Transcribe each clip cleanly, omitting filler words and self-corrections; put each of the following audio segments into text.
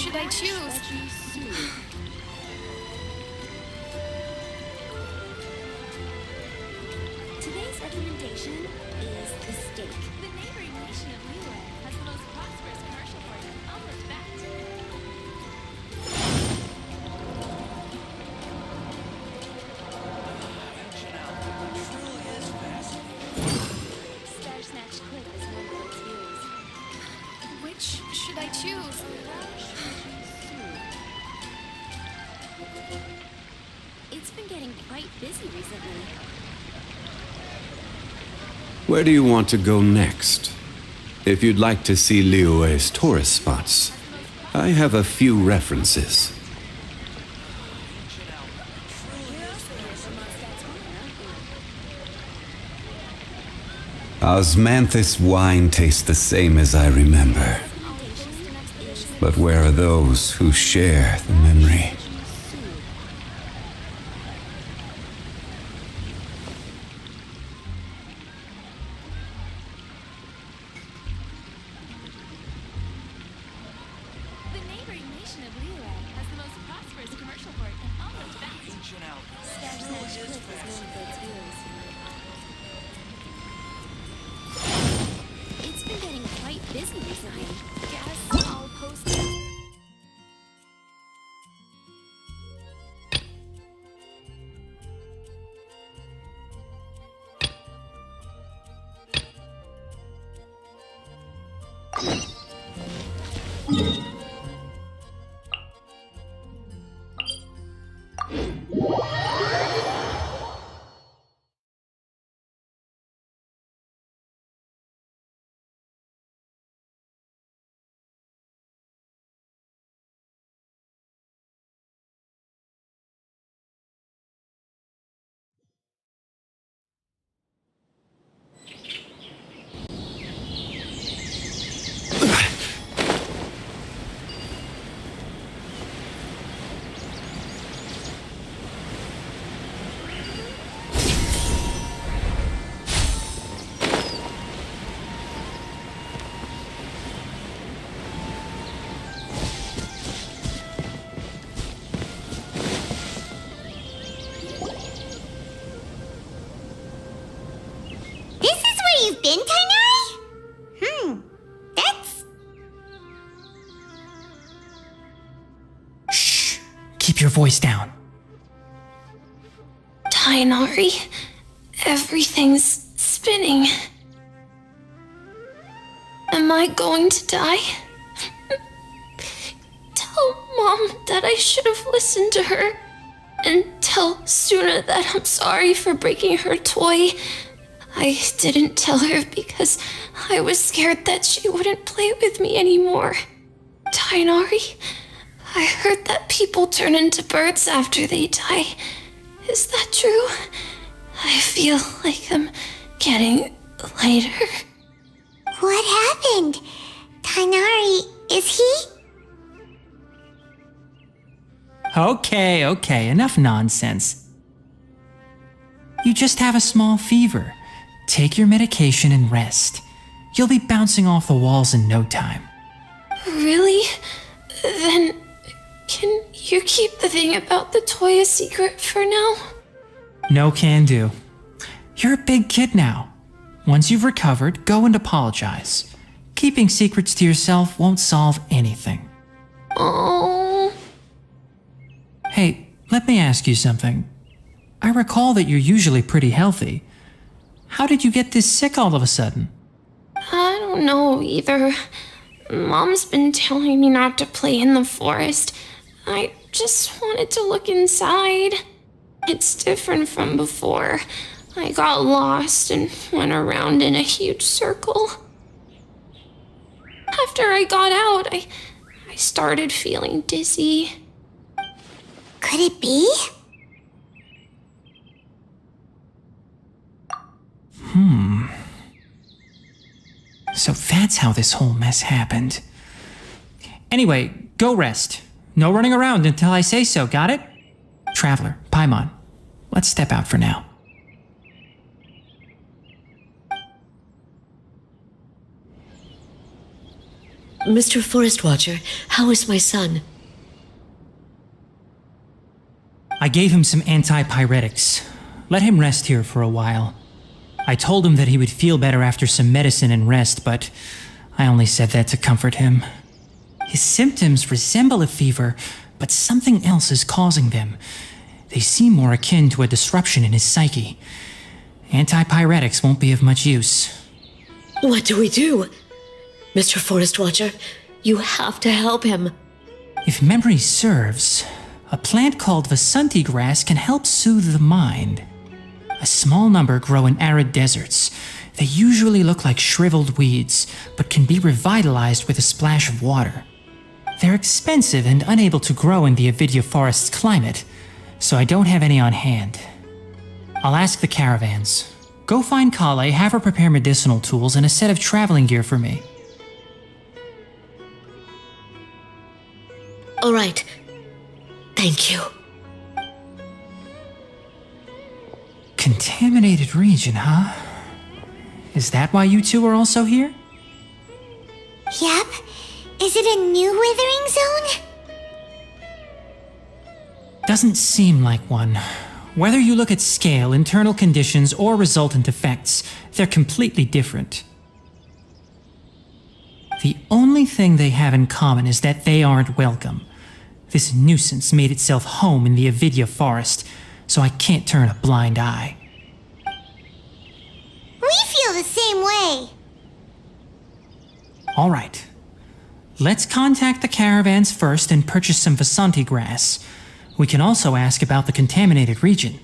should I choose? Today's recommendation is the steak. The neighboring nation of Liyue has the most prosperous commercial port in all of that. Star Snatch Clip is known for its views. Which should I choose? It's been getting quite busy recently. Where do you want to go next? If you'd like to see Liyue's tourist spots, I have a few references. Osmanthus wine tastes the same as I remember. But where are those who share the memory? The neighboring nation of Liyue has the most prosperous commercial port in all of that. Star Snatch Clip is known for its views. It's been getting quite busy recently. Guess I'll post it. This is where you've been, Tainari? That's... Shh! Keep your voice down. Tainari, everything's spinning. Am I going to die? Tell Mom that I should have listened to her. And tell Suna that I'm sorry for breaking her toy. I didn't tell her because I was scared that she wouldn't play with me anymore. Tainari, I heard that people turn into birds after they die. Is that true? I feel like I'm getting lighter. What happened? Tainari, is he? Okay, enough nonsense. You just have a small fever. Take your medication and rest. You'll be bouncing off the walls in no time. Really? Then can you keep the thing about the toy a secret for now? No can do. You're a big kid now. Once you've recovered, go and apologize. Keeping secrets to yourself won't solve anything. Oh. Hey, let me ask you something. I recall that you're usually pretty healthy. How did you get this sick all of a sudden? I don't know either. Mom's been telling me not to play in the forest. I just wanted to look inside. It's different from before. I got lost and went around in a huge circle. After I got out, I started feeling dizzy. Could it be? So that's how this whole mess happened. Anyway, go rest. No running around until I say so, got it? Traveler, Paimon, let's step out for now. Mr. Forest Watcher, how is my son? I gave him some antipyretics. Let him rest here for a while. I told him that he would feel better after some medicine and rest, but I only said that to comfort him. His symptoms resemble a fever, but something else is causing them. They seem more akin to a disruption in his psyche. Antipyretics won't be of much use. What do we do? Mr. Forest Watcher, you have to help him. If memory serves, a plant called Vasanti grass can help soothe the mind. A small number grow in arid deserts. They usually look like shriveled weeds, but can be revitalized with a splash of water. They're expensive and unable to grow in the Avidya forest's climate, so I don't have any on hand. I'll ask the caravans. Go find Kale, have her prepare medicinal tools and a set of traveling gear for me. All right. Thank you. Contaminated region, huh? Is that why you two are also here? Yep. Is it a new withering zone? Doesn't seem like one. Whether you look at scale, internal conditions, or resultant effects, they're completely different. The only thing they have in common is that they aren't welcome. This nuisance made itself home in the Avidya forest, so I can't turn a blind eye. We feel the same way. All right. Let's contact the caravans first and purchase some Vasanti grass. We can also ask about the contaminated region.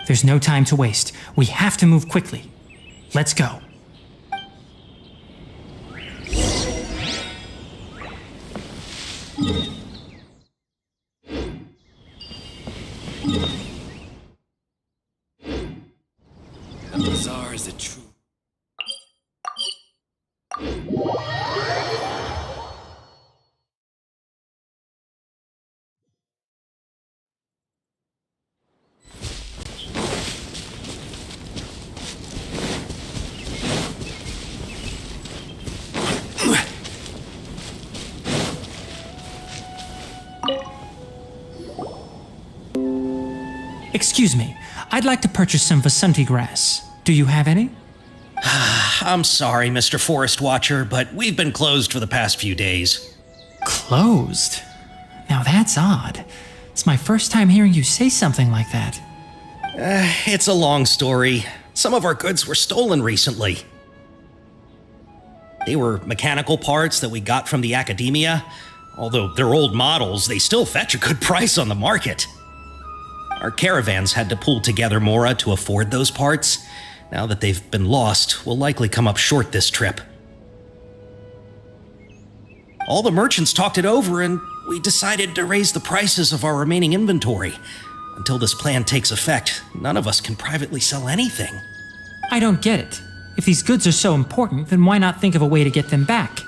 There's no time to waste. We have to move quickly. Let's go. How bizarre is the truth? Excuse me. I'd like to purchase some Vasanti grass. Do you have any? I'm sorry, Mr. Forest Watcher, but we've been closed for the past few days. Closed? Now that's odd. It's my first time hearing you say something like that. It's a long story. Some of our goods were stolen recently. They were mechanical parts that we got from the academia. Although they're old models, they still fetch a good price on the market. Our caravans had to pull together Mora to afford those parts. Now that they've been lost, we'll likely come up short this trip. All the merchants talked it over, and we decided to raise the prices of our remaining inventory. Until this plan takes effect, none of us can privately sell anything. I don't get it. If these goods are so important, then why not think of a way to get them back?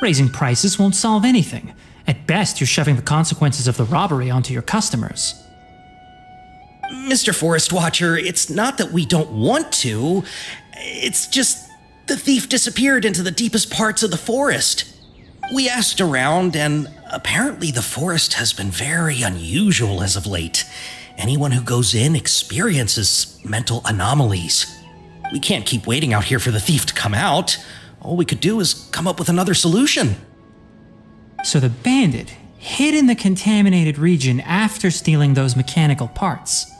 Raising prices won't solve anything. At best, you're shoving the consequences of the robbery onto your customers. Mr. Forest Watcher, it's not that we don't want to. It's just the thief disappeared into the deepest parts of the forest. We asked around, and apparently the forest has been very unusual as of late. Anyone who goes in experiences mental anomalies. We can't keep waiting out here for the thief to come out. All we could do is come up with another solution. So the bandit hid in the contaminated region after stealing those mechanical parts.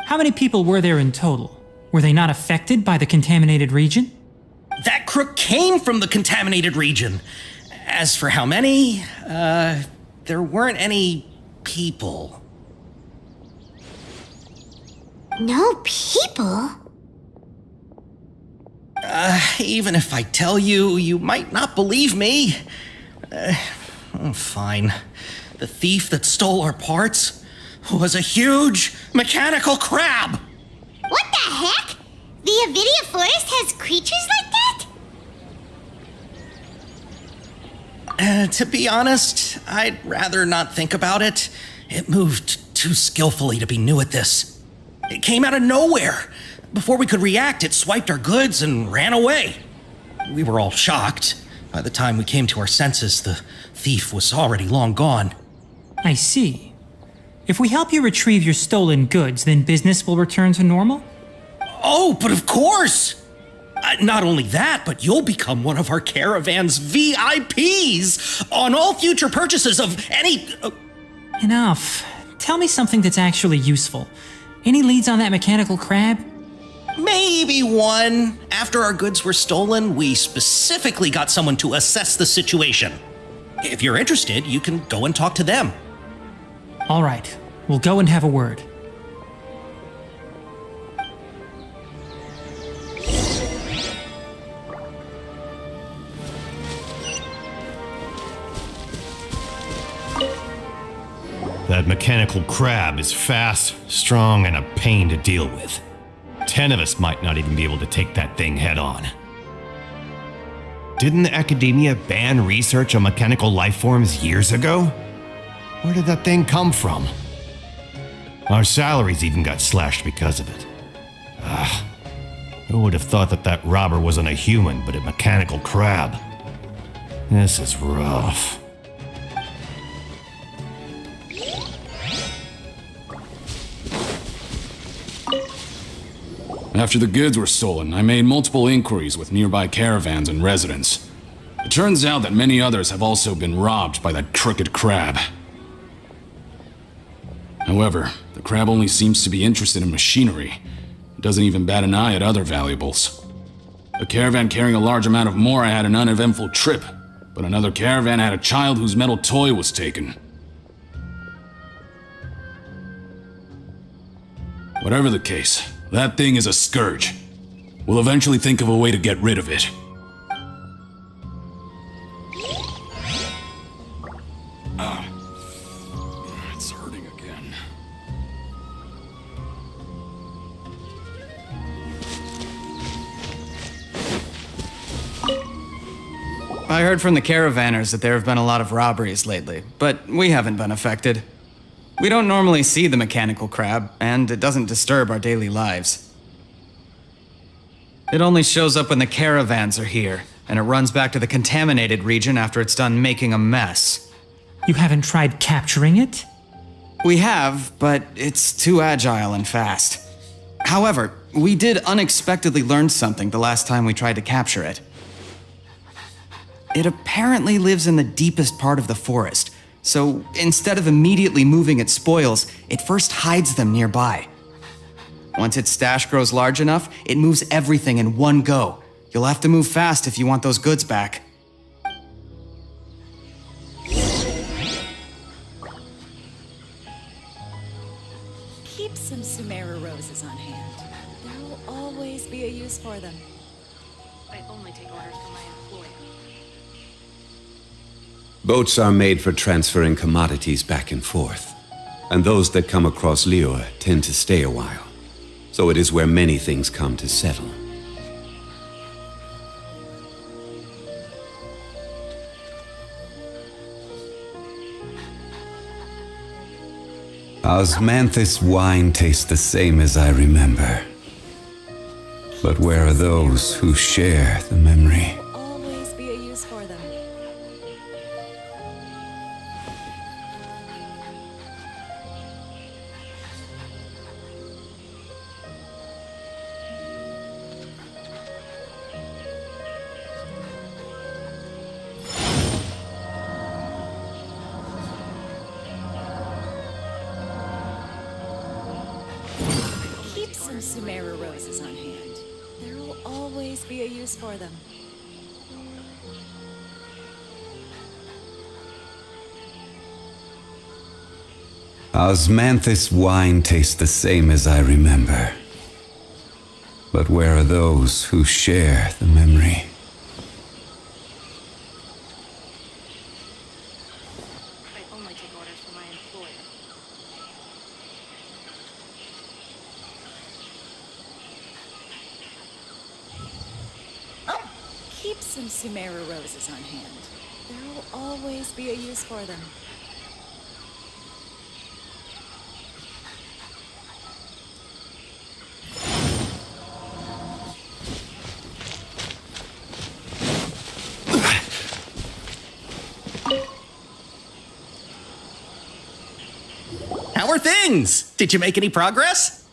How many people were there in total? Were they not affected by the contaminated region? That crook came from the contaminated region. As for how many, there weren't any people. No people? Even if I tell you, you might not believe me. Fine. The thief that stole our parts was a huge mechanical crab. What the heck? The Avidya forest has creatures like that? To be honest, I'd rather not think about it. It moved too skillfully to be new at this. It came out of nowhere. Before we could react, it swiped our goods and ran away. We were all shocked. By the time we came to our senses, the thief was already long gone. I see. If we help you retrieve your stolen goods, then business will return to normal? Oh, but of course! Not only that, but you'll become one of our caravan's VIPs on all future purchases of any... Enough. Tell me something that's actually useful. Any leads on that mechanical crab? Maybe one. After our goods were stolen, we specifically got someone to assess the situation. If you're interested, you can go and talk to them. All right. We'll go and have a word. That mechanical crab is fast, strong, and a pain to deal with. 10 of us might not even be able to take that thing head on. Didn't academia ban research on mechanical life forms years ago? Where did that thing come from? Our salaries even got slashed because of it. Who would have thought that that robber wasn't a human, but a mechanical crab? This is rough. After the goods were stolen, I made multiple inquiries with nearby caravans and residents. It turns out that many others have also been robbed by that crooked crab. However, the crab only seems to be interested in machinery. It doesn't even bat an eye at other valuables. A caravan carrying a large amount of Mora had an uneventful trip, but another caravan had a child whose metal toy was taken. Whatever the case, that thing is a scourge. We'll eventually think of a way to get rid of it. It's hurting again. I heard from the caravanners that there have been a lot of robberies lately, but we haven't been affected. We don't normally see the mechanical crab, and it doesn't disturb our daily lives. It only shows up when the caravans are here, and it runs back to the contaminated region after it's done making a mess. You haven't tried capturing it? We have, but it's too agile and fast. However, we did unexpectedly learn something the last time we tried to capture it. It apparently lives in the deepest part of the forest, so instead of immediately moving its spoils, it first hides them nearby. Once its stash grows large enough, it moves everything in one go. You'll have to move fast if you want those goods back. Keep some Sumeru roses on hand. There will always be a use for them. I only take orders from my employer. Boats are made for transferring commodities back and forth, and those that come across Liyue tend to stay a while. So it is where many things come to settle. Osmanthus wine tastes the same as I remember. But where are those who share the memory? There will always be a use for them. Keep some Sumeru roses on hand. There will always be a use for them. Osmanthus wine tastes the same as I remember. But where are those who share the memory? I only take orders from my employer. Keep some Sumeru roses on hand. There will always be a use for them. are things? Did you make any progress?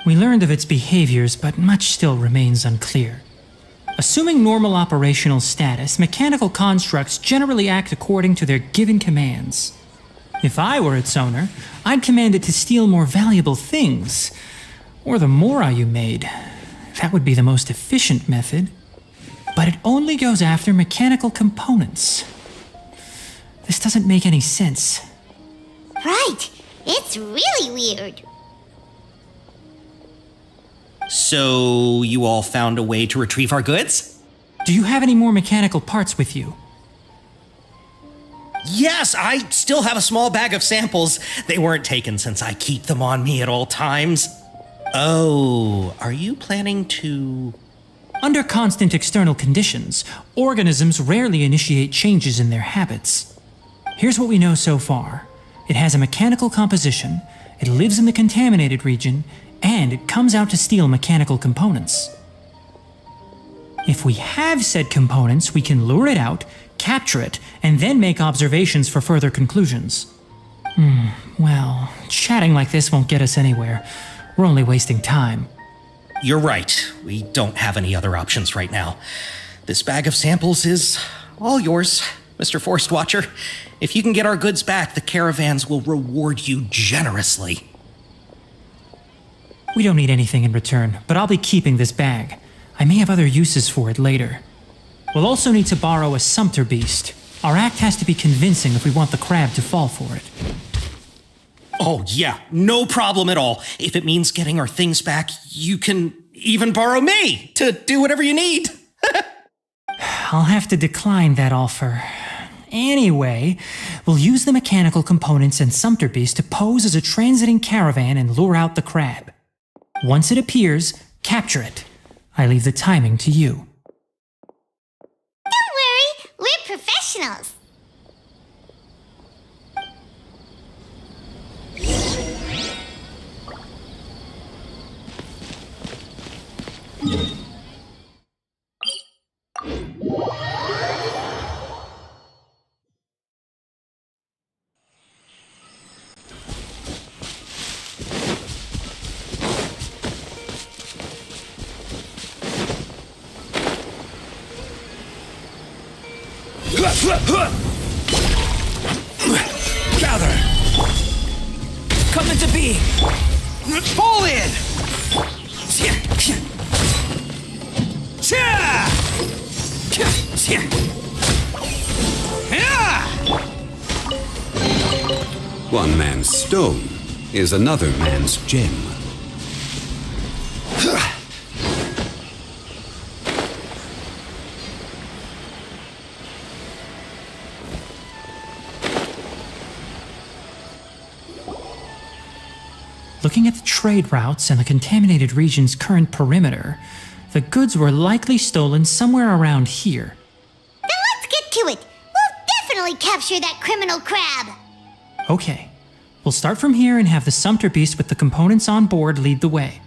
We learned of its behaviors, but much still remains unclear. Assuming normal operational status, mechanical constructs generally act according to their given commands. If I were its owner, I'd command it to steal more valuable things. Or the Mora you made. That would be the most efficient method. But it only goes after mechanical components. This doesn't make any sense. Right. It's really weird. So, you all found a way to retrieve our goods? Do you have any more mechanical parts with you? Yes, I still have a small bag of samples. They weren't taken since I keep them on me at all times. Oh, are you planning to... Under constant external conditions, organisms rarely initiate changes in their habits. Here's what we know so far. It has a mechanical composition, it lives in the contaminated region, and it comes out to steal mechanical components. If we have said components, we can lure it out, capture it, and then make observations for further conclusions. Well, chatting like this won't get us anywhere. We're only wasting time. You're right. We don't have any other options right now. This bag of samples is all yours, Mr. Forest Watcher. If you can get our goods back, the caravans will reward you generously. We don't need anything in return, but I'll be keeping this bag. I may have other uses for it later. We'll also need to borrow a sumpter beast. Our act has to be convincing if we want the crab to fall for it. Oh, yeah, no problem at all. If it means getting our things back, you can even borrow me to do whatever you need. I'll have to decline that offer. Anyway, we'll use the mechanical components and sumpter beast to pose as a transiting caravan and lure out the crab. Once it appears, capture it. I leave the timing to you. Don't worry, we're professionals. Gather! Come into being! Fall in! One man's stone is another man's gem. Looking at the trade routes and the contaminated region's current perimeter, the goods were likely stolen somewhere around here. Then let's get to it. We'll definitely capture that criminal crab. Okay, we'll start from here and have the sumpter beast with the components on board lead the way.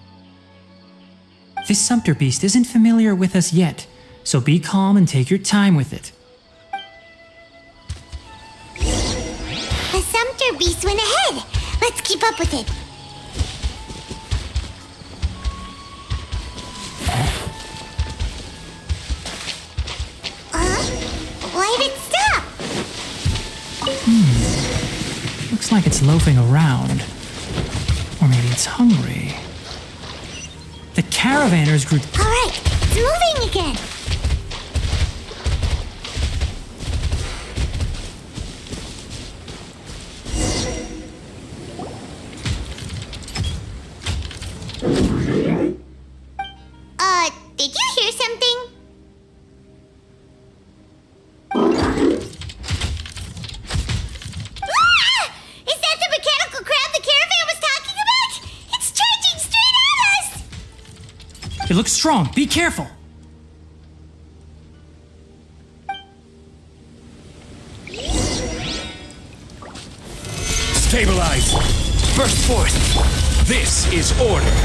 This sumpter beast isn't familiar with us yet, so be calm and take your time with it. The sumpter beast went ahead. Let's keep up with it. Why did it stop? Looks like it's loafing around. Or maybe it's hungry. The caravanners grew... All right, it's moving again. Did you hear something? Is that the mechanical crab the caravan was talking about? It's charging straight at us! It looks strong. Be careful. Stabilize! Burst forth! This is order!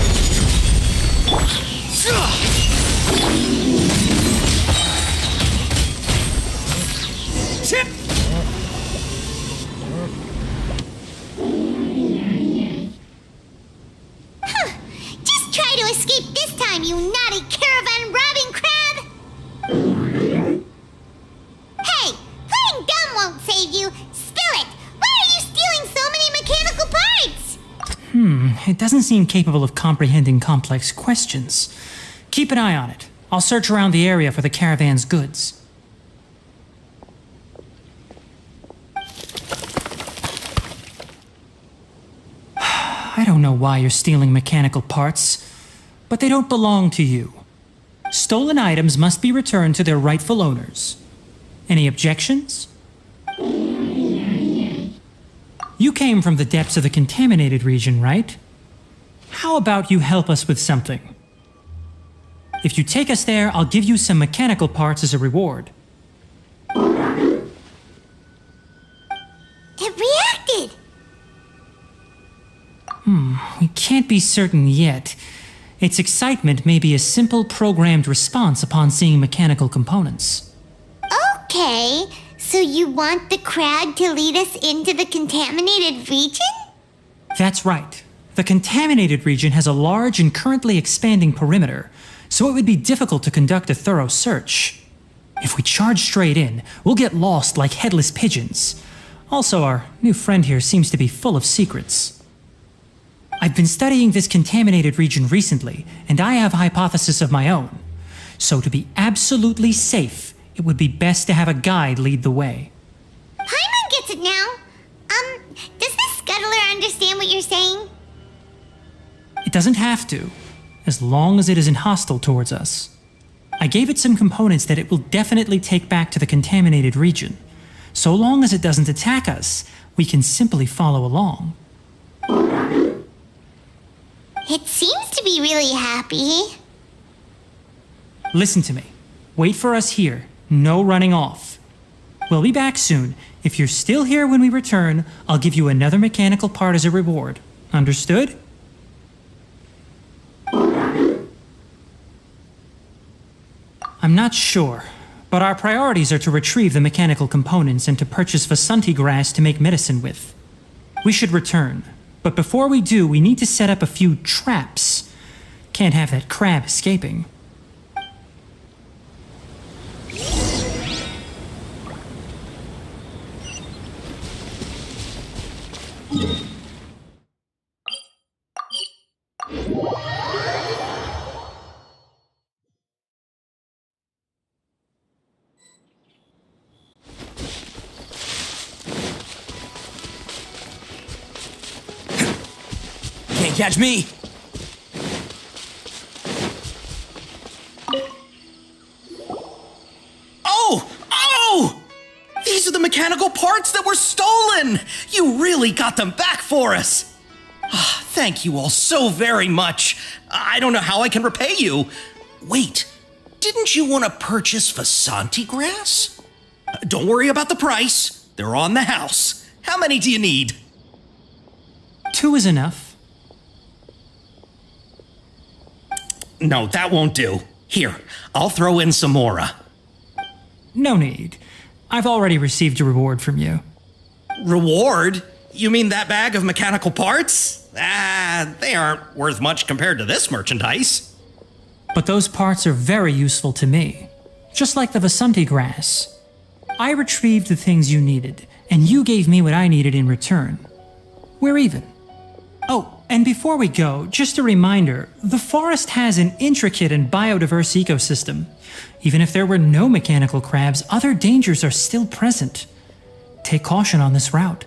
time, you naughty caravan robbing crab! Hey, playing dumb won't save you. Spill it! Why are you stealing so many mechanical parts? It doesn't seem capable of comprehending complex questions. Keep an eye on it. I'll search around the area for the caravan's goods. I don't know why you're stealing mechanical parts, but they don't belong to you. Stolen items must be returned to their rightful owners. Any objections? You came from the depths of the contaminated region, right? How about you help us with something? If you take us there, I'll give you some mechanical parts as a reward. It reacted! We can't be certain yet. Its excitement may be a simple programmed response upon seeing mechanical components. Okay, so you want the crab to lead us into the contaminated region? That's right. The contaminated region has a large and currently expanding perimeter, so it would be difficult to conduct a thorough search. If we charge straight in, we'll get lost like headless pigeons. Also, our new friend here seems to be full of secrets. I've been studying this contaminated region recently, and I have a hypothesis of my own. So to be absolutely safe, it would be best to have a guide lead the way. Paimon gets it now. Does the scuttler understand what you're saying? It doesn't have to, as long as it isn't hostile towards us. I gave it some components that it will definitely take back to the contaminated region. So long as it doesn't attack us, we can simply follow along. It seems to be really happy. Listen to me. Wait for us here. No running off. We'll be back soon. If you're still here when we return, I'll give you another mechanical part as a reward. Understood? I'm not sure, but our priorities are to retrieve the mechanical components and to purchase Vasanti grass to make medicine with. We should return, but before we do, we need to set up a few traps. Can't have that crab escaping. Can't catch me! Oh! These are the mechanical parts that were stolen! You really got them back for us! Thank you all so very much. I don't know how I can repay you. Wait, didn't you want to purchase Vasanti grass? Don't worry about the price. They're on the house. How many do you need? 2 is enough. No, that won't do. Here, I'll throw in some more. No need. I've already received a reward from you. Reward? You mean that bag of mechanical parts? They aren't worth much compared to this merchandise. But those parts are very useful to me. Just like the Vasanti grass. I retrieved the things you needed, and you gave me what I needed in return. We're even. Oh, and before we go, just a reminder, the forest has an intricate and biodiverse ecosystem. Even if there were no mechanical crabs, other dangers are still present. Take caution on this route.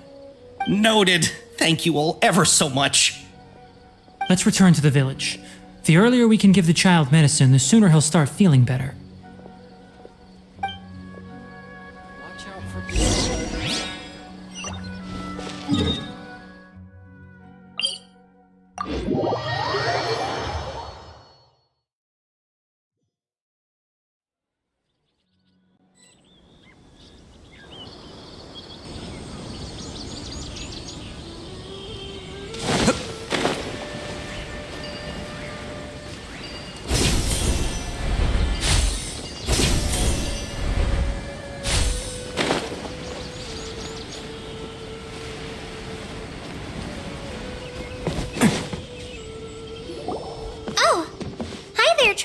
Noted. Thank you all ever so much. Let's return to the village. The earlier we can give the child medicine, the sooner he'll start feeling better. Watch out for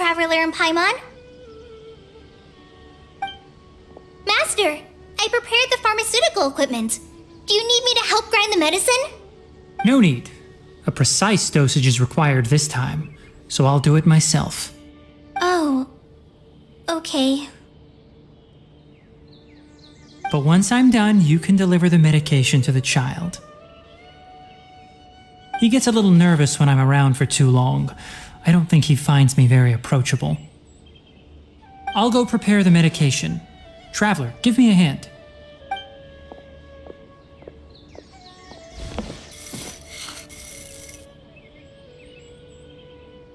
Traveler and Paimon. Master, I prepared the pharmaceutical equipment. Do you need me to help grind the medicine? No need. A precise dosage is required this time, so I'll do it myself. Oh, okay. But once I'm done, you can deliver the medication to the child. He gets a little nervous when I'm around for too long. I don't think he finds me very approachable. I'll go prepare the medication. Traveler, give me a hand.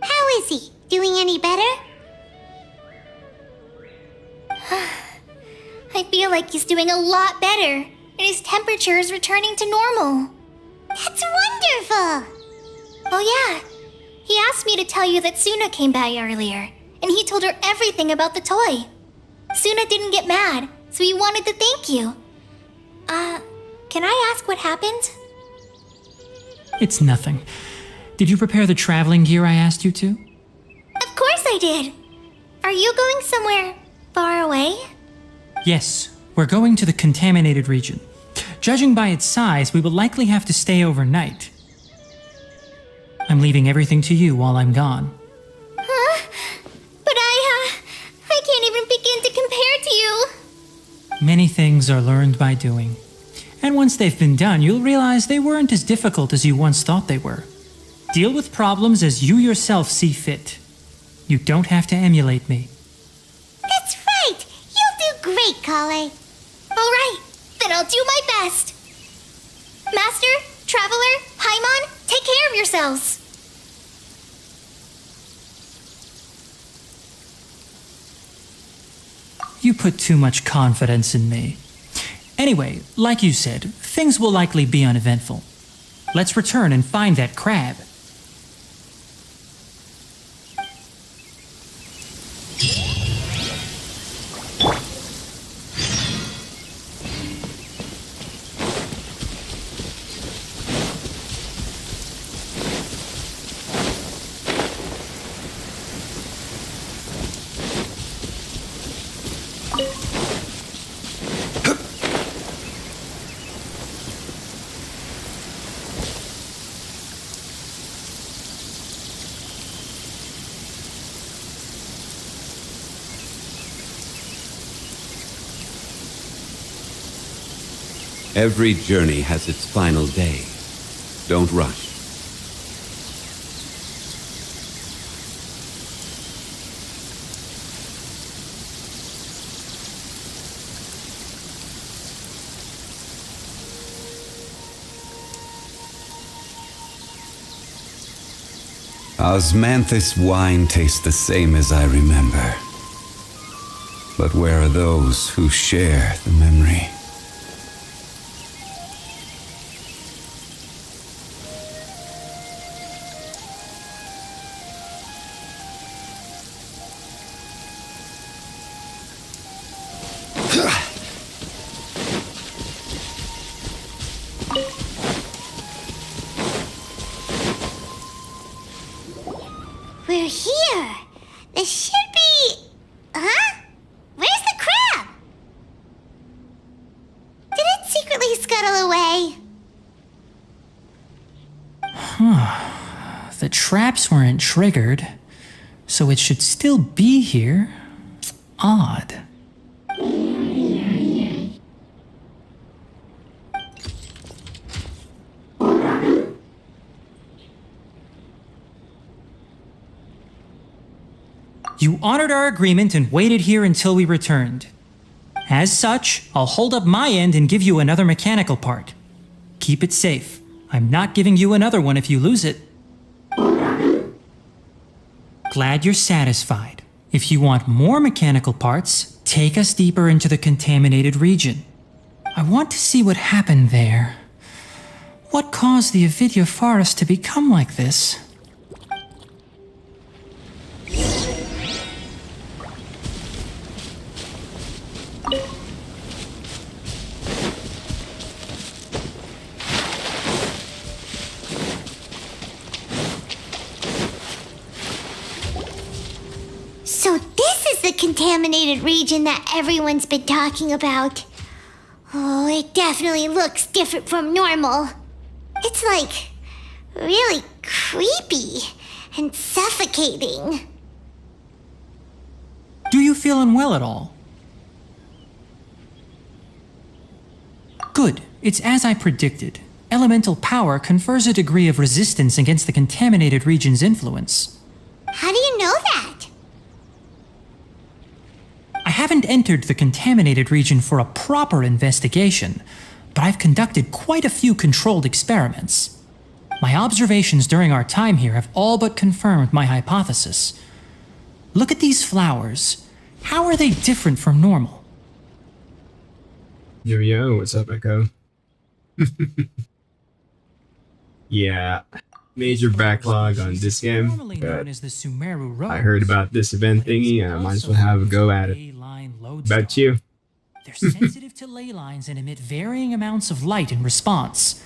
How is he? Doing any better? I feel like he's doing a lot better, and his temperature is returning to normal. That's wonderful! Oh yeah, he asked me to tell you that Suna came by earlier, and he told her everything about the toy. Suna didn't get mad, so he wanted to thank you. Can I ask what happened? It's nothing. Did you prepare the traveling gear I asked you to? Of course I did! Are you going somewhere far away? Yes, we're going to the contaminated region. Judging by its size, we will likely have to stay overnight. I'm leaving everything to you while I'm gone. Huh? But I can't even begin to compare to you. Many things are learned by doing. And once they've been done, you'll realize they weren't as difficult as you once thought they were. Deal with problems as you yourself see fit. You don't have to emulate me. That's right! You'll do great, Kale. Alright, then I'll do my best. Master, Traveler, Paimon, take care of yourselves. You put too much confidence in me. Anyway, like you said, things will likely be uneventful. Let's return and find that crab. Every journey has its final day. Don't rush. Osmanthus wine tastes the same as I remember. But where are those who share the memory? We're here. This should be... Huh? Where's the crab? Did it secretly scuttle away? The traps weren't triggered, so it should still be here. Odd. You honored our agreement and waited here until we returned. As such, I'll hold up my end and give you another mechanical part. Keep it safe. I'm not giving you another one if you lose it. Glad you're satisfied. If you want more mechanical parts, take us deeper into the contaminated region. I want to see what happened there. What caused the Avidya forest to become like this? contaminated region that everyone's been talking about. Oh, it definitely looks different from normal. It's like really creepy and suffocating. Do you feel unwell at all? Good. It's as I predicted. Elemental power confers a degree of resistance against the contaminated region's influence. How do you know that? I haven't entered the contaminated region for a proper investigation, but I've conducted quite a few controlled experiments. My observations during our time here have all but confirmed my hypothesis. Look at these flowers. How are they different from normal? Yo, what's up, Echo? Yeah, major backlog on this game, but I heard about this event thingy and I might as well have a go at it. About you? They're sensitive to ley lines and emit varying amounts of light in response.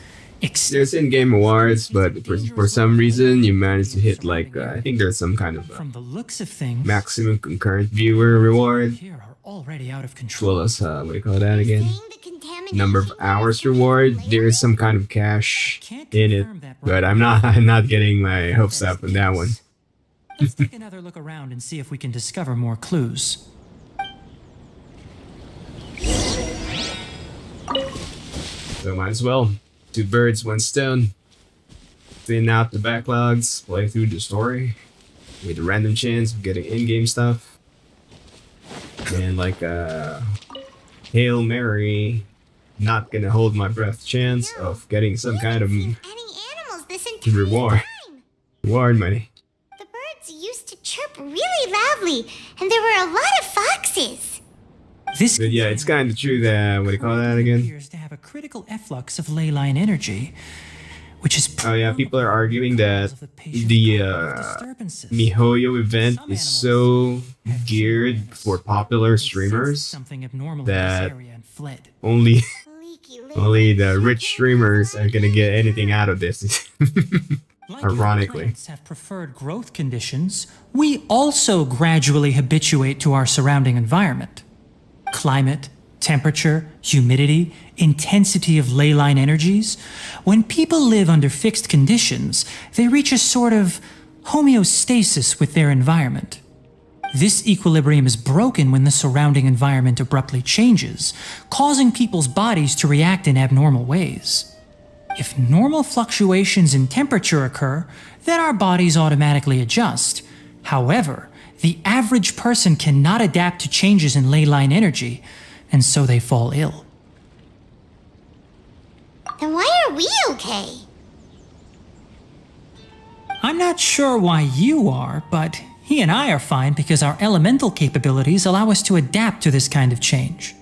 There's in-game awards, but for some reason you managed to hit like, I think there's some kind of From the looks of things, maximum concurrent viewer reward. already out of As control. well as, what do you call that again? Number of hours reward. There is some kind of cash in it, but I'm not getting my hopes up on that one. Let's take another look around and see if we can discover more clues. So might as well. Two birds, one stone. Thin out the backlogs, play through the story with a random chance of getting in-game stuff. And like a Hail Mary, not gonna hold my breath chance of getting some kind of reward. Reward money. The birds used to chirp really loudly, and there were a lot of foxes. But yeah, it's kind of true that, what do you call that again? Appears to have a critical efflux of ley line energy, which is Oh yeah, people are arguing that the MiHoYo event is so geared for popular streamers that only the rich streamers are gonna get anything out of this. Ironically. plants have preferred growth conditions, we also gradually habituate to our surrounding environment. Climate, temperature, humidity, intensity of ley line energies. When people live under fixed conditions, they reach a sort of homeostasis with their environment. This equilibrium is broken when the surrounding environment abruptly changes, causing people's bodies to react in abnormal ways. If normal fluctuations in temperature occur, then our bodies automatically adjust. However, the average person cannot adapt to changes in ley line energy, and so they fall ill. Then why are we okay? I'm not sure why you are, but he and I are fine because our elemental capabilities allow us to adapt to this kind of change.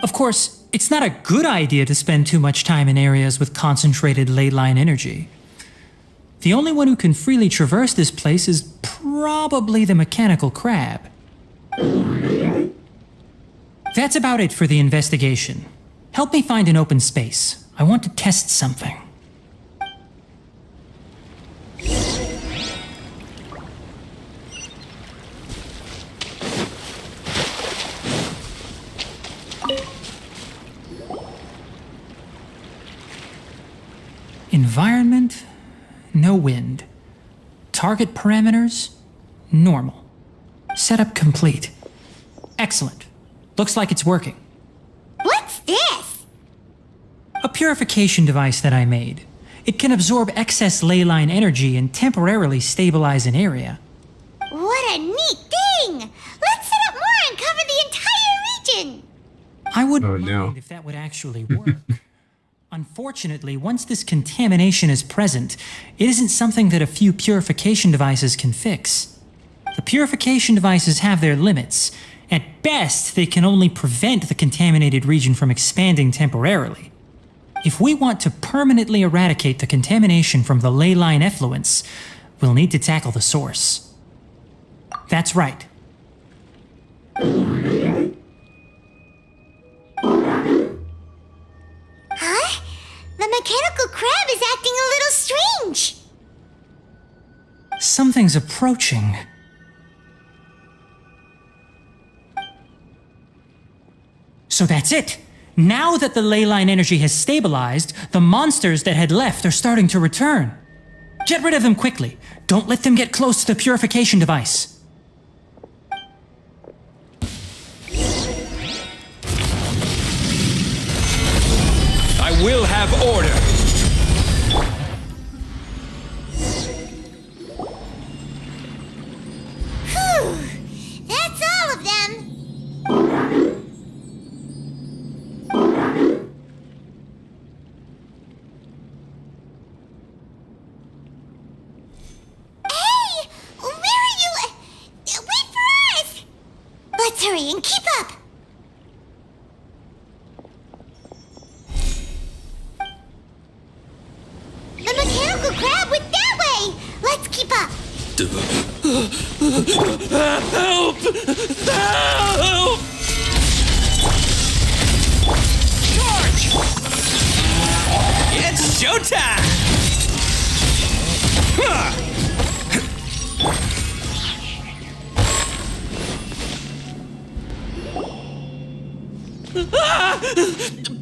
Of course, it's not a good idea to spend too much time in areas with concentrated ley line energy. The only one who can freely traverse this place is probably the mechanical crab. That's about it for the investigation. Help me find an open space. I want to test something. Environment, no wind. Target parameters, normal. Setup complete. Excellent. Looks like it's working. What's this? A purification device that I made. It can absorb excess ley line energy and temporarily stabilize an area. What a neat thing! Let's set up more and cover the entire region! I wouldn't mind if that would actually work. Unfortunately, once this contamination is present, it isn't something that a few purification devices can fix. The purification devices have their limits. At best, they can only prevent the contaminated region from expanding temporarily. If we want to permanently eradicate the contamination from the ley line effluence, we'll need to tackle the source. That's right. Huh? The mechanical crab is acting a little strange. Something's approaching. So that's it. Now that the ley line energy has stabilized, the monsters that had left are starting to return. Get rid of them quickly. Don't let them get close to the purification device. I will have order. Whew! That's all of them! Hey! Where are you? Wait for us! Let's hurry and keep up! The mechanical crab went that way! Let's keep up! Help! Help! Charge! It's showtime!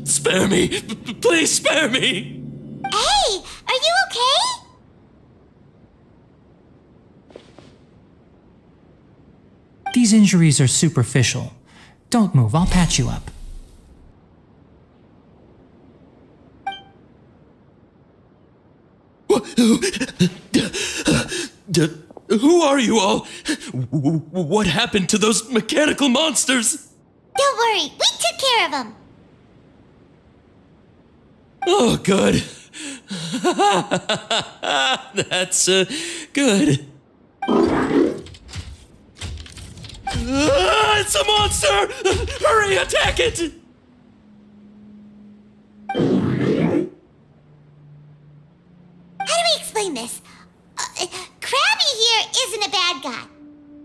Spare me! Please spare me! Hey! Are you okay? These injuries are superficial. Don't move, I'll patch you up. Who are you all? What happened to those mechanical monsters? Don't worry, we took care of them. Oh, good. That's good. It's a monster! Hurry, attack it! How do we explain this? Krabby here isn't a bad guy.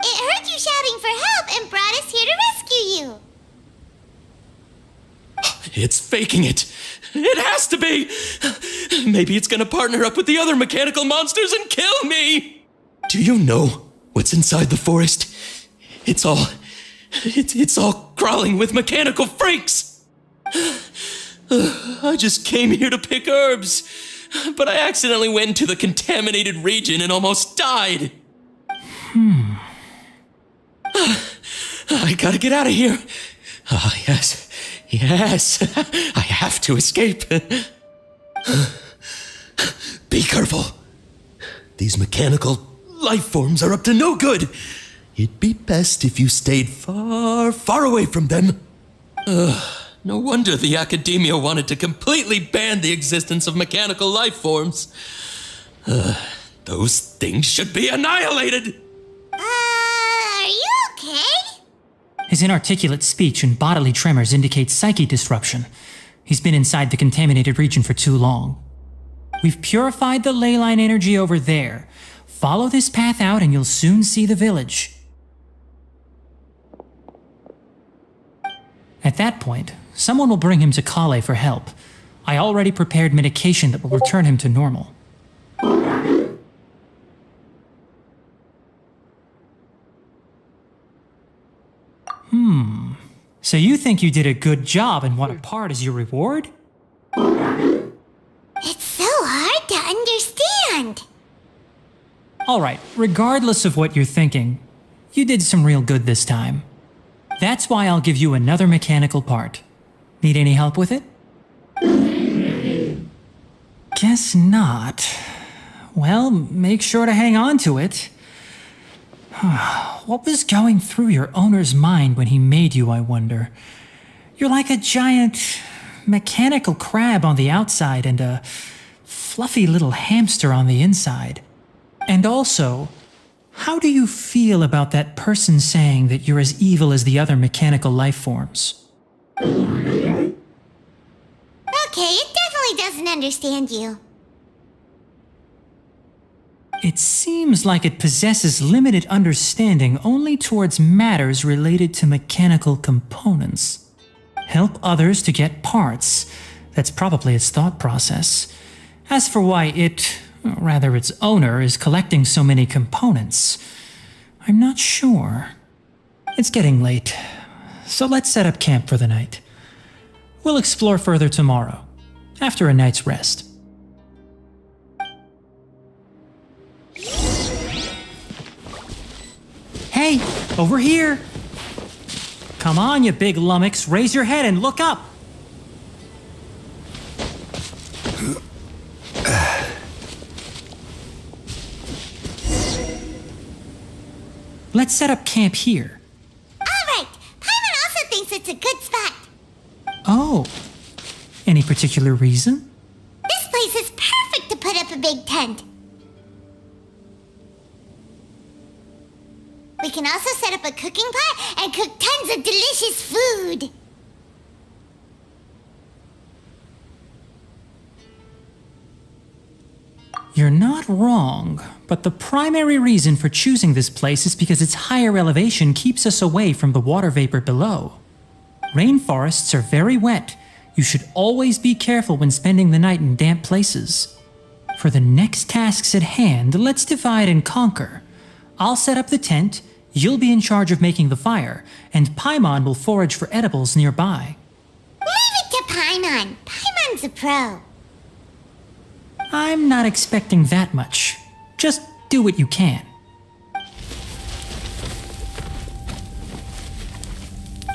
It heard you shouting for help and brought us here to rescue you. It's faking it. It has to be. Maybe it's gonna partner up with the other mechanical monsters and kill me. Do you know what's inside the forest? It's all crawling with mechanical freaks. I just came here to pick herbs, but I accidentally went into the contaminated region and almost died. I gotta get out of here. Ah, yes. I have to escape. Be careful. These mechanical life forms are up to no good. It'd be best if you stayed far, far away from them. No wonder the academia wanted to completely ban the existence of mechanical life forms. Those things should be annihilated. Are you okay? His inarticulate speech and bodily tremors indicate psyche disruption. He's been inside the contaminated region for too long. We've purified the ley line energy over there. Follow this path out and you'll soon see the village. At that point, someone will bring him to Kale for help. I already prepared medication that will return him to normal. So you think you did a good job and want a part as your reward? It's so hard to understand. Alright, regardless of what you're thinking, you did some real good this time. That's why I'll give you another mechanical part. Need any help with it? Guess not. Well, make sure to hang on to it. What was going through your owner's mind when he made you, I wonder? You're like a giant mechanical crab on the outside and a fluffy little hamster on the inside. And also, how do you feel about that person saying that you're as evil as the other mechanical life forms? Okay, it definitely doesn't understand you. It seems like it possesses limited understanding only towards matters related to mechanical components. Help others to get parts. That's probably its thought process. As for why it, or rather its owner, is collecting so many components, I'm not sure. It's getting late, so let's set up camp for the night. We'll explore further tomorrow, after a night's rest. Hey, over here! Come on, you big lummox, raise your head and look up! Let's set up camp here. Alright, Paimon also thinks it's a good spot. Oh, any particular reason? This place is perfect to put up a big tent. We can also set up a cooking pot and cook tons of delicious food. You're not wrong, but the primary reason for choosing this place is because its higher elevation keeps us away from the water vapor below. Rainforests are very wet. You should always be careful when spending the night in damp places. For the next tasks at hand, let's divide and conquer. I'll set up the tent, you'll be in charge of making the fire, and Paimon will forage for edibles nearby. Leave it to Paimon. Paimon's a pro. I'm not expecting that much. Just do what you can.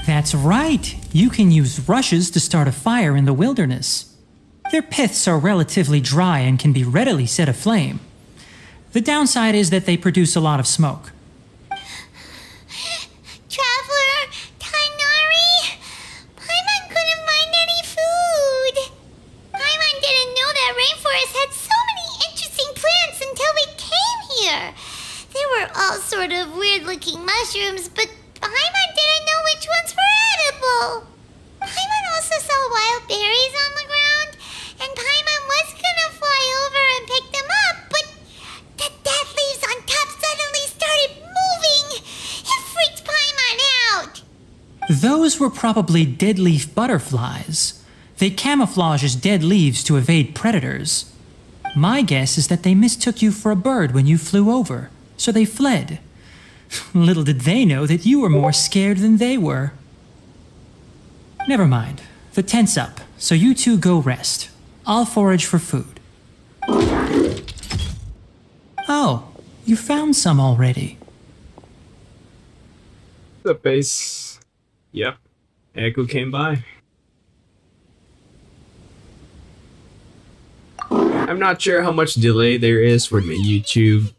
That's right. You can use rushes to start a fire in the wilderness. Their piths are relatively dry and can be readily set aflame. The downside is that they produce a lot of smoke. Traveler, Tainari, Paimon couldn't find any food. Paimon didn't know that rainforest had so many interesting plants until we came here. They were all sort of weird-looking mushrooms, but Paimon didn't know which ones were edible. Paimon also saw wild berries on the ground, and Paimon was gonna fly over and pick them up, but the dead leaves on top suddenly started moving. It freaked Paimon out. Those were probably dead leaf butterflies. They camouflage as dead leaves to evade predators. My guess is that they mistook you for a bird when you flew over, so they fled. Little did they know that you were more scared than they were. Never mind. The tent's up, so you two go rest. I'll forage for food. Oh, you found some already. The base. Yep. Echo came by. I'm not sure how much delay there is for the YouTube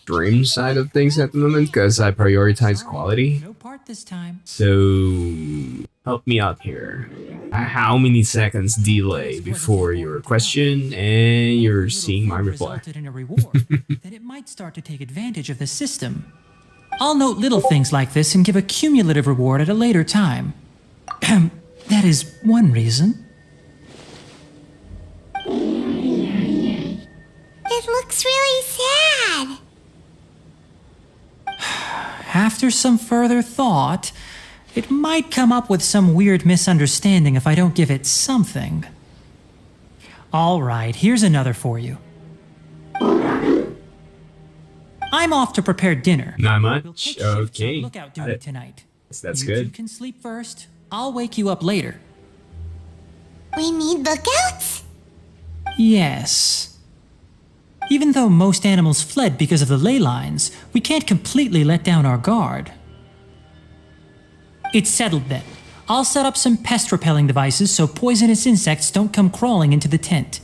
stream side of things at the moment because I prioritize quality. No part this time. So help me out here. How many seconds delay before your question and you're seeing my reply? Resulted in a reward, then it might start to take advantage of the system. I'll note little things like this and give a cumulative reward at a later time. That is one reason. It looks really sad. After some further thought, it might come up with some weird misunderstanding if I don't give it something. All right, here's another for you. I'm off to prepare dinner. Not We'll much. take shifts on Okay. lookout duty tonight. That's You two good. can sleep first. I'll wake you up later. We need lookouts? Yes. Even though most animals fled because of the ley lines, we can't completely let down our guard. It's settled then. I'll set up some pest-repelling devices so poisonous insects don't come crawling into the tent.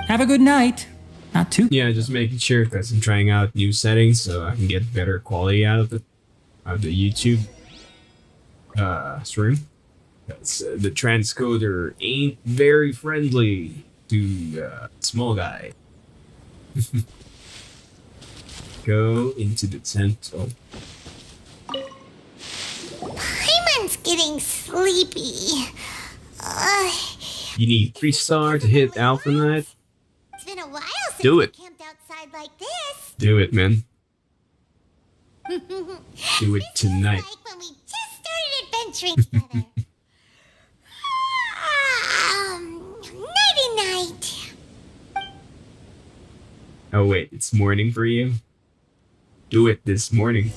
Have a good night. Not too. Yeah, just making sure because I'm trying out new settings so I can get better quality out of the YouTube stream. Because the transcoder ain't very friendly to small guy. Go into the tent. Oh. Paimon's getting sleepy. You need 3-star to hit Alpha Knight. It's been a while since Do it. we camped outside like this. Do it, man. Do it tonight. Like when we just started adventuring together. Nighty-night. Oh wait, it's morning for you? Do it this morning.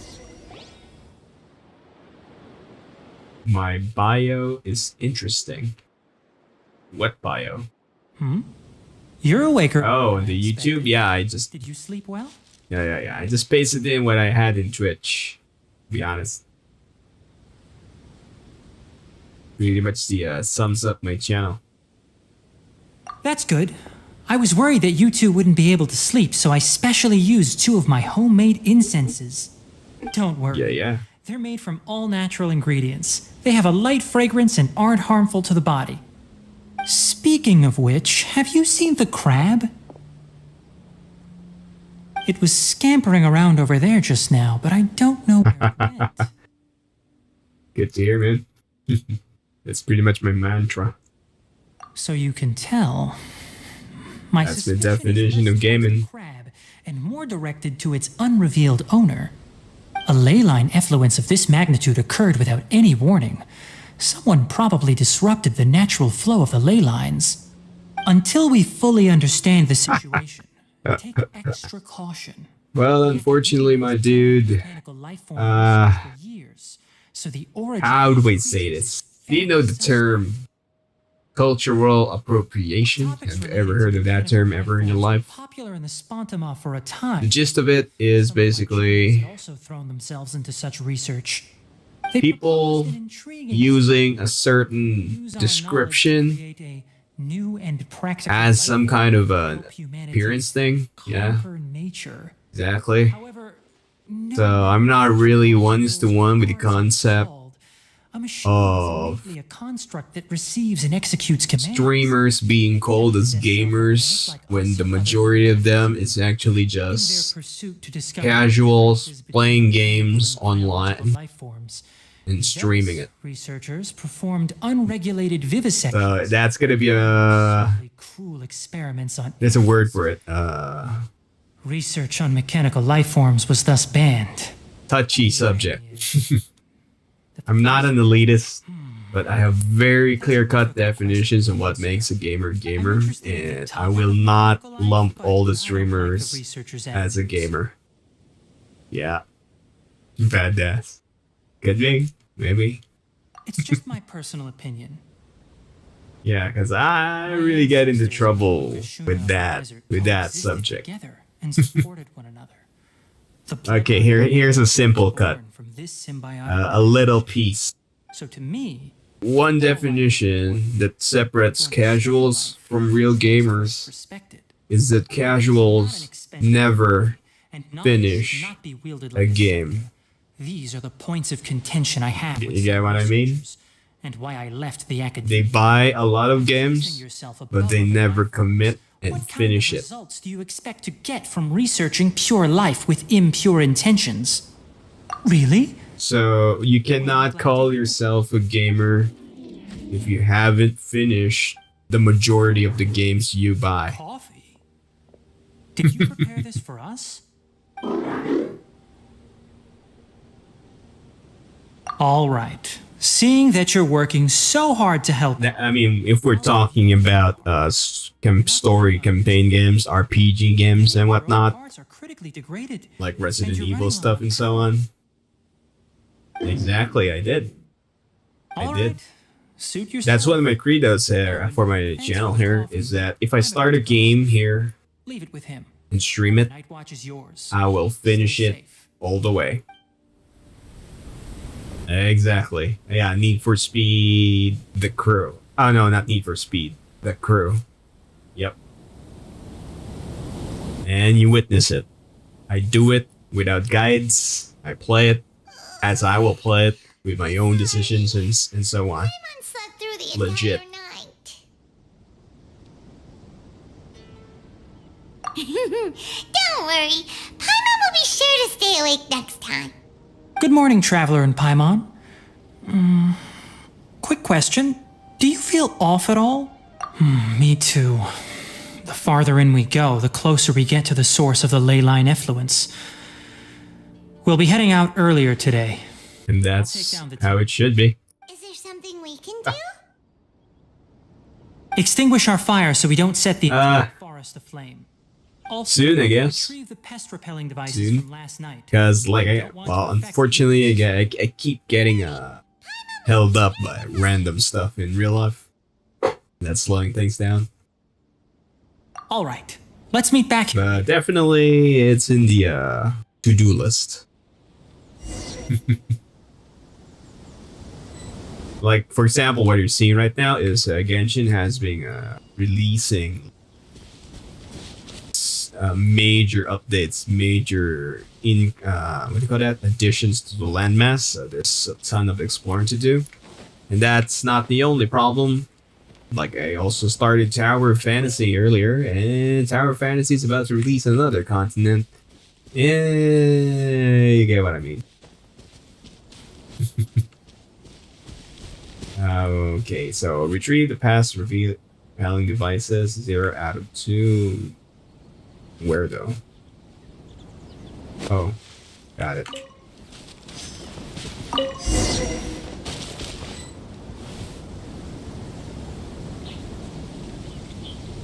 My bio is interesting. What bio? You're awake. Oh, the YouTube? Yeah, I just... Did you sleep well? Yeah. I just pasted in what I had in Twitch, to be honest. Pretty much the sums up my channel. That's good. I was worried that you two wouldn't be able to sleep, so I specially used 2 of my homemade incenses. Don't worry. Yeah. They're made from all natural ingredients. They have a light fragrance and aren't harmful to the body. Speaking of which, have you seen the crab? It was scampering around over there just now, but I don't know where it went. Good to hear, man. That's pretty much my mantra. So you can tell, my That's the suspicion is definition less of gaming. crab and more directed to its unrevealed owner. A ley line effluence of this magnitude occurred without any warning. Someone probably disrupted the natural flow of the ley lines. Until we fully understand the situation, take extra caution. Well, unfortunately, my dude, how do I say this? Do you know the term cultural appropriation? Have you ever heard of that term ever in your life? Popular in the Spontima for a time. The gist of it is basically Also thrown themselves into such research. people using a certain description as some kind of an appearance thing. Yeah, exactly. So I'm not really one-to-one with the concept of a construct that receives and executes commands. streamers being called as gamers when the majority of them is actually just casuals playing games online and streaming it. Researchers performed unregulated vivisection. So that's gonna be a cruel experiments on. there's a word for it. Research on mechanical life forms was thus banned. Touchy subject. I'm not an elitist, but I have very clear-cut definitions of what makes a gamer, and I will not lump all the streamers as a gamer. Yeah. Badass. Could be, maybe. It's just my personal opinion. Yeah, because I really get into trouble with that subject. And supported one another. Okay, here's a simple cut. A little piece. So to me, one definition that separates casuals from real gamers is that casuals never finish a game. These are the points of contention I have with You get what I mean? and why I left the academy. They buy a lot of games, but they never commit and finish it. What results do you expect to get from researching pure life with impure intentions? Really? So you cannot call yourself a gamer if you haven't finished the majority of the games you buy. Coffee? Did you prepare this for us? All right. Seeing that you're working so hard to help. I mean, if we're talking about story campaign games, RPG games, and whatnot, like Resident Evil stuff and so on. Exactly, I did. I did. That's one of my credos here for my channel here, is that if I start a game here Leave it with him. and stream it, Night watch is yours. I will finish it all the way. Exactly. Yeah, Need for Speed, The Crew. Oh no, not Need for Speed, The Crew. Yep. And you witness it. I do it without guides. I play it as I will play it with my own decisions and so on. Legit. Don't worry, Paimon will be sure to stay awake next time. Good morning, Traveler and Paimon. Quick question. Do you feel off at all? Me too. The farther in we go, the closer we get to the source of the ley line effluence. We'll be heading out earlier today. And that's how it should be. Is there something we can do? Extinguish our fire so we don't set the forest aflame. Also, Soon, I guess. retrieve the pest repelling devices Soon. from last night. Because, like, unfortunately, I keep getting held up by random stuff in real life. That's slowing things down. All right, let's meet back. But definitely, it's in the to-do list. Like, for example, what you're seeing right now is Genshin has been releasing major updates, major what do you call that? Additions to the landmass. So there's a ton of exploring to do, and that's not the only problem. Like, I also started Tower Fantasy earlier, and Tower Fantasy is about to release another continent. Yeah, you get what I mean. Okay, so retrieve the past revealing devices, 0 out of 2. Where though? Oh, got it.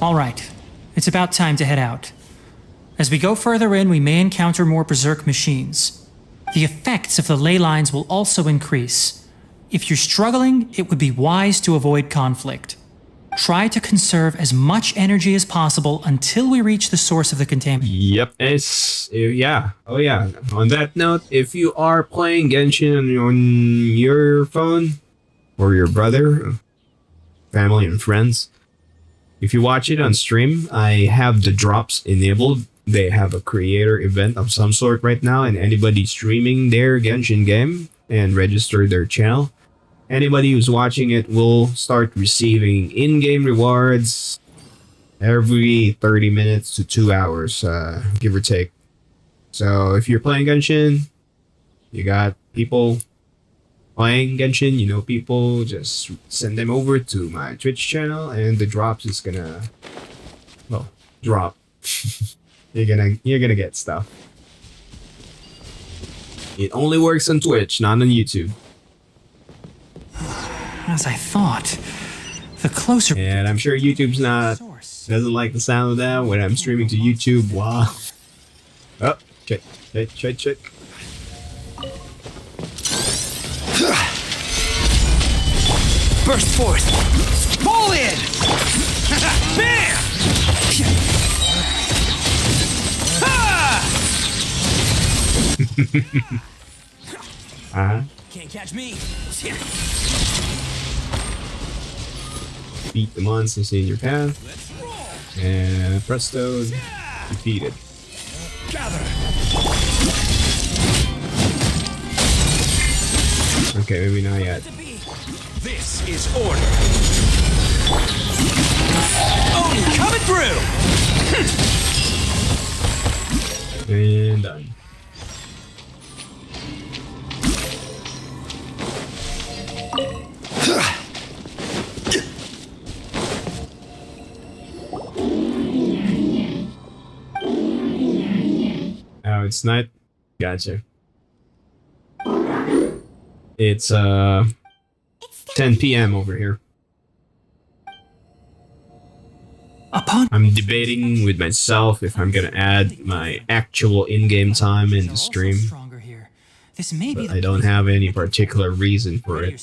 All right, it's about time to head out. As we go further in, we may encounter more berserk machines. The effects of the ley lines will also increase. If you're struggling, it would be wise to avoid conflict. Try to conserve as much energy as possible until we reach the source of the contaminant. Yep, yeah. Oh yeah. On that note, if you are playing Genshin on your phone, or your brother, family and friends, if you watch it on stream, I have the drops enabled. They have a creator event of some sort right now, and anybody streaming their Genshin game and register their channel, anybody who's watching it will start receiving in-game rewards every 30 minutes to 2 hours, give or take. So if you're playing Genshin, you got people playing Genshin, you know people, just send them over to my Twitch channel, and the drops is gonna, well, drop. You're gonna get stuff. It only works on Twitch, not on YouTube. As I thought, the closer. And I'm sure YouTube's doesn't like the sound of that when I'm streaming to YouTube. Wow. Oh, check. Burst forth! Fall in! Bam! Can't catch me. Beat the monsters in your path. And presto, defeated. Gather. Okay, maybe not yet. This is order. Oni coming through. And done. Oh, it's not. Gotcha. It's 10 p.m. over here. I'm debating with myself if I'm gonna add my actual in-game time in the stream. But I don't have any particular reason for it.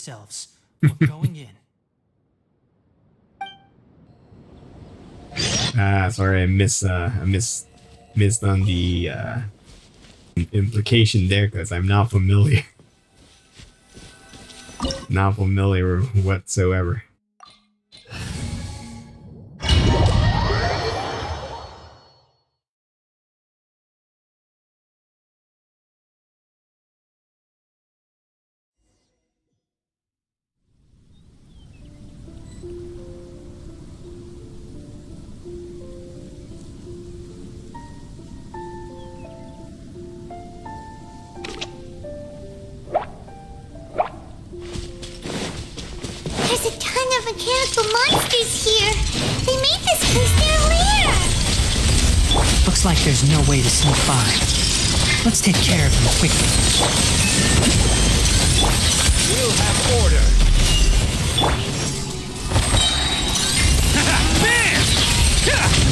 Sorry, I missed on the implication there because I'm not familiar. Not familiar whatsoever. There's a ton of mechanical monsters here. They made this place their lair. Looks like there's no way to sneak by. Let's take care of them quickly. We'll have order. Bam! Yeah!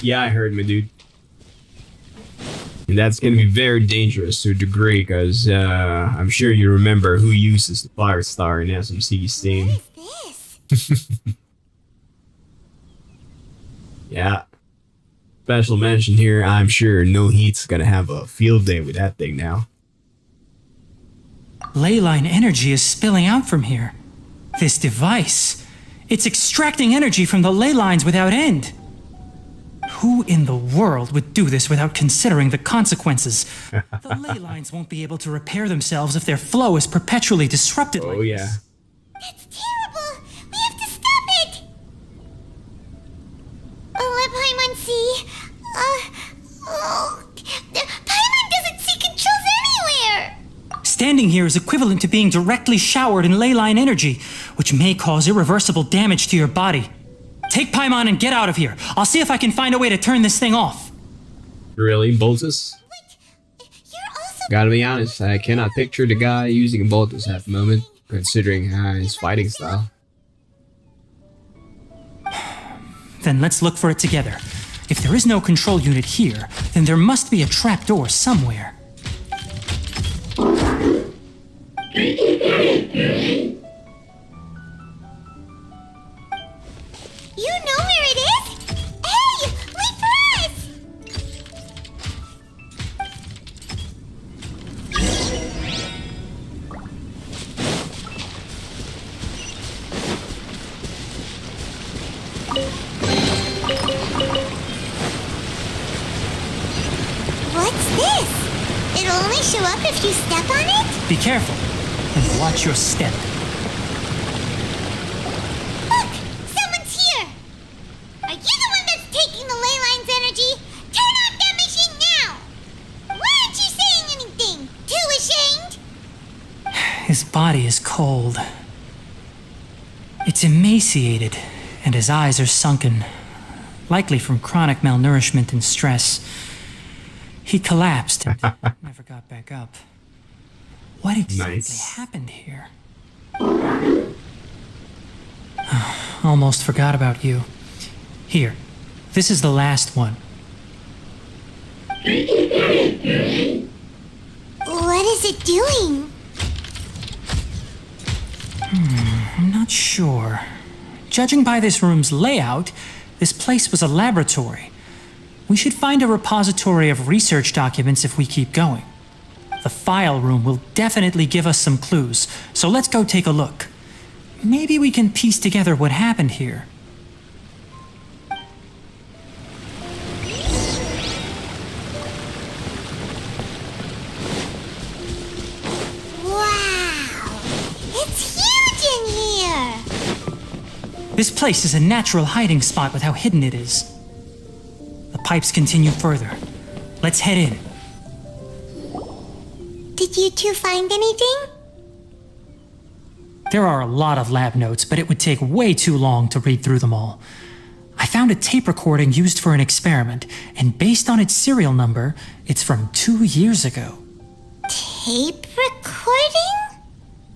Yeah, I heard, my dude. And that's gonna be very dangerous to a degree, because I'm sure you remember who uses the Fire Star in SMC Steam. Yeah. Special mention here, I'm sure No Heat's gonna have a field day with that thing now. Leyline energy is spilling out from here. This device, it's extracting energy from the ley lines without end. Who in the world would do this without considering the consequences? The ley lines won't be able to repair themselves if their flow is perpetually disrupted like yeah. this. That's terrible! We have to stop it! Let Paimon see. Paimon doesn't see controls anywhere! Standing here is equivalent to being directly showered in ley line energy, which may cause irreversible damage to your body. Take Paimon and get out of here. I'll see if I can find a way to turn this thing off. Really, Boltus? Gotta be honest, I cannot picture the guy using a Boltus at the moment, considering his fighting style. Then let's look for it together. If there is no control unit here, then there must be a trapdoor somewhere. You know where it is? Hey, wait for us! What's this? It'll only show up if you step on it? Be careful, and watch your step. Look! Someone's here! Are you the one that's taking the ley line's energy? Turn off that machine now! Why aren't you saying anything? Too ashamed? His body is cold. It's emaciated, and his eyes are sunken, likely from chronic malnourishment and stress. He collapsed and never got back up. What exactly happened here? Almost forgot about you. Here, this is the last one. What is it doing? I'm not sure. Judging by this room's layout, this place was a laboratory. We should find a repository of research documents if we keep going. The file room will definitely give us some clues, so let's go take a look. Maybe we can piece together what happened here. Wow! It's huge in here! This place is a natural hiding spot with how hidden it is. The pipes continue further. Let's head in. Did you two find anything? There are a lot of lab notes, but it would take way too long to read through them all. I found a tape recording used for an experiment, and based on its serial number, it's from 2 years ago. Tape recording?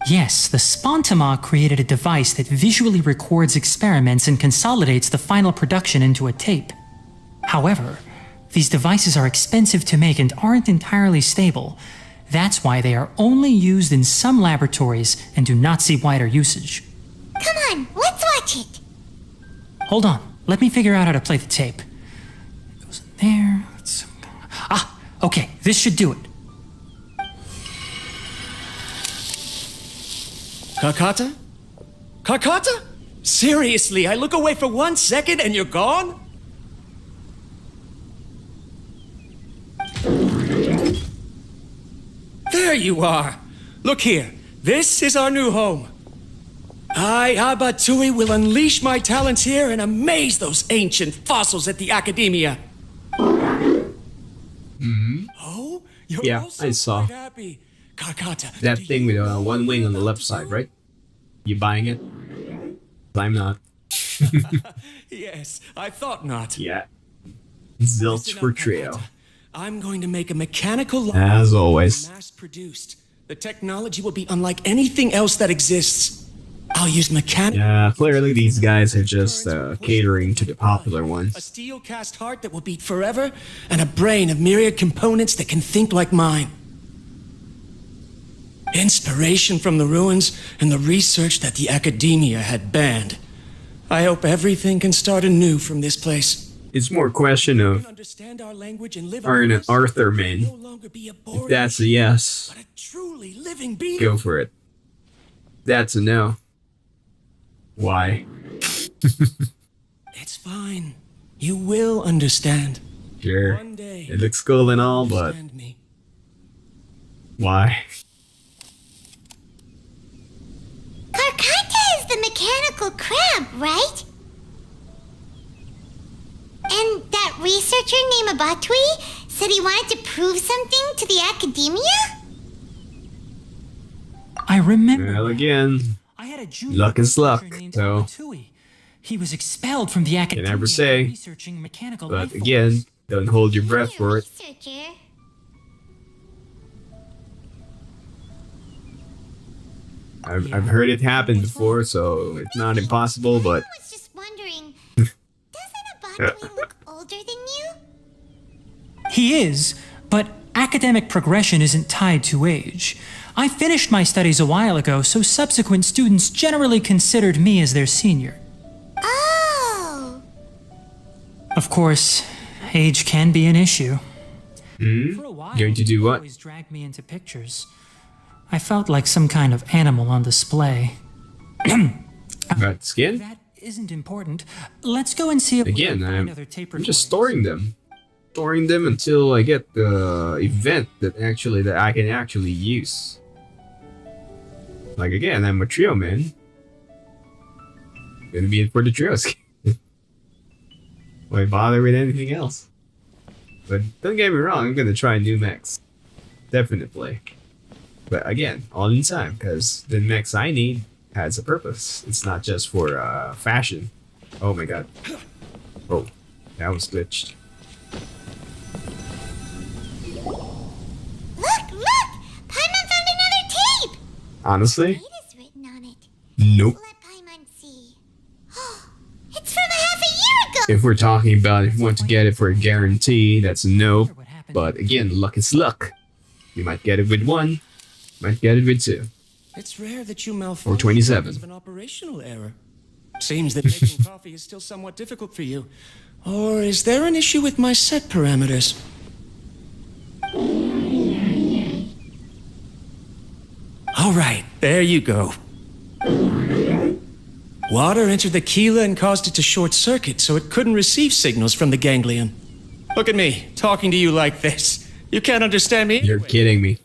Yes, the Spontama created a device that visually records experiments and consolidates the final production into a tape. However, these devices are expensive to make and aren't entirely stable. That's why they are only used in some laboratories and do not see wider usage. Come on, let's watch it. Hold on, let me figure out how to play the tape. It goes in there. Okay, this should do it. Kakata? Kakata? Seriously, I look away for 1 second and you're gone? There you are. Look here. This is our new home. I, Abatsui, will unleash my talents here and amaze those ancient fossils at the Academia. Mm-hmm. Oh, you're Yeah, also I saw. quite happy. Kakata, That thing with one wing on the left side, right? You buying it? I'm not. yes, I thought not. Yeah. Zilch for trio. I'm going to make a mechanical As always. mass-produced. The technology will be unlike anything else that exists. I'll use mechanical. Yeah, clearly these guys are just catering to the popular A ones. steel cast heart that will beat forever, and a brain of myriad components that can think like mine. Inspiration from the ruins and the research that the academia had banned. I hope everything can start anew from this place. It's more a question of Understand our language and live are an among us, Arthur no man. longer be a If boring, that's a yes, but a truly living being. go for it. That's a no. Why? It's fine. You will understand. Sure. One day, It looks cool and all, but understand me. why? Karkata is the mechanical crab, right? And that researcher named Abatui said he wanted to prove something to the academia? I remember. Well, again, I had a junior luck is luck, researcher named so Abatui. He was expelled from the can academia never for say. researching mechanical But life again, forms. don't hold your breath for it. Researcher. I've heard it happen before, so it's not impossible, but I was just wondering, doesn't Abatui look older than you? He is, but academic progression isn't tied to age. I finished my studies a while ago, so subsequent students generally considered me as their senior. Oh. Of course, age can be an issue. For a while, going to do people what? always dragged me into pictures. I felt like some kind of animal on display. Got skin? That isn't important. Let's go and see if we Again, can find other tape I'm just recordings. storing them. Storing them until I get the event that I can actually use. Like again, I'm a trio man. Gonna be in for the trio skin. Why bother with anything else? But don't get me wrong, I'm gonna try new mechs. Definitely. But again, all in time, because the mechs I need has a purpose. It's not just for fashion. Oh my god. Oh, that was glitched. Look! Paimon found another tape! Honestly, Date is written on it. nope. Let Paimon see. It's from a half a year ago! If we're talking about if you want to get it for a guarantee, that's a no. But again, luck is luck. You might get it with one, might get it with two. It's rare that you malfunction Or 27. because of an operational error. Seems that making coffee is still somewhat difficult for you. Or is there an issue with my set parameters? All right, there you go. Water entered the Keela and caused it to short circuit, so it couldn't receive signals from the ganglion. Look at me, talking to you like this. You can't understand me? You're kidding me.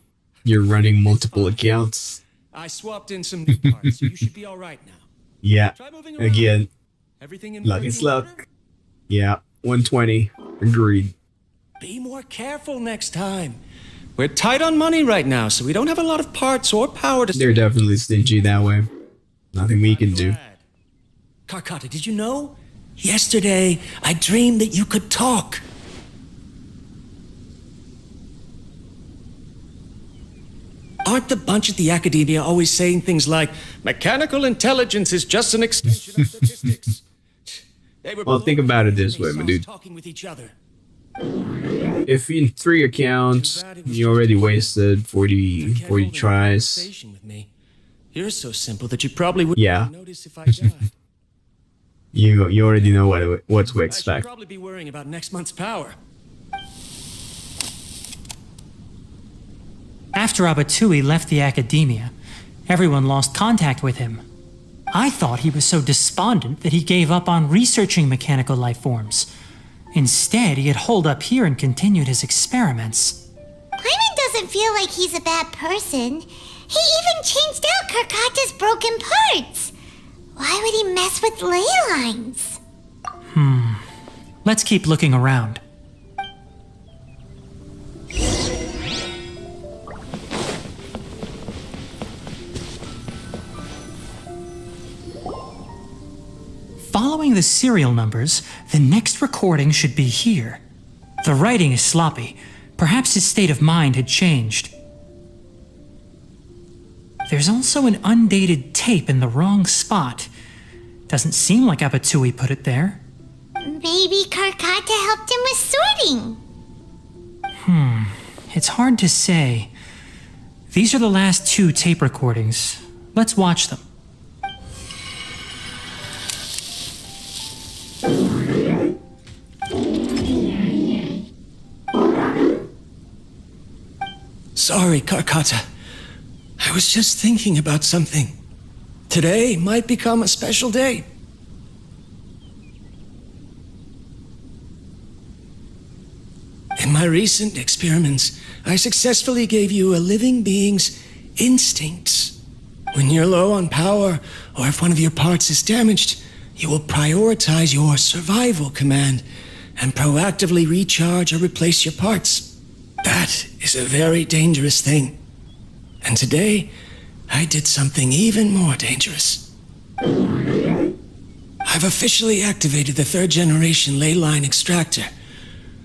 You're running multiple accounts. I swapped in some new parts, so you should be all right now. Yeah. Again, Everything in luck is luck. Yeah, 120. Agreed. Be more careful next time. We're tight on money right now, so we don't have a lot of parts or power to... They're definitely stingy that way. Nothing we can do. Karkata, did you know? Yesterday, I dreamed that you could talk. Aren't the bunch at the academia always saying things like, mechanical intelligence is just an extension of statistics? They were Well, think about it this way, my dude. talking with each other. If in 3 accounts, you already wasted 40 tries. Conversation with me. You're so simple that you probably wouldn't Yeah. notice if I died. You already know what to I should expect. probably be worrying about next month's power. After Abatui left the academia, everyone lost contact with him. I thought he was so despondent that he gave up on researching mechanical life forms. Instead, he had holed up here and continued his experiments. Paimon doesn't feel like he's a bad person. He even changed out Karkata's broken parts. Why would he mess with ley lines? Let's keep looking around. Following the serial numbers, the next recording should be here. The writing is sloppy. Perhaps his state of mind had changed. There's also an undated tape in the wrong spot. Doesn't seem like Abatui put it there. Maybe Karkata helped him with sorting. It's hard to say. These are the last 2 tape recordings. Let's watch them. Sorry, Karkata. I was just thinking about something. Today might become a special day. In my recent experiments, I successfully gave you a living being's instincts. When you're low on power, or if one of your parts is damaged, you will prioritize your survival command and proactively recharge or replace your parts. That is a very dangerous thing. And today, I did something even more dangerous. I've officially activated the 3rd generation ley line extractor.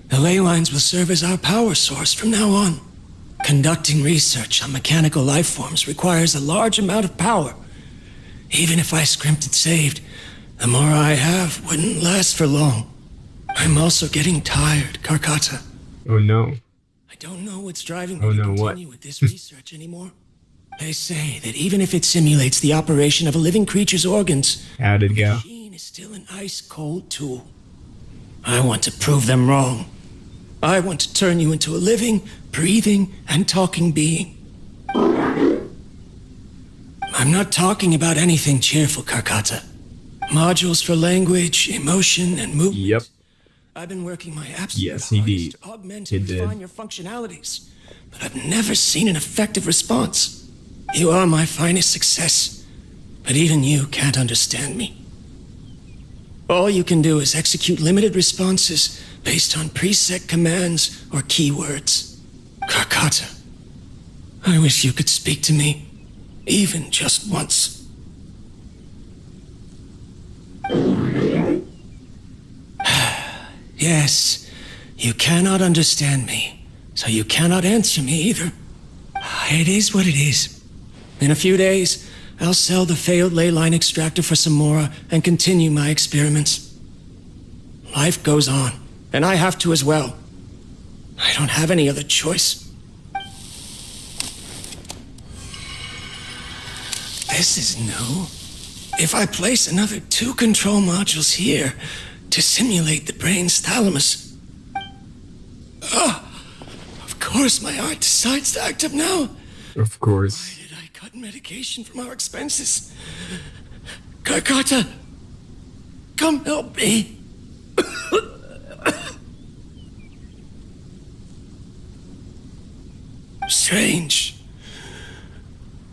The ley lines will serve as our power source from now on. Conducting research on mechanical life forms requires a large amount of power. Even if I scrimped and saved, the more I have wouldn't last for long. I'm also getting tired, Karkata. Oh no. I don't know what's driving me to continue with this research anymore. They say that even if it simulates the operation of a living creature's organs, How did it go? the machine is still an ice-cold tool. I want to prove them wrong. I want to turn you into a living, breathing, and talking being. I'm not talking about anything cheerful, Karkata. Modules for language, emotion, and movement. Yep. I've been working my absolute Yes, he hardest did. to augment He and did. refine your functionalities, but I've never seen an effective response. You are my finest success, but even you can't understand me. All you can do is execute limited responses based on preset commands or keywords. Karkata, I wish you could speak to me, even just once. Yes, you cannot understand me, so you cannot answer me either. It is what it is. In a few days, I'll sell the failed ley line extractor for some more and continue my experiments. Life goes on, and I have to as well. I don't have any other choice. This is new. If I place another 2 control modules here to simulate the brain's thalamus. Of course my heart decides to act up now. Of course. Why did I cut medication from our expenses? Karkata, come help me. Strange.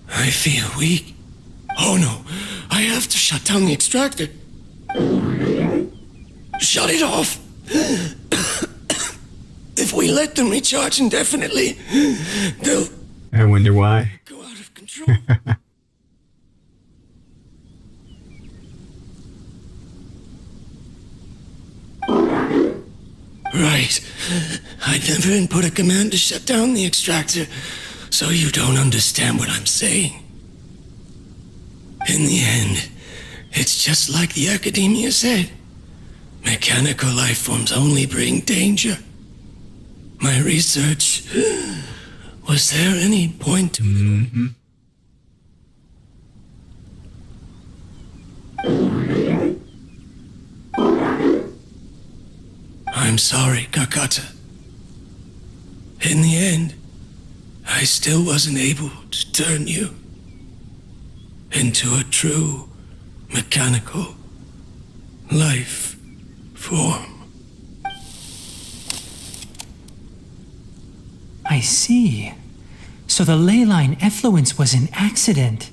I feel weak. Oh no, I have to shut down the extractor. Shut it off. If we let them recharge indefinitely, they'll I wonder why. go out of control. Right. I never input a command to shut down the extractor, so you don't understand what I'm saying. In the end, it's just like the academia said. Mechanical life forms only bring danger. My research... Was there any point to it? I'm sorry, Karkata. In the end, I still wasn't able to turn you into a true mechanical life form. I see. So the ley line effluence was an accident.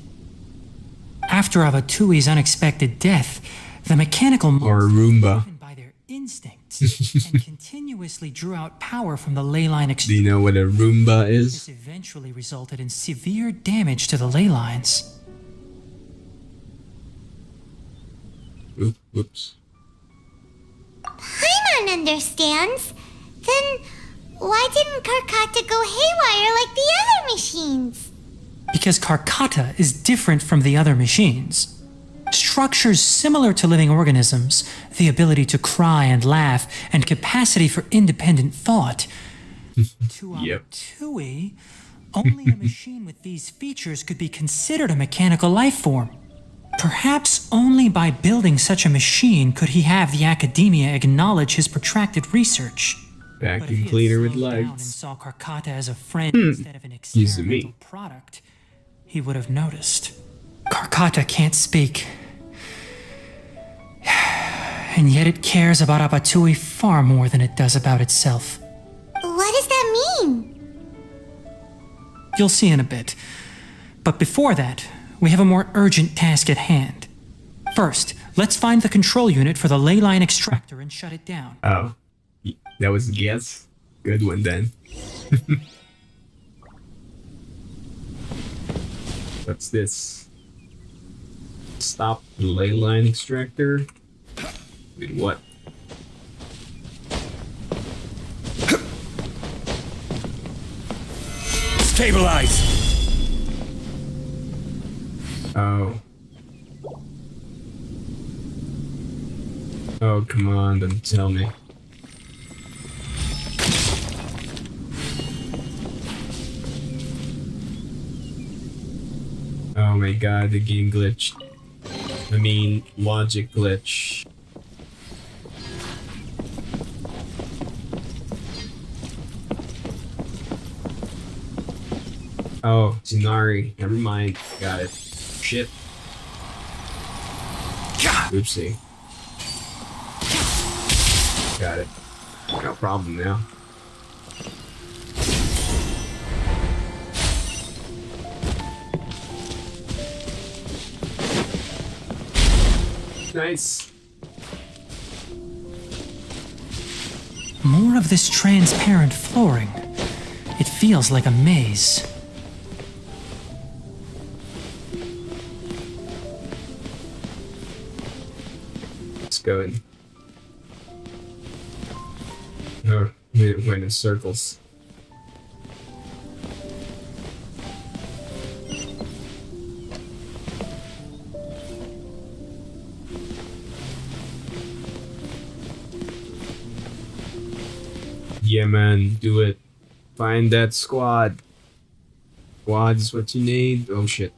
After Avatui's unexpected death, the mechanical Or a Roomba. driven by their instincts and continuously drew out power from the ley line Do you know what a Roomba This is? eventually resulted in severe damage to the ley lines. Whoops. Paimon understands. Then why didn't Karkata go haywire like the other machines? Because Karkata is different from the other machines. Structures similar to living organisms, the ability to cry and laugh, and capacity for independent thought. To Amatui, only a machine with these features could be considered a mechanical life form. Perhaps only by building such a machine could he have the academia acknowledge his protracted research. Vacuum cleaner with Down and legs. saw Karkata as a friend instead of an experimental product, he would have noticed. Karkata can't speak. And yet it cares about Abatui far more than it does about itself. What does that mean? You'll see in a bit. But before that, we have a more urgent task at hand. First, let's find the control unit for the ley line extractor and shut it down. Oh, that was a guess. Good one then. What's this? Stop the ley line extractor? Wait, what? Stabilize! Oh. Oh, come on, don't tell me. Oh my god, the game glitched. I mean, logic glitch. Oh, Tsunari. Never mind. Got it. Shit. Oopsie. Got it. No problem now. Nice. More of this transparent flooring. It feels like a maze. Let's go in. Oh, we went in circles. Yeah, man, do it. Find that squad. Squad is what you need. Oh shit.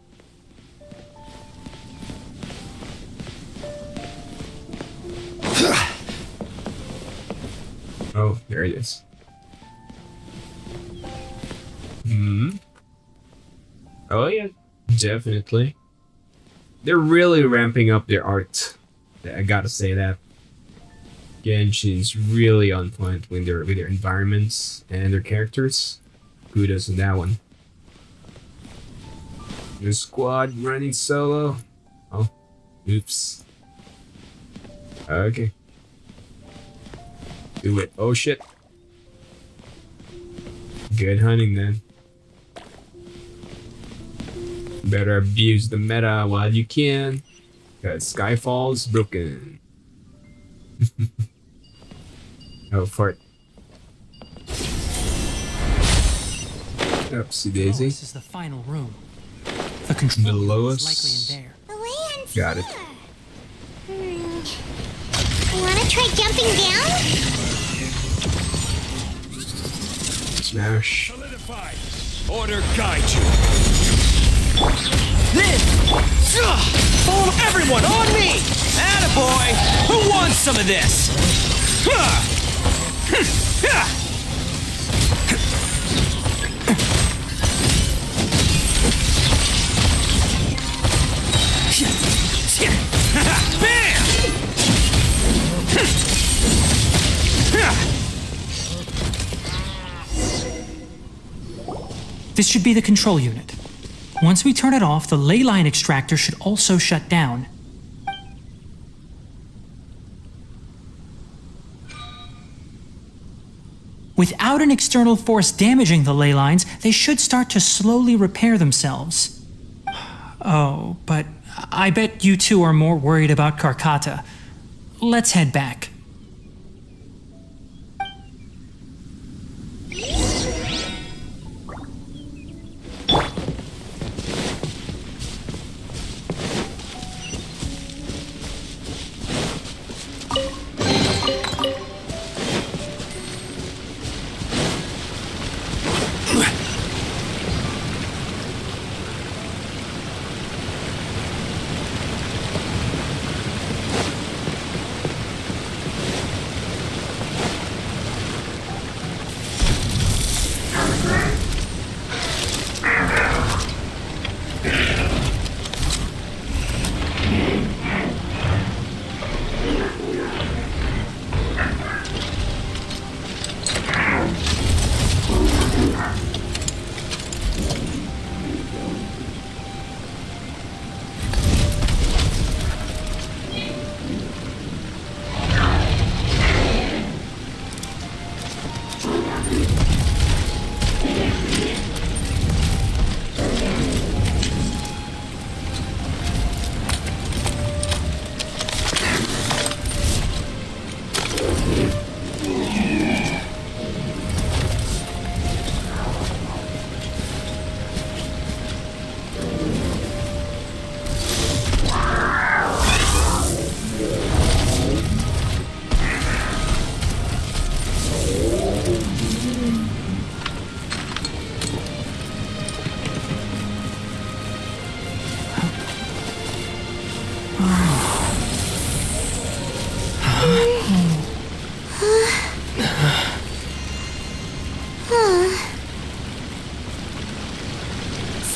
Oh, there it is. Oh yeah, definitely. They're really ramping up their art. I gotta say that. Genshin's really on point with their environments and their characters. Kudos on that one. The squad running solo. Oh, oops. Okay. Do it. Oh shit. Good hunting then. Better abuse the meta while you can. Cause Skyfall's broken. Oh, fart. Oopsie daisy. This is the final room. The control Below is us. likely in there. Got it. Wanna try jumping down? Smash. Solidify. Order guide you. Then, follow everyone on me. Attaboy! Who wants some of this? Bam! This should be the control unit. Once we turn it off, the ley line extractor should also shut down. Without an external force damaging the ley lines, they should start to slowly repair themselves. Oh, but I bet you two are more worried about Karkata. Let's head back.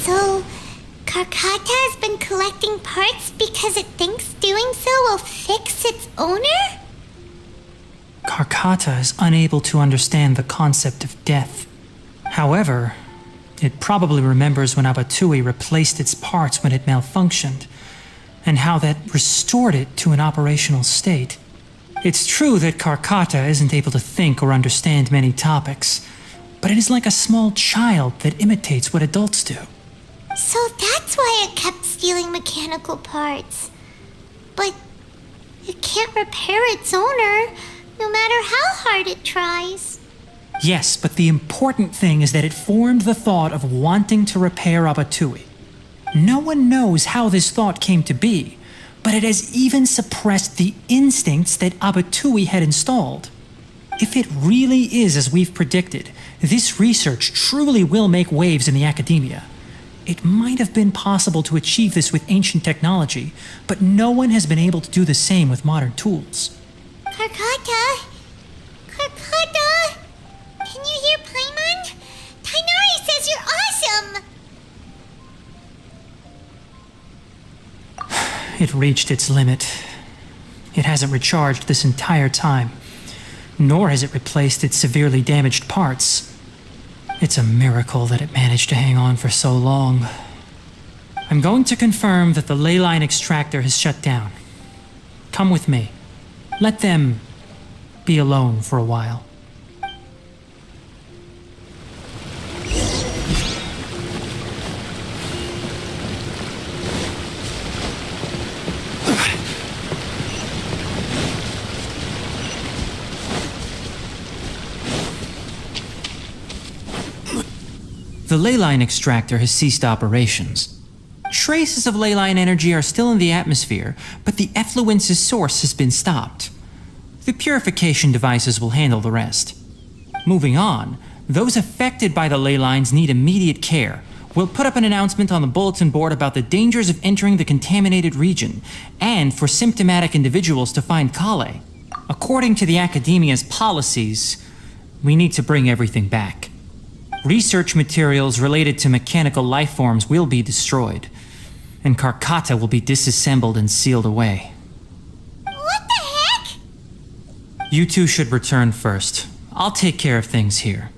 So, Karkata has been collecting parts because it thinks doing so will fix its owner? Karkata is unable to understand the concept of death. However, it probably remembers when Abatui replaced its parts when it malfunctioned, and how that restored it to an operational state. It's true that Karkata isn't able to think or understand many topics, but it is like a small child that imitates what adults do. So that's why it kept stealing mechanical parts. But it can't repair its owner, no matter how hard it tries. Yes, but the important thing is that it formed the thought of wanting to repair Abatui. No one knows how this thought came to be, but it has even suppressed the instincts that Abatui had installed. If it really is as we've predicted, this research truly will make waves in the academia. It might have been possible to achieve this with ancient technology, but no one has been able to do the same with modern tools. Karkata? Karkata? Can you hear Paimon? Tainari says you're awesome! It reached its limit. It hasn't recharged this entire time, nor has it replaced its severely damaged parts. It's a miracle that it managed to hang on for so long. I'm going to confirm that the ley line extractor has shut down. Come with me. Let them be alone for a while. The ley line extractor has ceased operations. Traces of ley line energy are still in the atmosphere, but the effluence's source has been stopped. The purification devices will handle the rest. Moving on, those affected by the ley lines need immediate care. We'll put up an announcement on the bulletin board about the dangers of entering the contaminated region, and for symptomatic individuals to find Kale. According to the Academia's policies, we need to bring everything back. Research materials related to mechanical life forms will be destroyed, and Karkata will be disassembled and sealed away. What the heck? You two should return first. I'll take care of things here.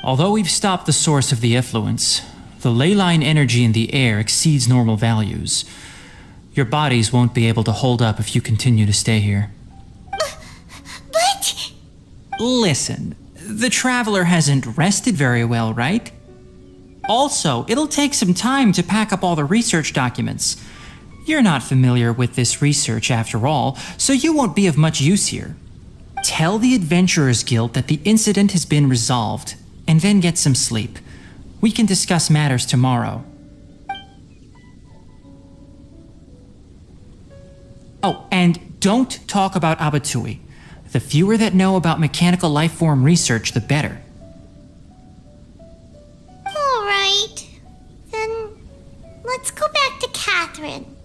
Although we've stopped the source of the effluence, the ley line energy in the air exceeds normal values. Your bodies won't be able to hold up if you continue to stay here. But... Listen, the Traveler hasn't rested very well, right? Also, it'll take some time to pack up all the research documents. You're not familiar with this research after all, so you won't be of much use here. Tell the Adventurers Guild that the incident has been resolved, and then get some sleep. We can discuss matters tomorrow. Oh, and don't talk about Abatui. The fewer that know about mechanical life form research, the better. All right. Then let's go back to Catherine.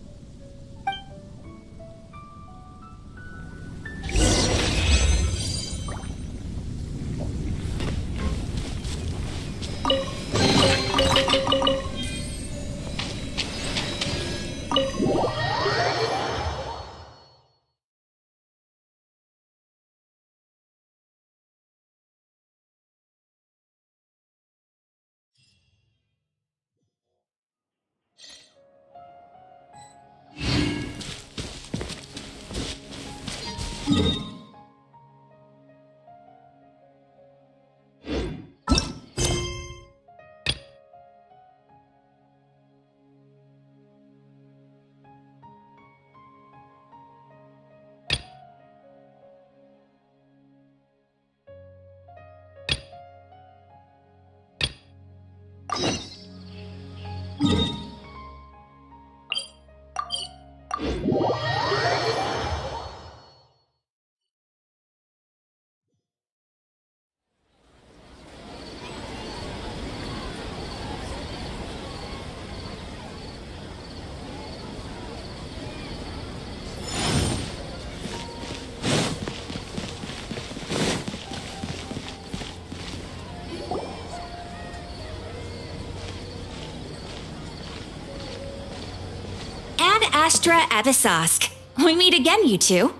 Astra Abyssosque. We meet again, you two.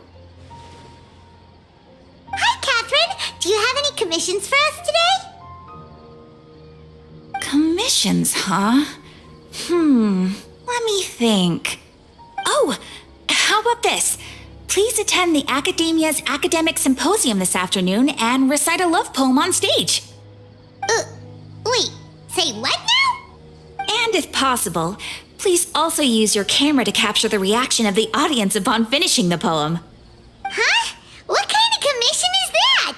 Hi, Catherine. Do you have any commissions for us today? Commissions, huh? Let me think. Oh, how about this? Please attend the Academia's Academic Symposium this afternoon and recite a love poem on stage. Wait, say what now? And if possible, please also use your camera to capture the reaction of the audience upon finishing the poem. Huh? What kind of commission is that?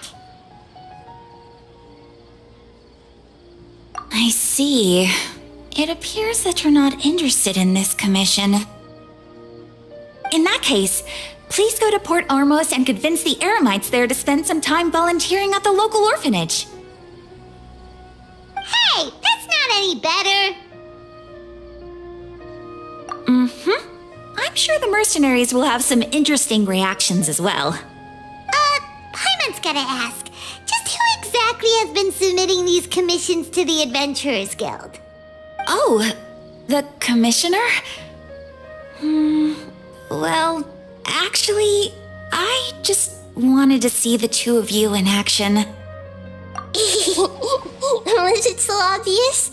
I see. It appears that you're not interested in this commission. In that case, please go to Port Ormos and convince the Eremites there to spend some time volunteering at the local orphanage. Hey, that's not any better. I'm sure the mercenaries will have some interesting reactions as well. Paimon's gotta ask, just who exactly has been submitting these commissions to the Adventurers Guild? Oh, the commissioner? Well, actually, I just wanted to see the two of you in action. Was it so obvious?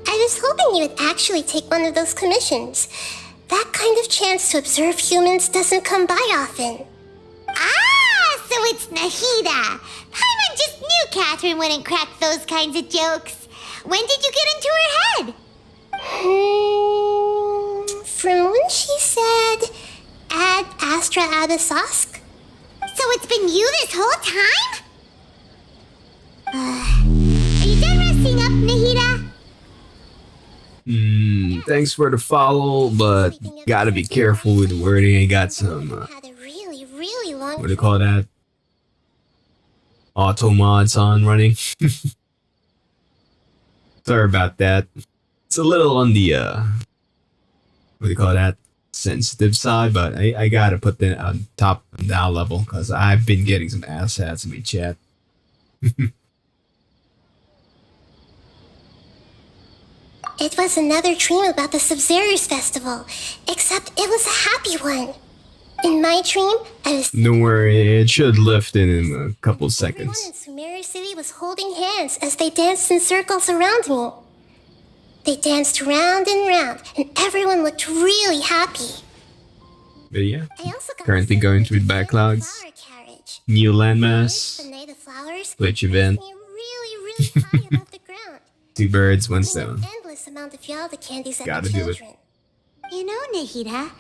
I was hoping you would actually take one of those commissions. That kind of chance to observe humans doesn't come by often. Ah, so it's Nahida. Paimon just knew Catherine wouldn't crack those kinds of jokes. When did you get into her head? From when she said, Ad Astra Abyssosque. So it's been you this whole time? Are you done resting up, Nahida? Thanks for the follow, but gotta be careful with the wording. I got some, what do you call that? Auto mods on running. Sorry about that. It's a little on the, what do you call that? Sensitive side, but I gotta put that on top and down level because I've been getting some asshats in my chat. It was another dream about the Sub-Zero's festival, except it was a happy one. In my dream, I was... Don't worry, it should lift in a couple seconds. Everyone in Sumeru City was holding hands as they danced in circles around me. They danced round and round, and everyone looked really happy. But yeah, currently going through backlogs, new landmass, glitch event, two birds, one stone. Gotta do it. You know, Nahida,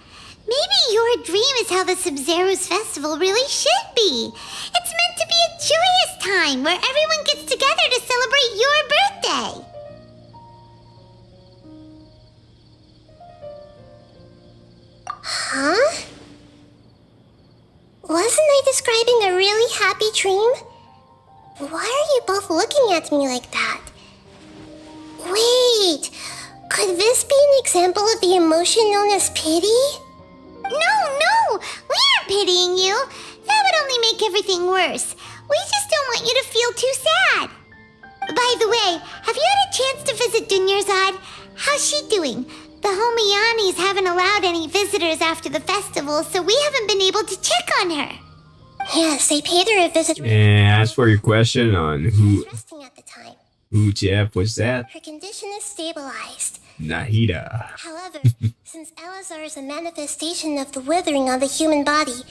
maybe your dream is how the Sub-Zero's festival really should be. It's meant to be a joyous time where everyone gets together to celebrate your birthday. Huh? Wasn't I describing a really happy dream? Why are you both looking at me like that? Wait, could this be an example of the emotion known as pity? No, we aren't pitying you. That would only make everything worse. We just don't want you to feel too sad. By the way, have you had a chance to visit Dunyarzad? How's she doing? The Homiyanis haven't allowed any visitors after the festival, so we haven't been able to check on her. Yes, they paid her a visit. And as for your question on who Jeff was that? Her condition is stabilized. Nahida. However, since Elazar is a manifestation of the withering on the human body,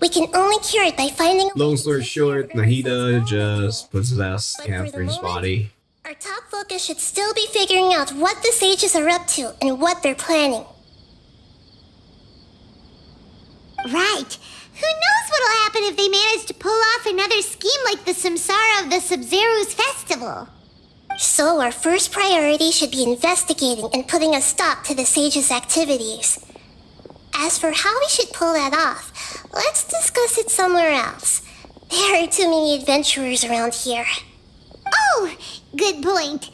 we can only cure it by finding... Long story short, Nahida just possessed Catherine's body. Our top focus should still be figuring out what the sages are up to and what they're planning. Right. Who knows what'll happen if they manage to pull off another scheme like the Samsara of the Sub-Zero's festival? So our first priority should be investigating and putting a stop to the sages' activities. As for how we should pull that off, let's discuss it somewhere else. There are too many adventurers around here. Oh, good point.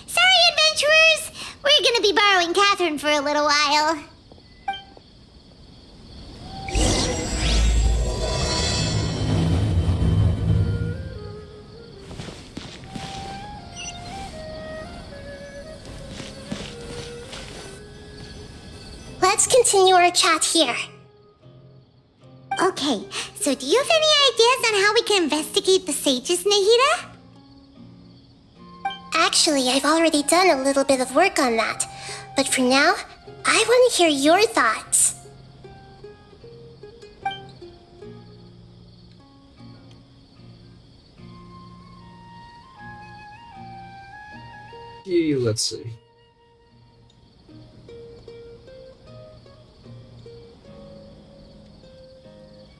Sorry, adventurers. We're gonna be borrowing Catherine for a little while. Let's continue our chat here. Okay, so do you have any ideas on how we can investigate the sages, Nahida? Actually, I've already done a little bit of work on that. But for now, I want to hear your thoughts. Let's see.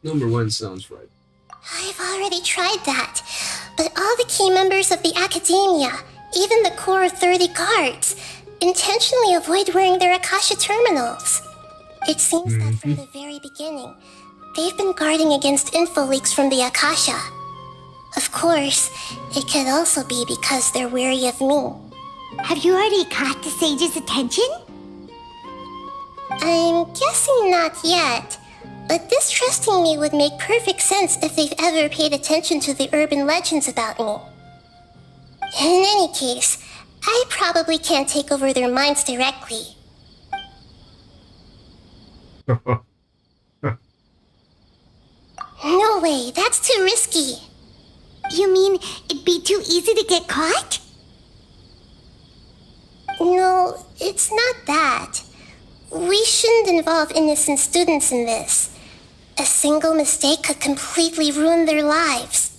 Number 1 sounds right. I've already tried that, but all the key members of the Academia, even the core of 30 guards, intentionally avoid wearing their Akasha terminals. It seems that from the very beginning, they've been guarding against info leaks from the Akasha. Of course, it could also be because they're wary of me. Have you already caught the sage's attention? I'm guessing not yet, but distrusting me would make perfect sense if they've ever paid attention to the urban legends about me. In any case, I probably can't take over their minds directly. No way, that's too risky. You mean it'd be too easy to get caught? No, it's not that. We shouldn't involve innocent students in this. A single mistake could completely ruin their lives.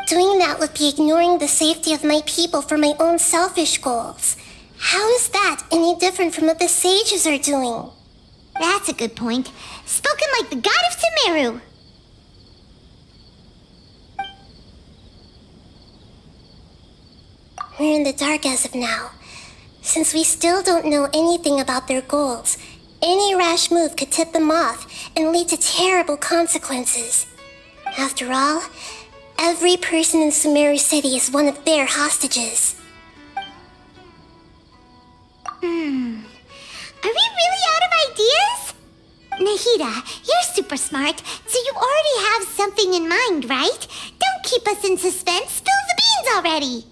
Doing that would be ignoring the safety of my people for my own selfish goals. How is that any different from what the sages are doing? That's a good point. Spoken like the god of Sumeru. We're in the dark as of now. Since we still don't know anything about their goals, any rash move could tip them off and lead to terrible consequences. After all, every person in Sumeru City is one of their hostages. Are we really out of ideas? Nahida, you're super smart, so you already have something in mind, right? Don't keep us in suspense. Spill the beans already.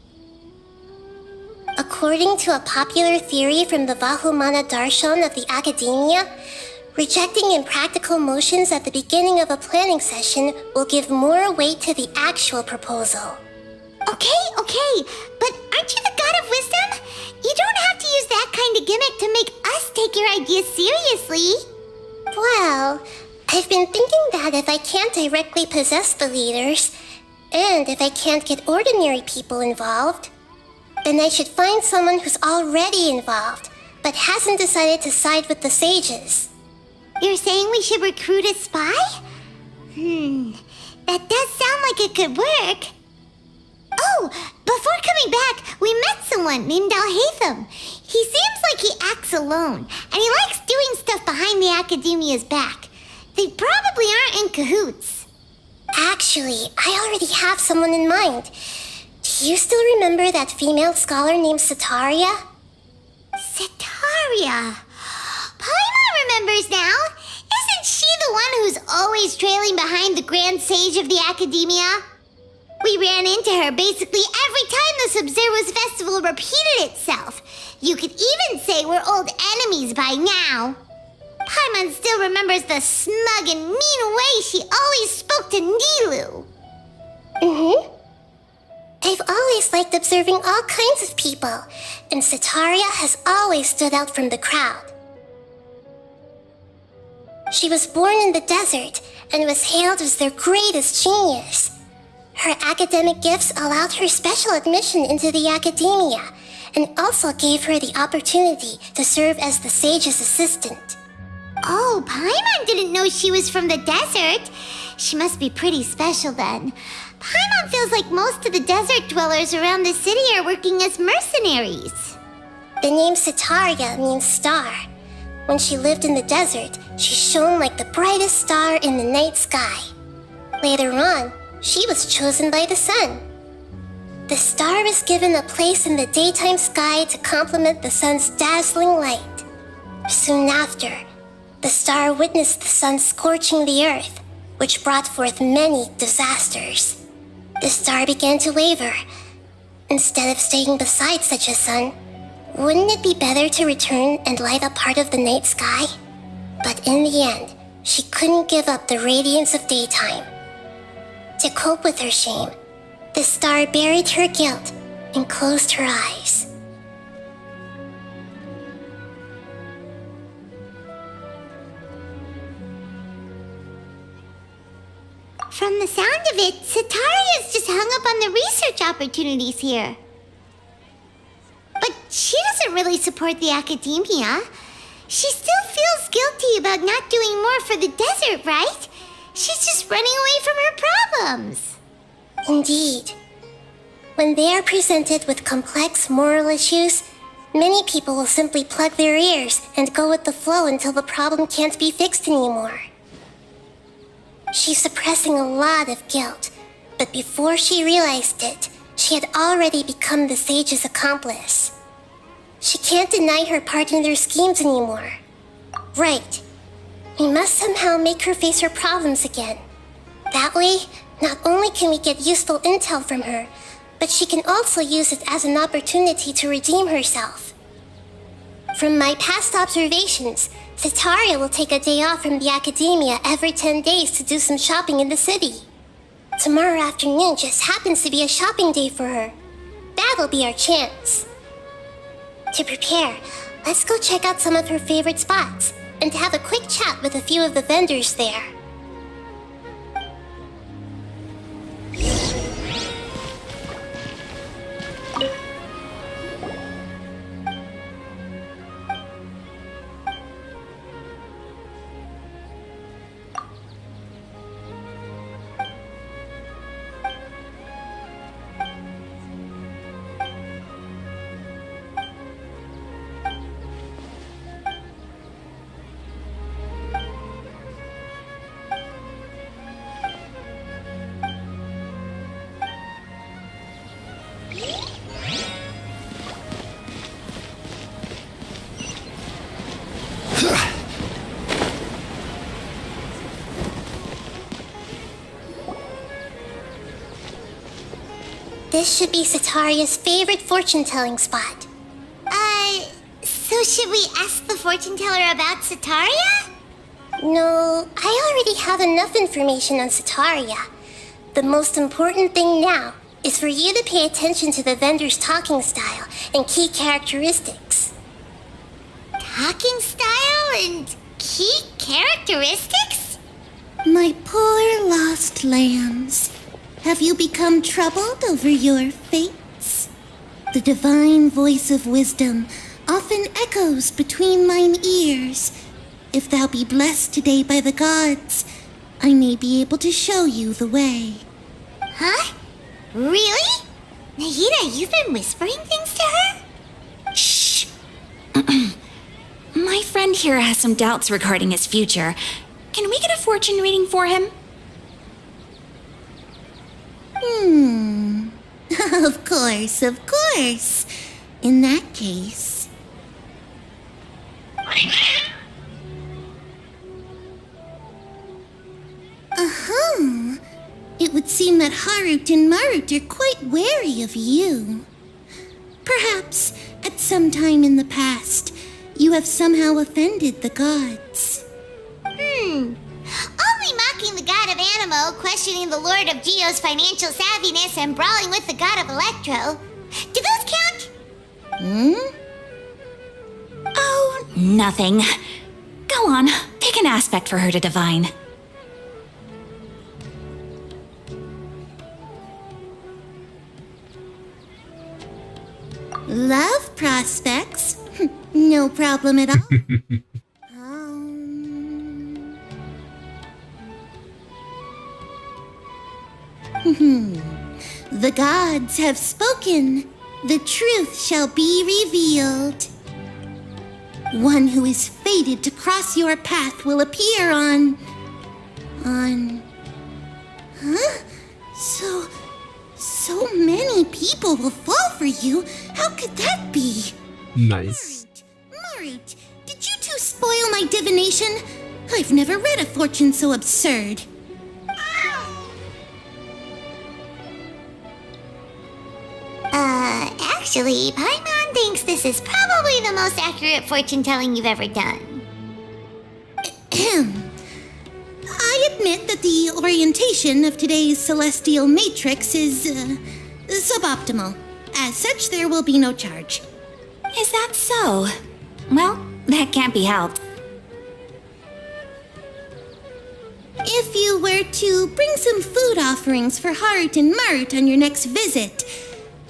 According to a popular theory from the Vahumana Darshan of the Academia, rejecting impractical motions at the beginning of a planning session will give more weight to the actual proposal. Okay, but aren't you the god of wisdom? You don't have to use that kind of gimmick to make us take your ideas seriously. Well, I've been thinking that if I can't directly possess the leaders, and if I can't get ordinary people involved, then I should find someone who's already involved, but hasn't decided to side with the sages. You're saying we should recruit a spy? That does sound like it could work. Oh, before coming back, we met someone named Alhaitham. He seems like he acts alone, and he likes doing stuff behind the Academia's back. They probably aren't in cahoots. Actually, I already have someone in mind. Do you still remember that female scholar named Setaria? Setaria? Paimon remembers now. Isn't she the one who's always trailing behind the Grand Sage of the Academia? We ran into her basically every time the Sub-Zero's festival repeated itself. You could even say we're old enemies by now. Paimon still remembers the smug and mean way she always spoke to Nilu. I've always liked observing all kinds of people, and Setaria has always stood out from the crowd. She was born in the desert and was hailed as their greatest genius. Her academic gifts allowed her special admission into the Academia, and also gave her the opportunity to serve as the sage's assistant. Oh, Paimon didn't know she was from the desert. She must be pretty special then. Paimon feels like most of the desert dwellers around the city are working as mercenaries. The name Setaria means star. When she lived in the desert, she shone like the brightest star in the night sky. Later on, she was chosen by the sun. The star was given a place in the daytime sky to complement the sun's dazzling light. Soon after, the star witnessed the sun scorching the earth, which brought forth many disasters. The star began to waver. Instead of staying beside such a sun, wouldn't it be better to return and light up part of the night sky? But in the end, she couldn't give up the radiance of daytime. To cope with her shame, the star buried her guilt and closed her eyes. From the sound of it, Sataria's just hung up on the research opportunities here. But she doesn't really support the academia. She still feels guilty about not doing more for the desert, right? She's just running away from her problems. Indeed. When they are presented with complex moral issues, many people will simply plug their ears and go with the flow until the problem can't be fixed anymore. She's suppressing a lot of guilt, but before she realized it, she had already become the sage's accomplice. She can't deny her part in their schemes anymore. Right. We must somehow make her face her problems again. That way, not only can we get useful intel from her, but she can also use it as an opportunity to redeem herself. From my past observations, Sataria will take a day off from the academia every 10 days to do some shopping in the city. Tomorrow afternoon just happens to be a shopping day for her. That'll be our chance. To prepare, let's go check out some of her favorite spots and have a quick chat with a few of the vendors there. This should be Sataria's favorite fortune-telling spot. So should we ask the fortune teller about Sataria? No, I already have enough information on Sataria. The most important thing now is for you to pay attention to the vendor's talking style and key characteristics. Talking style and key characteristics? My poor lost lambs. Have you become troubled over your fates? The divine voice of wisdom often echoes between mine ears. If thou be blessed today by the gods, I may be able to show you the way. Huh? Really? Nahida, you've been whispering things to her? Shh. My friend here has some doubts regarding his future. Can we get a fortune reading for him? Of course, of course. In that case... It would seem that Harut and Marut are quite wary of you. Perhaps, at some time in the past, you have somehow offended the gods. Only mocking the god of Animo, questioning the lord of Geo's financial savviness, and brawling with the god of Electro. Do those count? Oh, nothing. Go on, pick an aspect for her to divine. Love prospects? No problem at all. The gods have spoken. The truth shall be revealed. One who is fated to cross your path will appear on... Huh? So many people will fall for you. How could that be? Nice. Marut, did you two spoil my divination? I've never read a fortune so absurd. Actually, Paimon thinks this is probably the most accurate fortune telling you've ever done. I admit that the orientation of today's celestial matrix is suboptimal. As such, there will be no charge. Is that so? Well, that can't be helped. If you were to bring some food offerings for Heart and Mart on your next visit,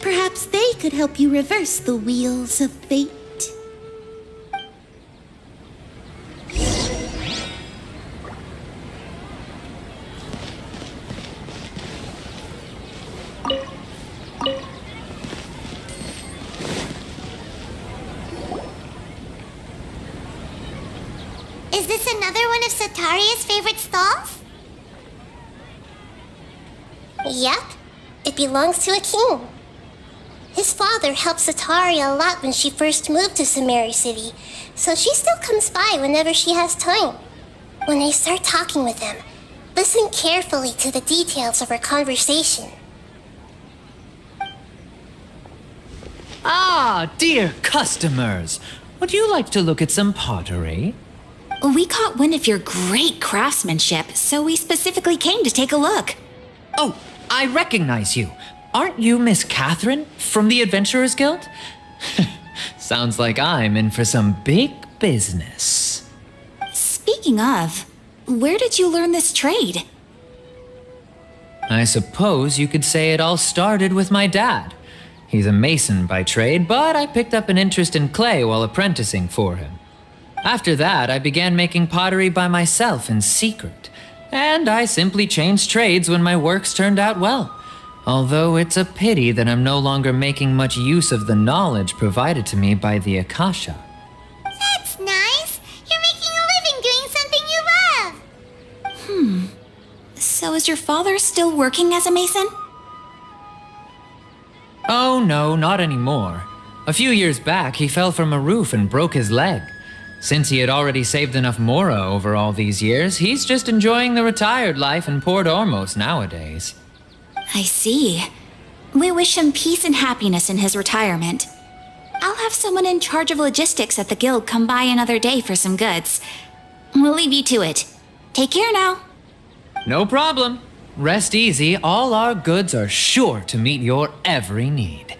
perhaps they could help you reverse the wheels of fate. Is this another one of Sataria's favorite stalls? Yep. It belongs to a king. His father helped Sataria a lot when she first moved to Samari City, so she still comes by whenever she has time. When I start talking with him, listen carefully to the details of our conversation. Ah, dear customers, would you like to look at some pottery? We caught wind of your great craftsmanship, so we specifically came to take a look. Oh, I recognize you. Aren't you Miss Catherine from the Adventurers Guild? Sounds like I'm in for some big business. Speaking of, where did you learn this trade? I suppose you could say it all started with my dad. He's a mason by trade, but I picked up an interest in clay while apprenticing for him. After that, I began making pottery by myself in secret, and I simply changed trades when my works turned out well. Although it's a pity that I'm no longer making much use of the knowledge provided to me by the Akasha. That's nice. You're making a living doing something you love. So is your father still working as a mason? Oh no, not anymore. A few years back, he fell from a roof and broke his leg. Since he had already saved enough Mora over all these years, he's just enjoying the retired life in Port Ormos nowadays. I see. We wish him peace and happiness in his retirement. I'll have someone in charge of logistics at the guild come by another day for some goods. We'll leave you to it. Take care now. No problem. Rest easy, all our goods are sure to meet your every need.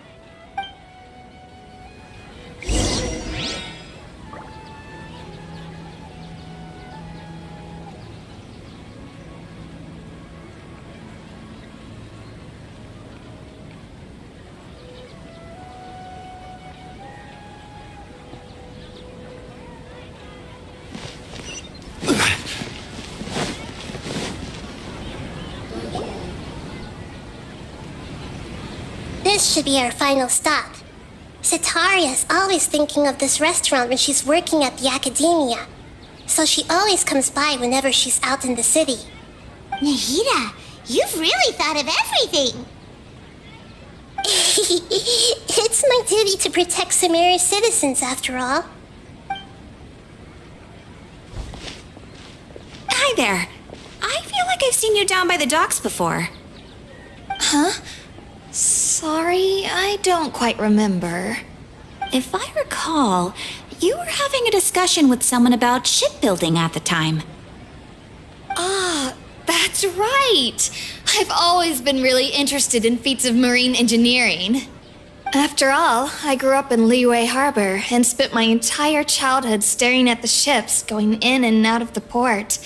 This should be our final stop. Sataria's always thinking of this restaurant when she's working at the academia, so she always comes by whenever she's out in the city. Nahida, you've really thought of everything. It's my duty to protect Samari's citizens, after all. Hi there. I feel like I've seen you down by the docks before. Huh? Sorry, I don't quite remember. If I recall, you were having a discussion with someone about shipbuilding at the time. Ah, that's right. I've always been really interested in feats of marine engineering. After all, I grew up in Liyue Harbor and spent my entire childhood staring at the ships going in and out of the port.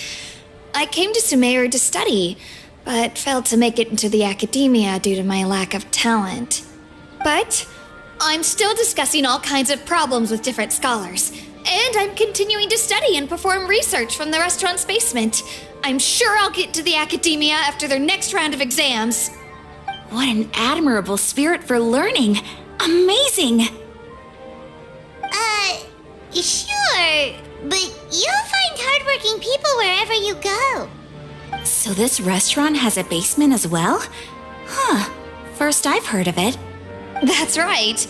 I came to Sumeru to study, but failed to make it into the academia due to my lack of talent. But I'm still discussing all kinds of problems with different scholars, and I'm continuing to study and perform research from the restaurant's basement. I'm sure I'll get to the academia after their next round of exams. What an admirable spirit for learning! Amazing! Sure, but you'll find hardworking people wherever you go. So this restaurant has a basement as well? Huh. First I've heard of it. That's right.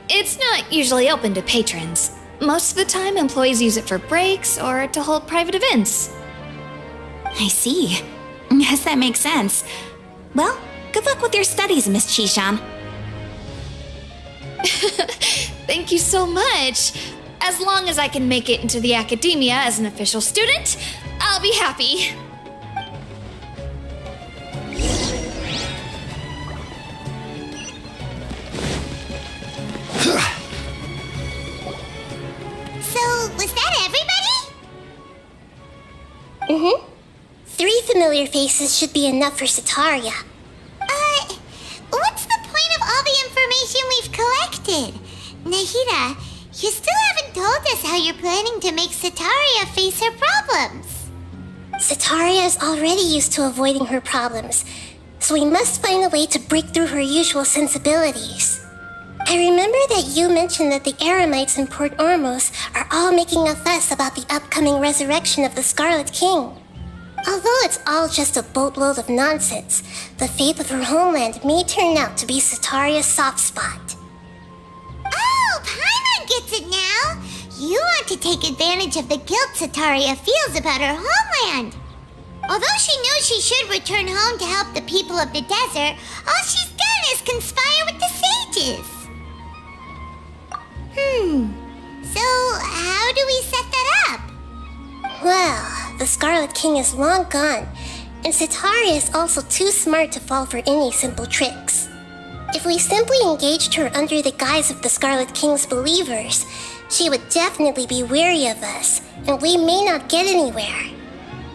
It's not usually open to patrons. Most of the time, employees use it for breaks or to hold private events. I see. Yes, that makes sense. Well, good luck with your studies, Miss Chishan. Thank you so much. As long as I can make it into the academia as an official student, I'll be happy. So, was that everybody? Mm-hmm. 3 familiar faces should be enough for Sataria. What's the point of all the information we've collected? Nahida, you still haven't told us how you're planning to make Sataria face her problems. Sataria is already used to avoiding her problems, so we must find a way to break through her usual sensibilities. I remember that you mentioned that the Eremites in Port Ormos are all making a fuss about the upcoming resurrection of the Scarlet King. Although it's all just a boatload of nonsense, the fate of her homeland may turn out to be Sataria's soft spot. Oh, Paimon gets it now! You want to take advantage of the guilt Sataria feels about her homeland. Although she knows she should return home to help the people of the desert, all she's done is conspire with the sages. So how do we set that up? Well, the Scarlet King is long gone, and Sataria is also too smart to fall for any simple tricks. If we simply engaged her under the guise of the Scarlet King's believers, she would definitely be wary of us, and we may not get anywhere.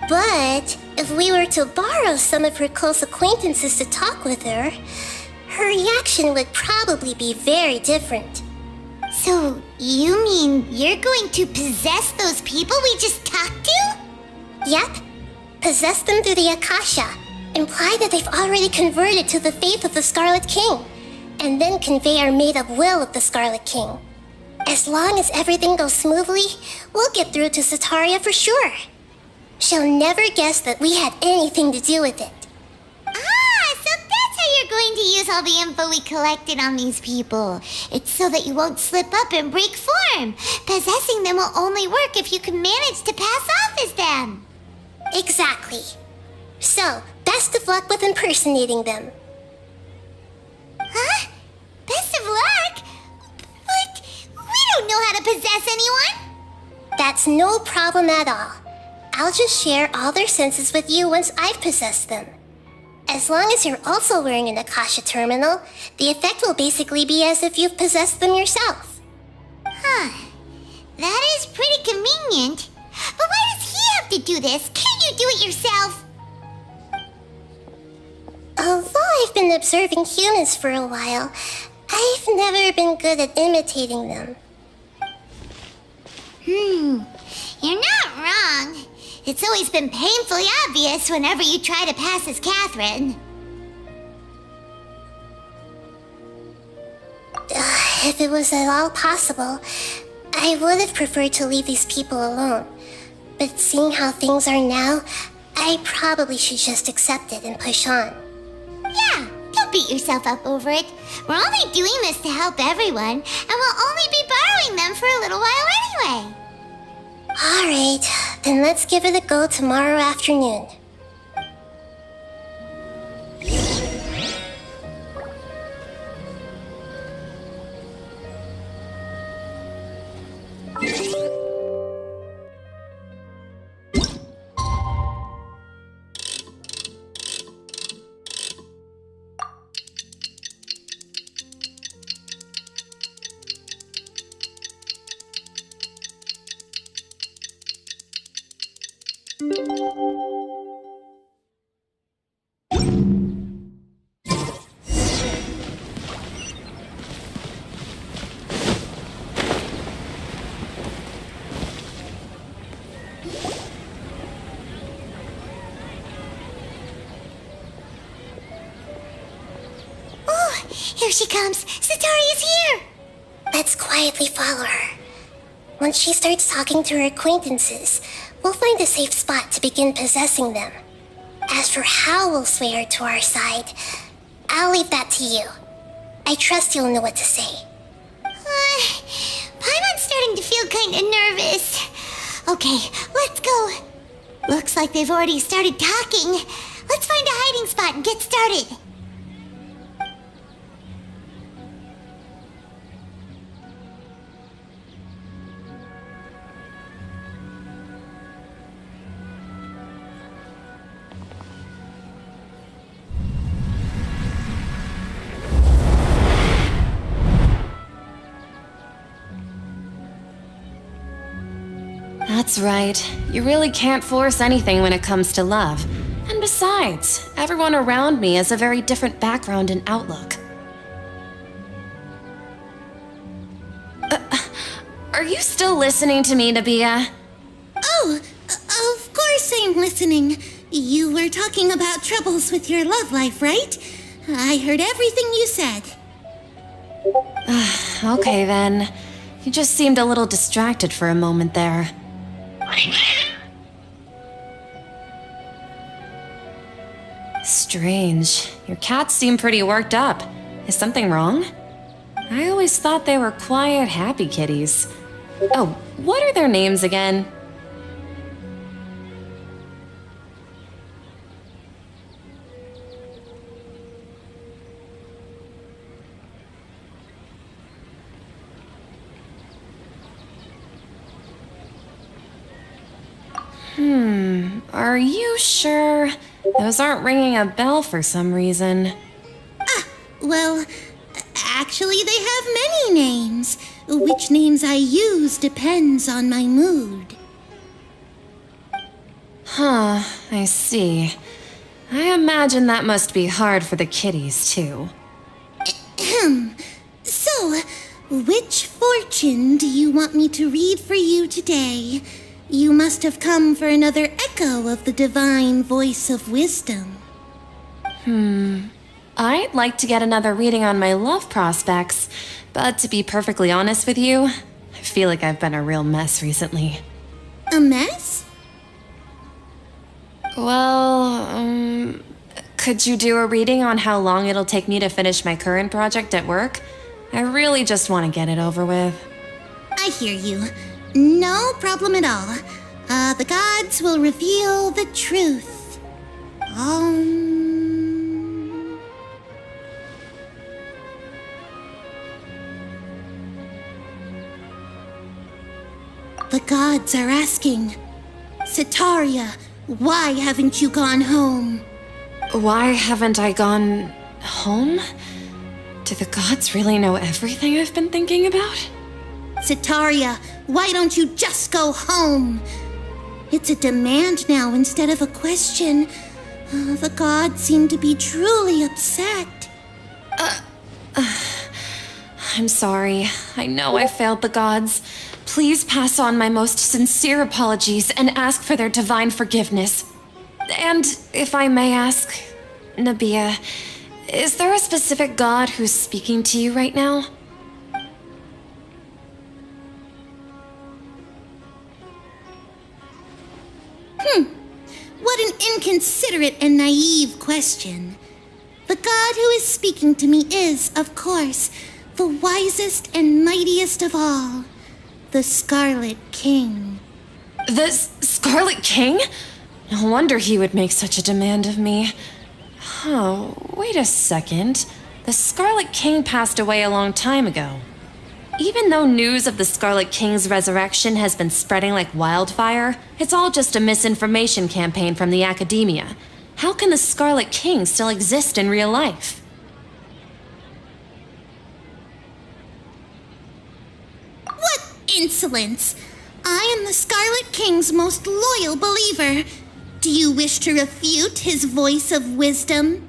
But if we were to borrow some of her close acquaintances to talk with her, her reaction would probably be very different. So, you mean you're going to possess those people we just talked to? Yep. Possess them through the Akasha. Imply that they've already converted to the faith of the Scarlet King, and then convey our made-up will of the Scarlet King. As long as everything goes smoothly, we'll get through to Sataria for sure. She'll never guess that we had anything to do with it. So that's how you're going to use all the info we collected on these people. It's so that you won't slip up and break form. Possessing them will only work if you can manage to pass off as them. Exactly. So, best of luck with impersonating them. Huh? Best of luck? But we don't know how to possess anyone. That's no problem at all. I'll just share all their senses with you once I've possessed them. As long as you're also wearing an Akasha terminal, the effect will basically be as if you've possessed them yourself. Huh. That is pretty convenient. But why does he have to do this? Can't you do it yourself? Although I've been observing humans for a while, I've never been good at imitating them. You're not wrong. It's always been painfully obvious whenever you try to pass as Catherine. If it was at all possible, I would have preferred to leave these people alone. But seeing how things are now, I probably should just accept it and push on. Yeah, don't beat yourself up over it. We're only doing this to help everyone, and we'll only be borrowing them for a little while anyway. Alright, then let's give it a go tomorrow afternoon. Here she comes. Sataria's here. Let's quietly follow her. Once she starts talking to her acquaintances, we'll find a safe spot to begin possessing them. As for how we'll sway her to our side, I'll leave that to you. I trust you'll know what to say. Paimon's starting to feel kinda nervous. Okay, let's go. Looks like they've already started talking. Let's find a hiding spot and get started. That's right. You really can't force anything when it comes to love. And besides, everyone around me has a very different background and outlook. Are you still listening to me, Nabia? Oh, of course I'm listening. You were talking about troubles with your love life, right? I heard everything you said. Okay then. You just seemed a little distracted for a moment there. Strange. Your cats seem pretty worked up. Is something wrong? I always thought they were quiet, happy kitties. Oh, what are their names again? Are you sure? Those aren't ringing a bell for some reason. Well, actually they have many names. Which names I use depends on my mood. Huh, I see. I imagine that must be hard for the kitties, too. So, which fortune do you want me to read for you today? You must have come for another echo of the divine voice of wisdom. I'd like to get another reading on my love prospects, but to be perfectly honest with you, I feel like I've been a real mess recently. A mess? Well, could you do a reading on how long it'll take me to finish my current project at work? I really just want to get it over with. I hear you. No problem at all. The gods will reveal the truth. The gods are asking, Sitaria, why haven't you gone home? Why haven't I gone home? Do the gods really know everything I've been thinking about? Sitaria, why don't you just go home? It's a demand now instead of a question. The gods seem to be truly upset. I'm sorry. I know I failed the gods. Please pass on my most sincere apologies and ask for their divine forgiveness. And if I may ask, Nabia, is there a specific god who's speaking to you right now? What an inconsiderate and naive question. The god who is speaking to me is, of course, the wisest and mightiest of all, the Scarlet King. The Scarlet King? No wonder he would make such a demand of me. Oh, wait a second. The Scarlet King passed away a long time ago. Even though news of the Scarlet King's resurrection has been spreading like wildfire, it's all just a misinformation campaign from the academia. How can the Scarlet King still exist in real life? What insolence! I am the Scarlet King's most loyal believer. Do you wish to refute his voice of wisdom?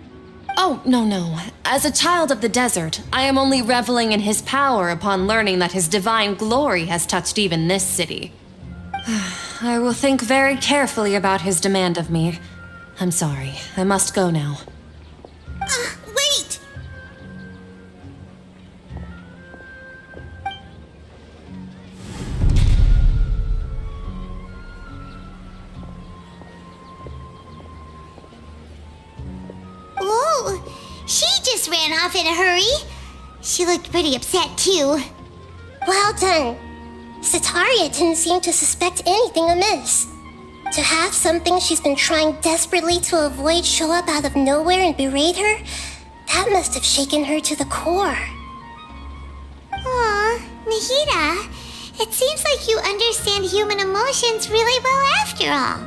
Oh, no. As a child of the desert, I am only reveling in his power upon learning that his divine glory has touched even this city. I will think very carefully about his demand of me. I'm sorry. I must go now. Wait! Whoa! She just ran off in a hurry. She looked pretty upset, too. Well done. Sitaria didn't seem to suspect anything amiss. To have something she's been trying desperately to avoid show up out of nowhere and berate her, that must have shaken her to the core. Aw, Nahida, it seems like you understand human emotions really well after all.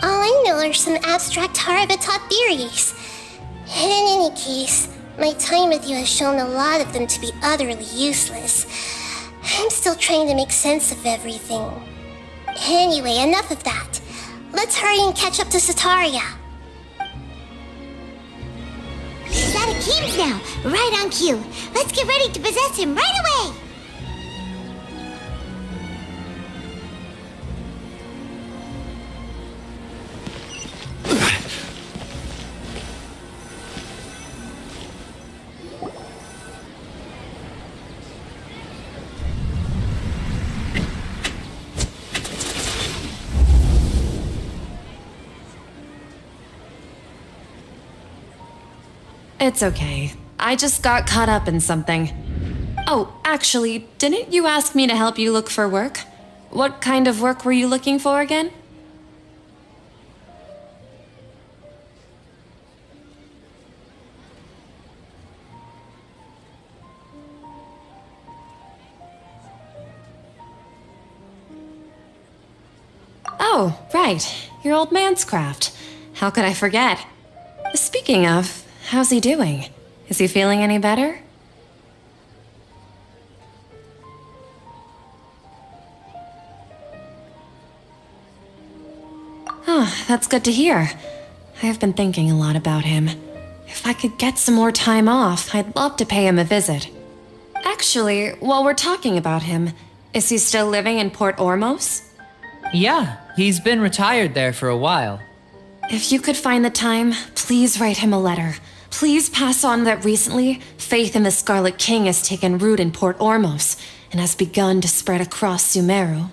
All I know are some abstract Harvard-taught theories. In any case, my time with you has shown a lot of them to be utterly useless. I'm still trying to make sense of everything. Anyway, enough of that. Let's hurry and catch up to Sataria. He's out of games now, right on cue. Let's get ready to possess him right away! It's okay. I just got caught up in something. Oh, actually, didn't you ask me to help you look for work? What kind of work were you looking for again? Oh, right. Your old man's craft. How could I forget? Speaking of, how's he doing? Is he feeling any better? Oh, that's good to hear. I have been thinking a lot about him. If I could get some more time off, I'd love to pay him a visit. Actually, while we're talking about him, is he still living in Port Ormos? Yeah, he's been retired there for a while. If you could find the time, please write him a letter. Please pass on that recently, faith in the Scarlet King has taken root in Port Ormos and has begun to spread across Sumeru.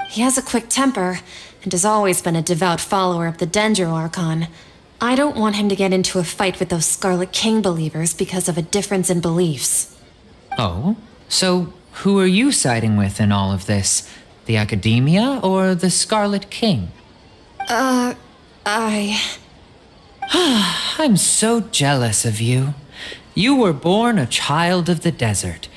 He has a quick temper and has always been a devout follower of the Dendro Archon. I don't want him to get into a fight with those Scarlet King believers because of a difference in beliefs. Oh? So who are you siding with in all of this? The Academia or the Scarlet King? I'm so jealous of you. You were born a child of the desert,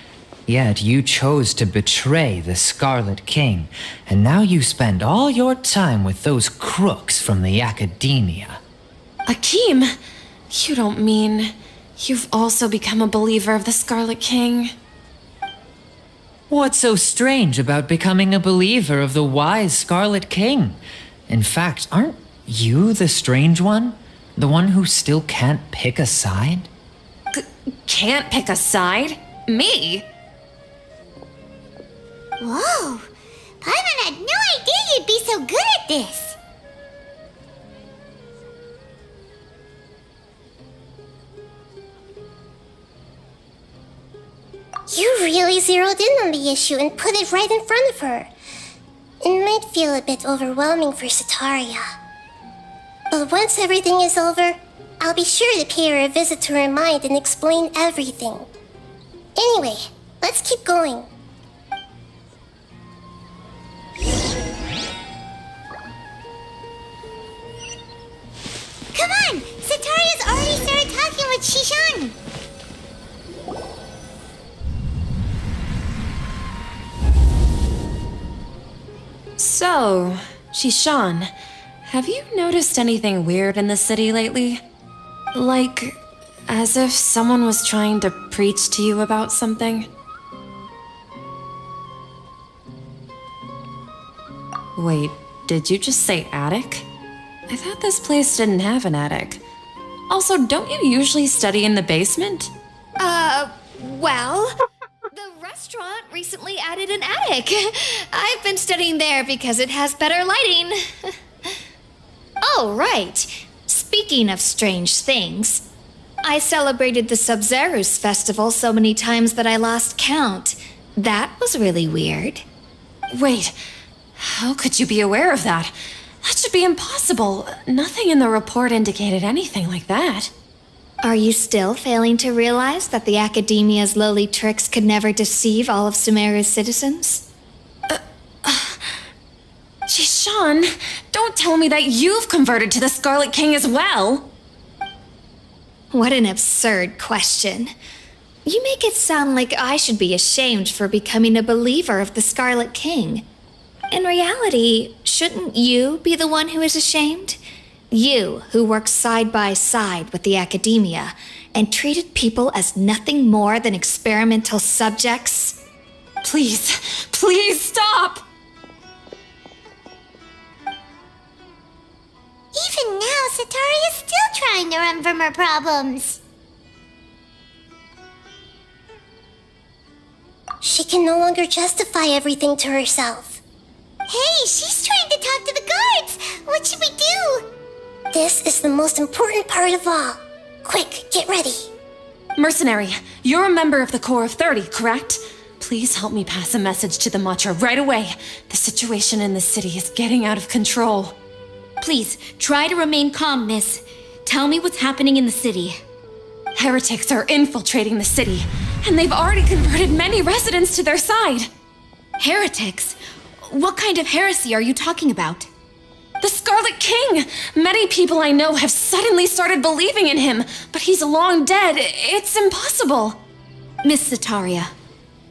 yet you chose to betray the Scarlet King, and now you spend all your time with those crooks from the Academia. Akeem, you don't mean you've also become a believer of the Scarlet King? What's so strange about becoming a believer of the wise Scarlet King? In fact, aren't you the strange one? The one who still can't pick a side? Can't pick a side? Me? Whoa! Paimon had no idea you'd be so good at this! You really zeroed in on the issue and put it right in front of her. It might feel a bit overwhelming for Sataria. But once everything is over, I'll be sure to pay her a visit to her mind and explain everything. Anyway, let's keep going. Come on! Sataria's already started talking with Shishan! So, Shishan, have you noticed anything weird in the city lately? Like, as if someone was trying to preach to you about something? Wait, did you just say attic? I thought this place didn't have an attic. Also, don't you usually study in the basement? Well, the restaurant recently added an attic. I've been studying there because it has better lighting. Oh, right. Speaking of strange things, I celebrated the Sub-Zerus festival so many times that I lost count. That was really weird. Wait, how could you be aware of that? That should be impossible. Nothing in the report indicated anything like that. Are you still failing to realize that the Academia's lowly tricks could never deceive all of Sumeru's citizens? Shishan, don't tell me that you've converted to the Scarlet King as well! What an absurd question. You make it sound like I should be ashamed for becoming a believer of the Scarlet King. In reality, shouldn't you be the one who is ashamed? You, who worked side by side with the Academia and treated people as nothing more than experimental subjects. Please, please stop! Even now, Satari is still trying to run from her problems. She can no longer justify everything to herself. Hey, she's trying to talk to the guards! What should we do? This is the most important part of all. Quick, get ready. Mercenary, you're a member of the Corps of 30, correct? Please help me pass a message to the Matcha right away. The situation in the city is getting out of control. Please, try to remain calm, miss. Tell me what's happening in the city. Heretics are infiltrating the city, and they've already converted many residents to their side. Heretics? What kind of heresy are you talking about? The Scarlet King! Many people I know have suddenly started believing in him, but he's long dead. It's impossible. Miss Sataria,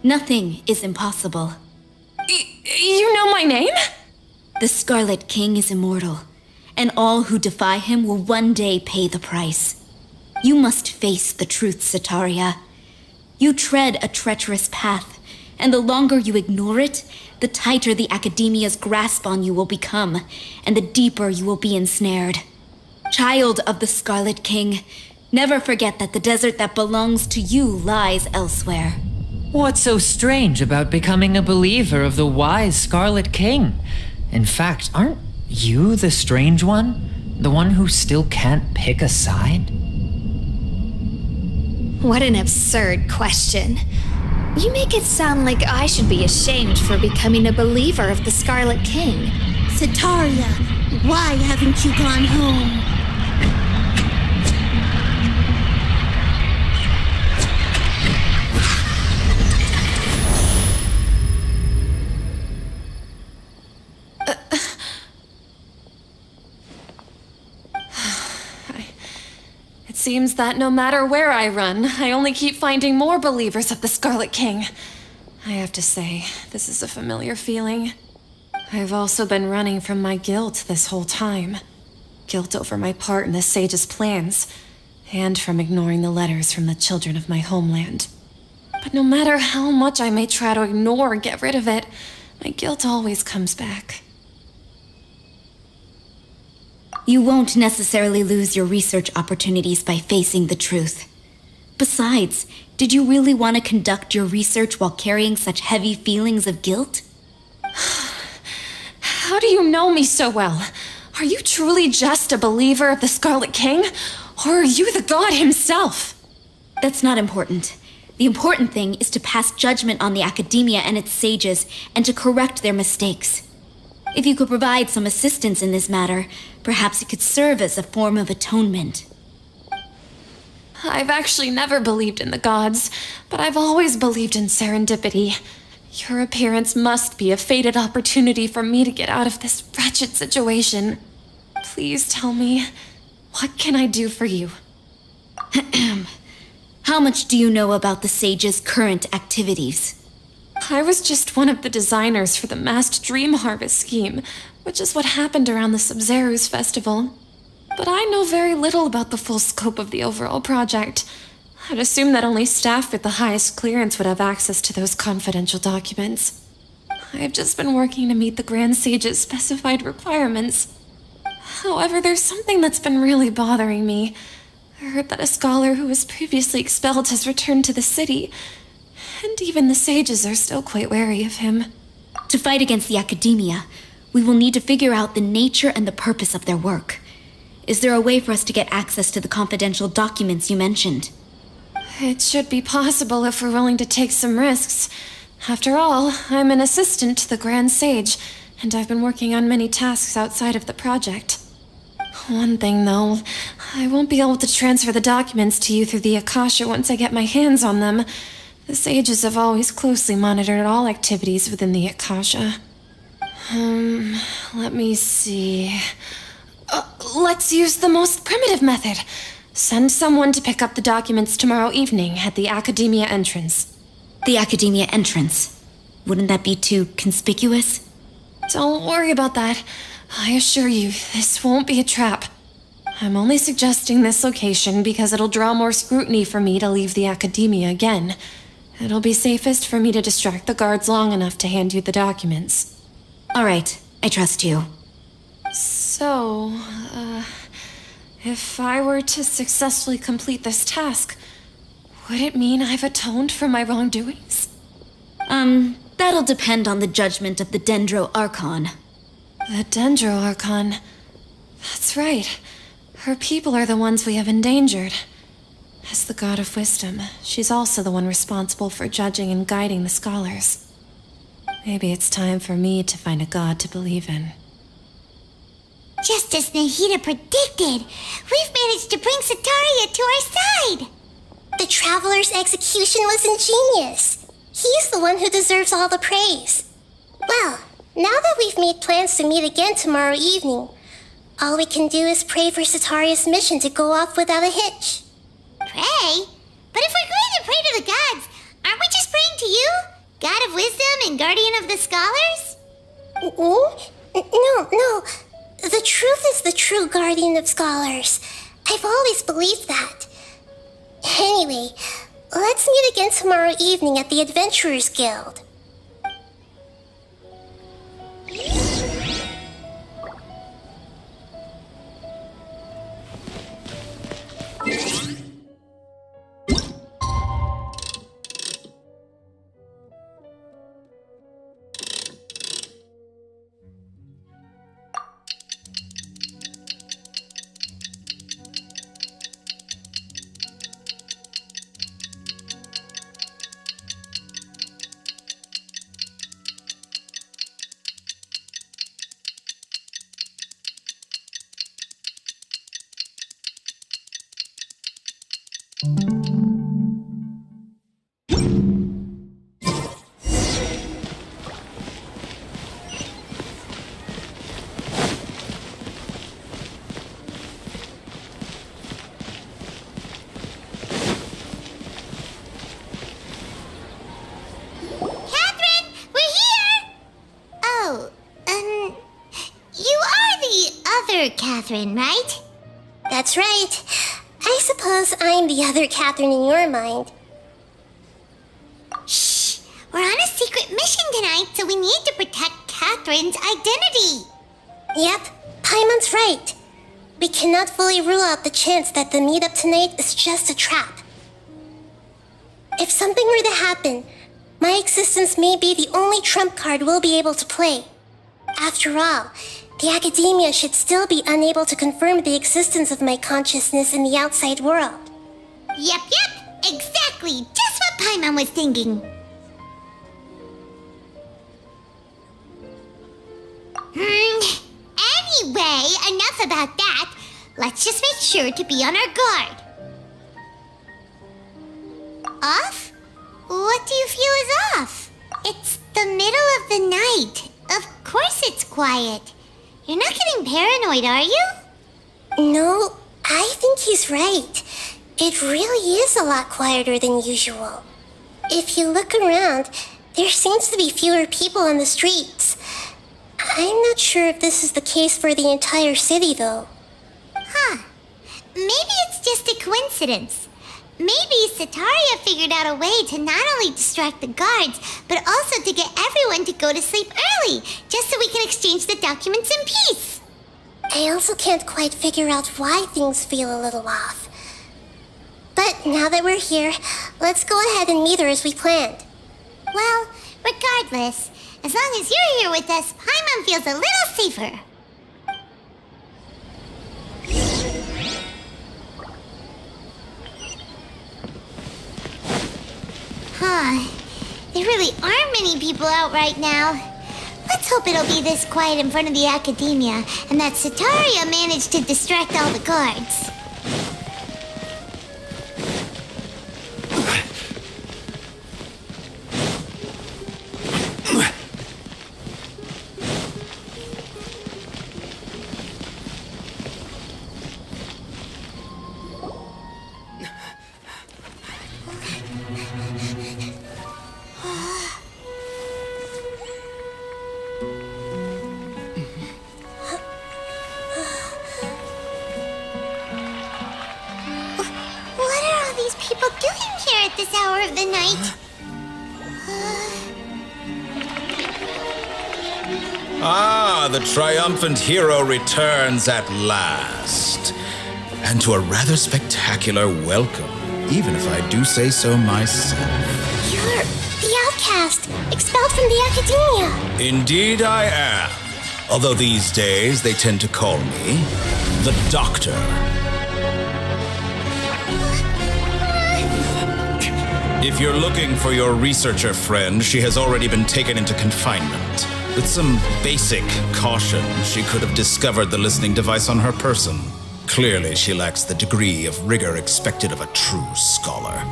nothing is impossible. You know my name? The Scarlet King is immortal, and all who defy him will one day pay the price. You must face the truth, Sataria. You tread a treacherous path, and the longer you ignore it, the tighter the Academia's grasp on you will become, and the deeper you will be ensnared. Child of the Scarlet King, never forget that the desert that belongs to you lies elsewhere. What's so strange about becoming a believer of the wise Scarlet King? In fact, aren't you the strange one? The one who still can't pick a side? What an absurd question. You make it sound like I should be ashamed for becoming a believer of the Scarlet King. Sataria, why haven't you gone home? It seems that no matter where I run, I only keep finding more believers of the Scarlet King. I have to say, this is a familiar feeling. I've also been running from my guilt this whole time. Guilt over my part in the Sage's plans, and from ignoring the letters from the children of my homeland. But no matter how much I may try to ignore or get rid of it, my guilt always comes back. You won't necessarily lose your research opportunities by facing the truth. Besides, did you really want to conduct your research while carrying such heavy feelings of guilt? How do you know me so well? Are you truly just a believer of the Scarlet King? Or are you the god himself? That's not important. The important thing is to pass judgment on the Academia and its sages, and to correct their mistakes. If you could provide some assistance in this matter, perhaps it could serve as a form of atonement. I've actually never believed in the gods, but I've always believed in serendipity. Your appearance must be a fated opportunity for me to get out of this wretched situation. Please tell me, what can I do for you? How much do you know about the sage's current activities? I was just one of the designers for the masked dream harvest scheme, which is what happened around the Sub-Zero's festival. But I know very little about the full scope of the overall project. I'd assume that only staff with the highest clearance would have access to those confidential documents. I've just been working to meet the Grand Sage's specified requirements. However, there's something that's been really bothering me. I heard that a scholar who was previously expelled has returned to the city, and even the sages are still quite wary of him. To fight against the Academia, we will need to figure out the nature and the purpose of their work. Is there a way for us to get access to the confidential documents you mentioned? It should be possible if we're willing to take some risks. After all, I'm an assistant to the Grand Sage, and I've been working on many tasks outside of the project. One thing, though, I won't be able to transfer the documents to you through the Akasha once I get my hands on them. The sages have always closely monitored all activities within the Akasha. Let me see. Let's use the most primitive method. Send someone to pick up the documents tomorrow evening at the Academia entrance. The Academia entrance? Wouldn't that be too conspicuous? Don't worry about that. I assure you, this won't be a trap. I'm only suggesting this location because it'll draw more scrutiny for me to leave the Academia again. It'll be safest for me to distract the guards long enough to hand you the documents. All right, I trust you. So, if I were to successfully complete this task, would it mean I've atoned for my wrongdoings? That'll depend on the judgment of the Dendro Archon. The Dendro Archon. That's right. Her people are the ones we have endangered. As the God of Wisdom, she's also the one responsible for judging and guiding the scholars. Maybe it's time for me to find a god to believe in. Just as Nahida predicted, we've managed to bring Sataria to our side. The Traveler's execution was ingenious. He's the one who deserves all the praise. Well, now that we've made plans to meet again tomorrow evening, all we can do is pray for Sataria's mission to go off without a hitch. Pray? But if we're going to pray to the gods, aren't we just praying to you? God of Wisdom and Guardian of the Scholars? No. The truth is the true Guardian of Scholars. I've always believed that. Anyway, let's meet again tomorrow evening at the Adventurers Guild. Catherine, right? That's right. I suppose I'm the other Catherine in your mind. Shh! We're on a secret mission tonight, so we need to protect Catherine's identity. Yep, Paimon's right. We cannot fully rule out the chance that the meetup tonight is just a trap. If something were to happen, my existence may be the only trump card we'll be able to play. After all, the Academia should still be unable to confirm the existence of my consciousness in the outside world. Yep, exactly. Just what Paimon was thinking. Anyway, enough about that. Let's just make sure to be on our guard. Off? What do you feel is off? It's the middle of the night. Of course it's quiet. You're not getting paranoid, are you? No, I think he's right. It really is a lot quieter than usual. If you look around, there seems to be fewer people on the streets. I'm not sure if this is the case for the entire city, though. Huh. Maybe it's just a coincidence. Maybe Sataria figured out a way to not only distract the guards, but also to get everyone to go to sleep early, just so we can exchange the documents in peace. I also can't quite figure out why things feel a little off. But now that we're here, let's go ahead and meet her as we planned. Well, regardless, as long as you're here with us, Paimon feels a little safer. There really aren't many people out right now. Let's hope it'll be this quiet in front of the Academia, and that Sataria managed to distract all the guards. Of the night. the triumphant hero returns at last. And to a rather spectacular welcome, even if I do say so myself. You're the outcast, expelled from the academia. Indeed I am. Although these days they tend to call me the Doctor. If you're looking for your researcher friend, she has already been taken into confinement. With some basic caution, she could have discovered the listening device on her person. Clearly, she lacks the degree of rigor expected of a true scholar.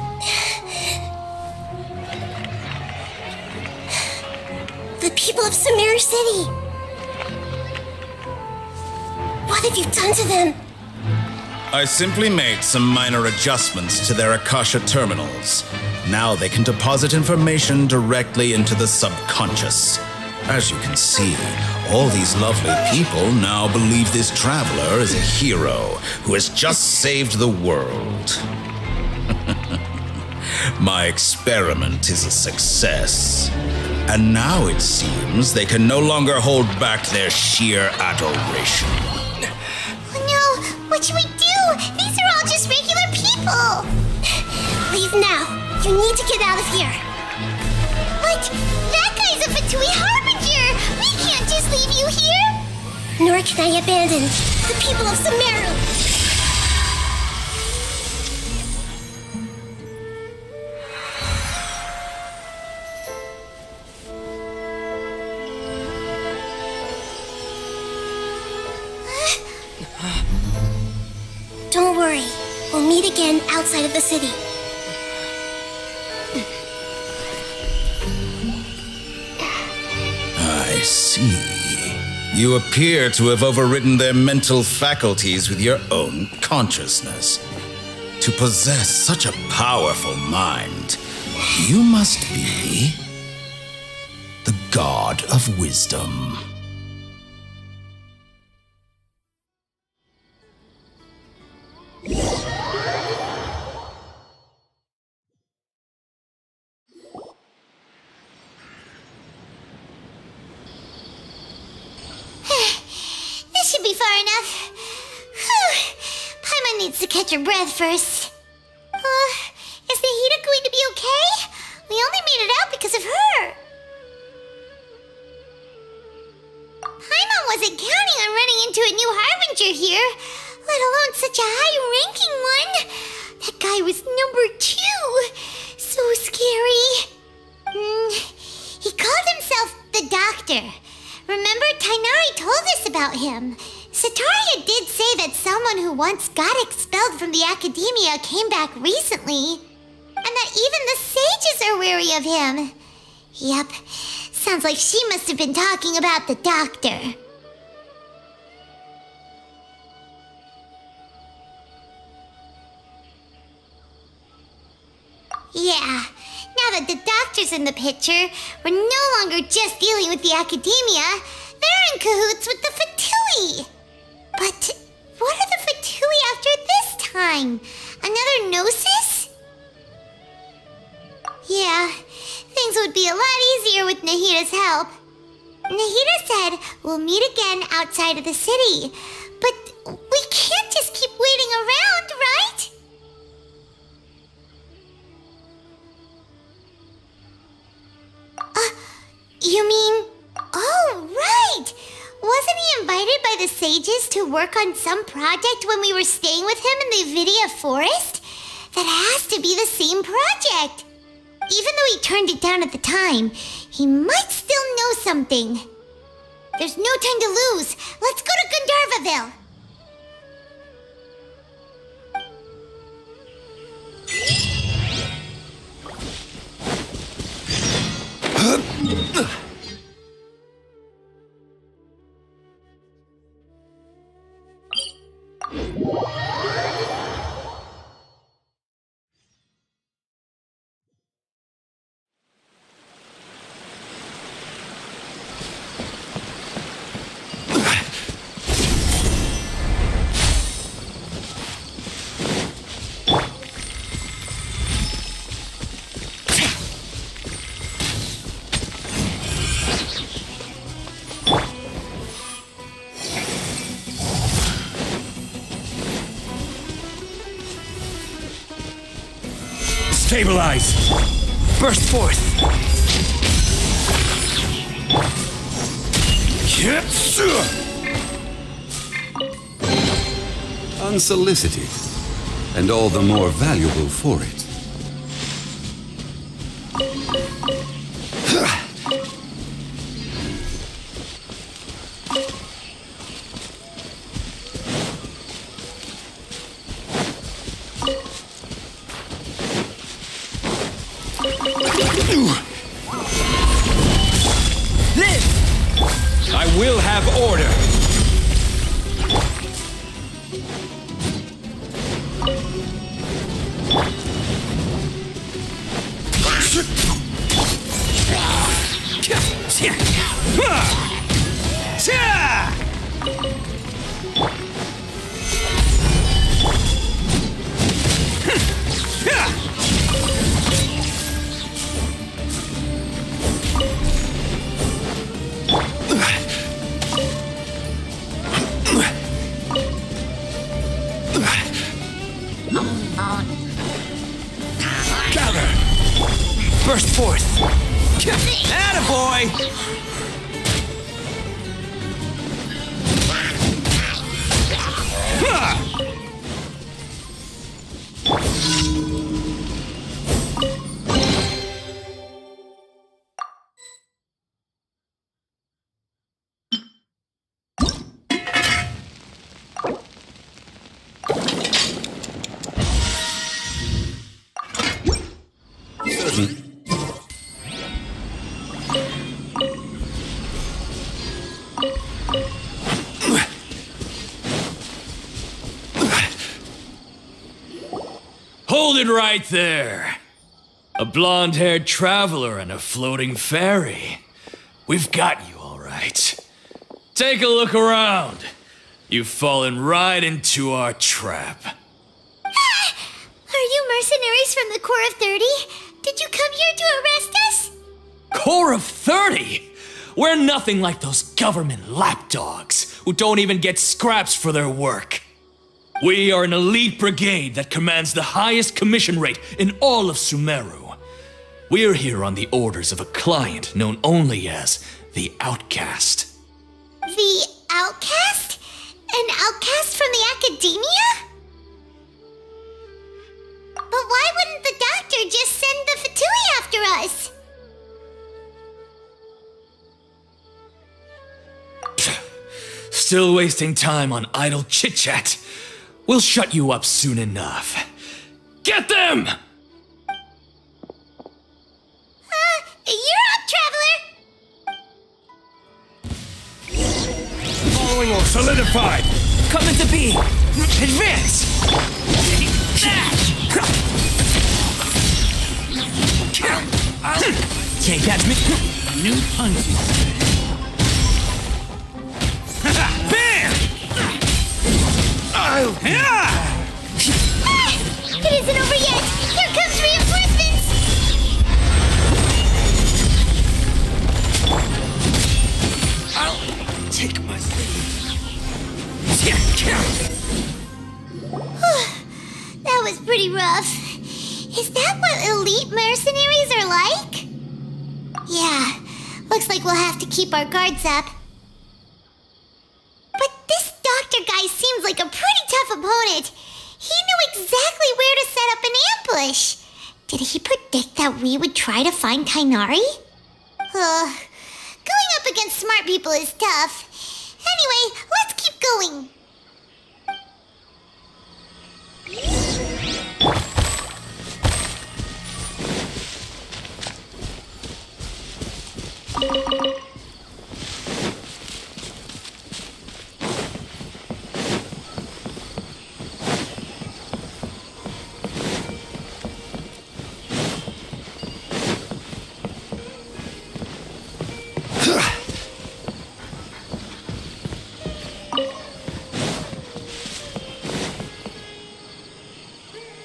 The people of Samir City. What have you done to them? I simply made some minor adjustments to their Akasha terminals. Now they can deposit information directly into the subconscious. As you can see, all these lovely people now believe this traveler is a hero who has just saved the world. My experiment is a success. And now it seems they can no longer hold back their sheer adoration. Oh no, what should we do? These are all just regular people. Leave now. You need to get out of here. But that guy's a Fatui Harbinger. We can't just leave you here. Nor can I abandon the people of Sumeru. Don't worry. We'll meet again outside of the city. I see. You appear to have overridden their mental faculties with your own consciousness. To possess such a powerful mind, you must be the god of wisdom. This should be far enough. Whew. Paimon needs to catch her breath first. Is Nahida going to be okay? We only made it out because of her. Paimon wasn't counting on running into a new Harbinger here, let alone such a high-ranking one. That guy was number 2. So scary. He called himself the Doctor. Remember, Tainari told us about him. Sataria did say that someone who once got expelled from the academia came back recently. And that even the sages are wary of him. Yep, sounds like she must have been talking about the Doctor. Yeah, now that the Doctor's in the picture, we're no longer just dealing with the academia. They're in cahoots with the Fatui. But what are the Fatui after this time? Another Gnosis? Yeah, things would be a lot easier with Nahida's help. Nahida said we'll meet again outside of the city. But we can't just keep waiting around, right? You mean... Oh, right! Wasn't he invited by the sages to work on some project when we were staying with him in the Avidia Forest? That has to be the same project. Even though he turned it down at the time, he might still know something. There's no time to lose. Let's go to Gandharvaville. Stabilize! Burst forth! Unsolicited, and all the more valuable for it. I will have order. Burst forth! Attaboy! Hold it right there. A blonde-haired traveler and a floating fairy. We've got you all right. Take a look around. You've fallen right into our trap. Are you mercenaries from the Corps of 30? Did you come here to arrest us? Corps of 30? We're nothing like those government lapdogs who don't even get scraps for their work. We are an elite brigade that commands the highest commission rate in all of Sumeru. We're here on the orders of a client known only as the Outcast. The Outcast? An outcast from the Academia? But why wouldn't the doctor just send the Fatui after us? Still wasting time on idle chit-chat. We'll shut you up soon enough. Get them! You're up, traveler! Following or solidified! Come into being! Advance! Can't catch me! New punches! Bam! It isn't over yet! Here comes reinforcements! I'll take my That was pretty rough. Is that what elite mercenaries are like? Yeah, looks like we'll have to keep our guards up. But this doctor guy seems like a pretty tough opponent. He knew exactly where to set up an ambush. Did he predict that we would try to find Kainari? Going up against smart people is tough. Anyway, let's keep going.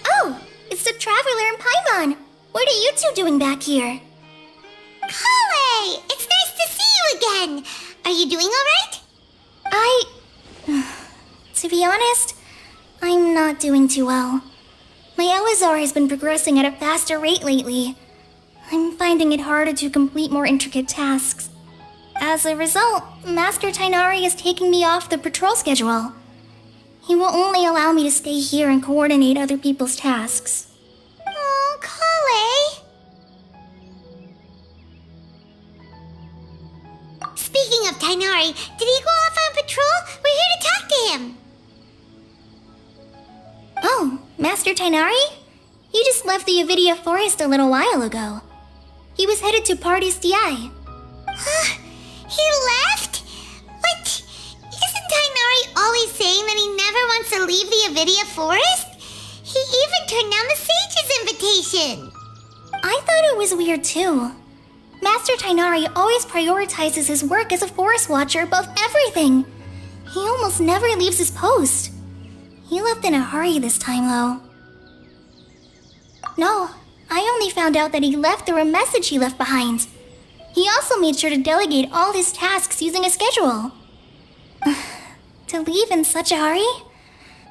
Oh, it's the Traveler and Paimon. What are you two doing back here? Kale! It's nice to see you again! Are you doing alright? To be honest, I'm not doing too well. My Elazar has been progressing at a faster rate lately. I'm finding it harder to complete more intricate tasks. As a result, Master Tainari is taking me off the patrol schedule. He will only allow me to stay here and coordinate other people's tasks. Oh, Kale. Speaking of Tainari, did he go off on patrol? We're here to talk to him. Oh, Master Tainari? He just left the Avidia Forest a little while ago. He was headed to Party's DI. Huh? He left? What? Isn't Tainari always saying that he never wants to leave the Avidia Forest? He even turned down the Sage's invitation. I thought it was weird too. Master Tainari always prioritizes his work as a forest watcher above everything. He almost never leaves his post. He left in a hurry this time, though. No, I only found out that he left through a message he left behind. He also made sure to delegate all his tasks using a schedule. To leave in such a hurry?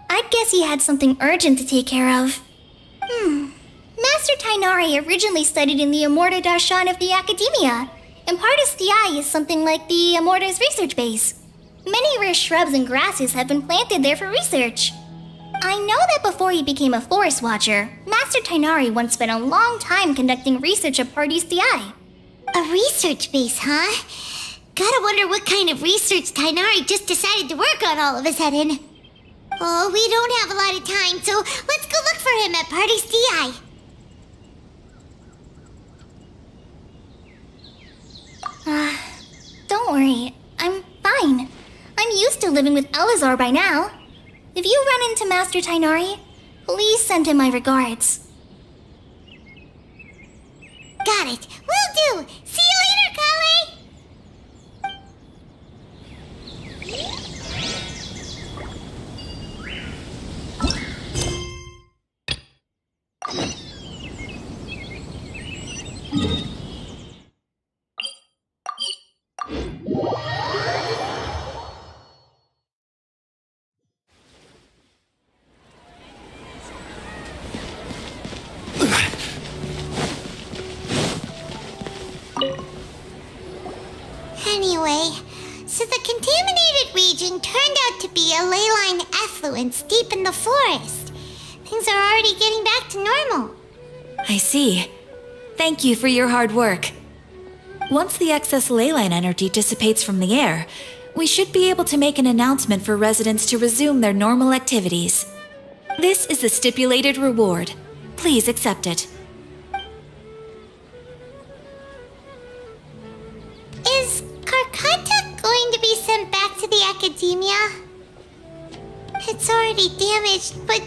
I'd guess he had something urgent to take care of. Master Tainari originally studied in the Amorta Darshan of the Academia, and Partis DI is something like the Amorta's research base. Many rare shrubs and grasses have been planted there for research. I know that before he became a forest watcher, Master Tainari once spent a long time conducting research at Partis DI. A research base, huh? Gotta wonder what kind of research Tainari just decided to work on all of a sudden. Oh, we don't have a lot of time, so let's go look for him at Party's DI. Don't worry, I'm fine. I'm used to living with Elazar by now. If you run into Master Tainari, please send him my regards. Got it. Will do. See you later, Kale. Anyway, so the contaminated region turned out to be a ley line effluence deep in the forest. Things are already getting back to normal. I see. Thank you for your hard work. Once the excess ley line energy dissipates from the air, we should be able to make an announcement for residents to resume their normal activities. This is the stipulated reward. Please accept it. Is Karkata going to be sent back to the Academia? It's already damaged, but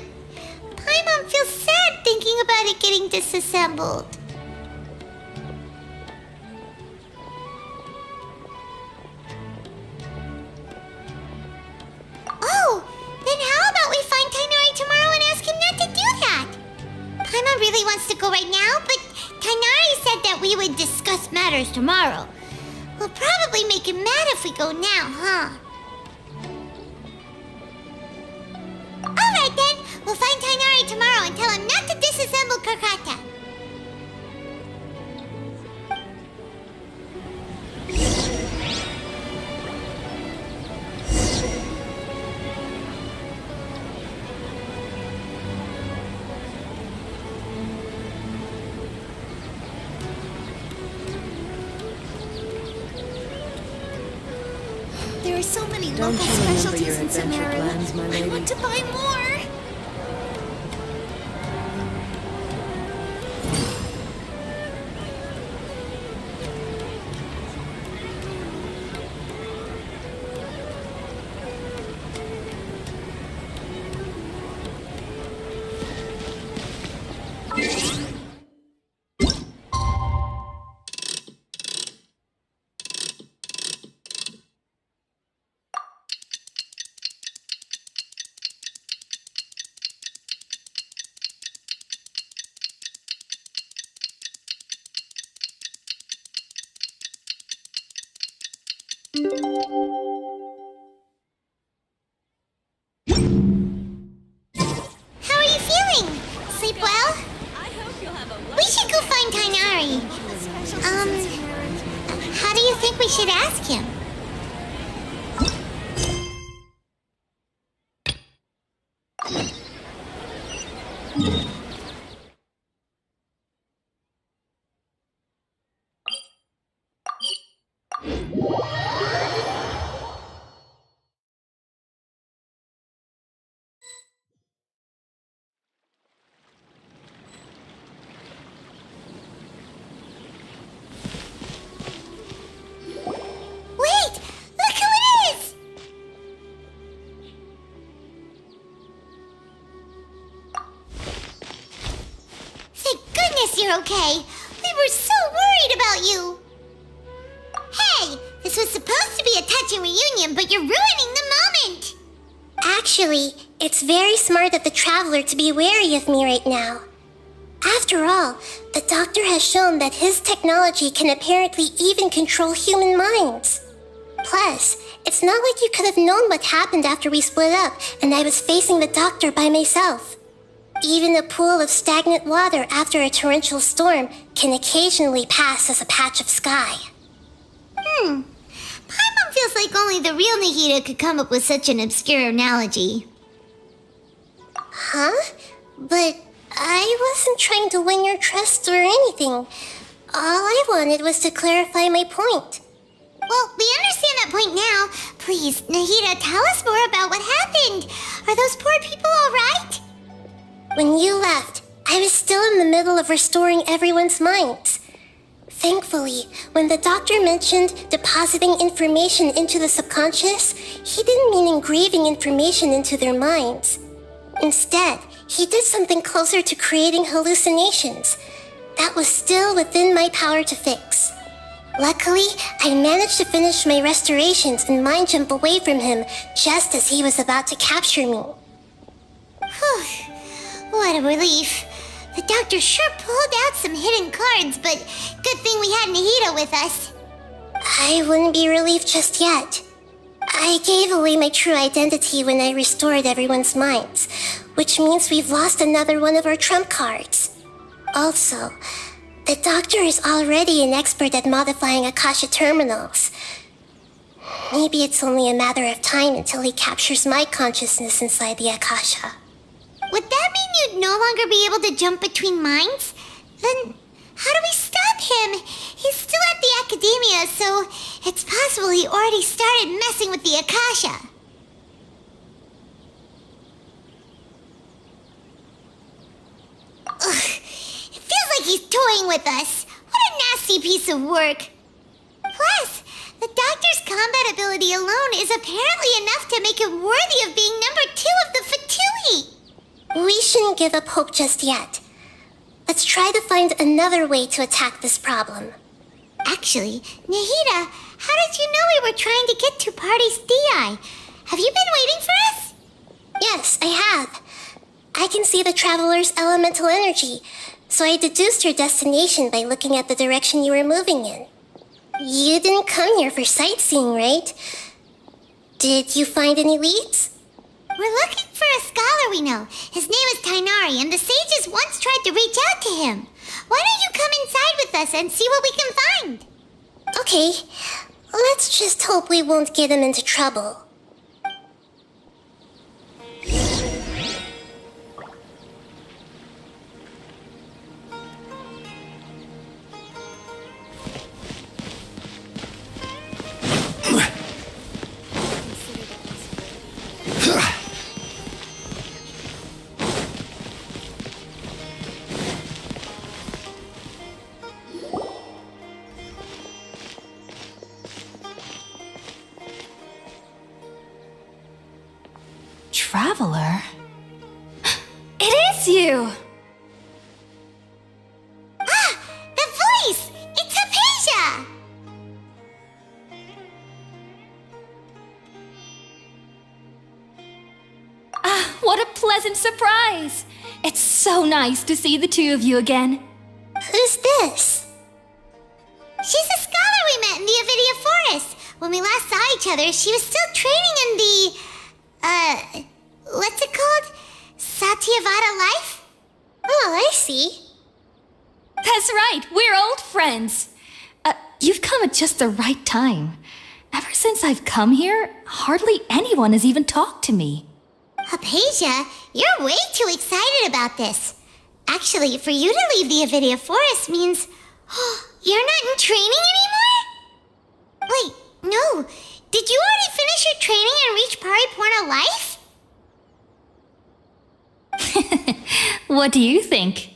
Paimon feels sad thinking about it getting disassembled. Oh, then how about we find Tainari tomorrow and ask him not to do that? Paimon really wants to go right now, but Tainari said that we would discuss matters tomorrow. We'll probably make him mad if we go now, huh? Alright then, we'll find Tainari tomorrow and tell him not to disassemble Karkata. There are so many Don't local you remember specialties your in adventure Samaru. plans, my I lady? want to buy more. How are you feeling? sleep well? We should go find Tainari. How do you think we should ask him? Wait! Look who it is! Thank goodness you're okay. We were so worried about you. Hey, this was supposed to be a touching reunion, but you're ruining the moment. Actually, it's very smart of the traveler to be wary of me right now. After all, the doctor has shown that his technology can apparently even control human minds. Plus, it's not like you could have known what happened after we split up and I was facing the doctor by myself. Even a pool of stagnant water after a torrential storm can occasionally pass as a patch of sky. Paimon feels like only the real Nahida could come up with such an obscure analogy. Huh? But I wasn't trying to win your trust or anything. All I wanted was to clarify my point. Well, we understand that point now. Please, Nahida, tell us more about what happened. Are those poor people all right? When you left, I was still in the middle of restoring everyone's minds. Thankfully, when the doctor mentioned depositing information into the subconscious, he didn't mean engraving information into their minds. Instead, he did something closer to creating hallucinations. That was still within my power to fix. Luckily, I managed to finish my restorations and mind jump away from him just as he was about to capture me. What a relief. The doctor sure pulled out some hidden cards, but good thing we had Nahida with us. I wouldn't be relieved just yet. I gave away my true identity when I restored everyone's minds, which means we've lost another one of our trump cards. Also, the doctor is already an expert at modifying Akasha terminals. Maybe it's only a matter of time until he captures my consciousness inside the Akasha. Would that mean you'd no longer be able to jump between minds? Then how do we stop him? He's still at the academia, so it's possible he already started messing with the Akasha. Ugh, it feels like he's toying with us. What a nasty piece of work. Plus, the doctor's combat ability alone is apparently enough to make him worthy of being number 2 of the Fatui. We shouldn't give up hope just yet. Let's try to find another way to attack this problem. Actually, Nahida, how did you know we were trying to get to Party's DI? Have you been waiting for us? Yes, I have. I can see the traveler's elemental energy, so I deduced your destination by looking at the direction you were moving in. You didn't come here for sightseeing, right? Did you find any leads? We're looking for a scholar we know. His name is Tainari, and the sages once tried to reach out to him. Why don't you come inside with us and see what we can find? Okay, let's just hope we won't get him into trouble. Traveler? It is you! Ah! The voice! It's Hypatia! Ah, what a pleasant surprise! It's so nice to see the two of you again. Who's this? She's a scholar we met in the Avidia Forest. When we last saw each other, she was still training in the... what's it called? Satyavada life? Oh, I see. That's right, we're old friends. You've come at just the right time. Ever since I've come here, hardly anyone has even talked to me. Hypatia, you're way too excited about this. Actually, for you to leave the Avidia Forest means... you're not in training anymore? Wait, no. Did you already finish your training and reach Pariporno life? What do you think?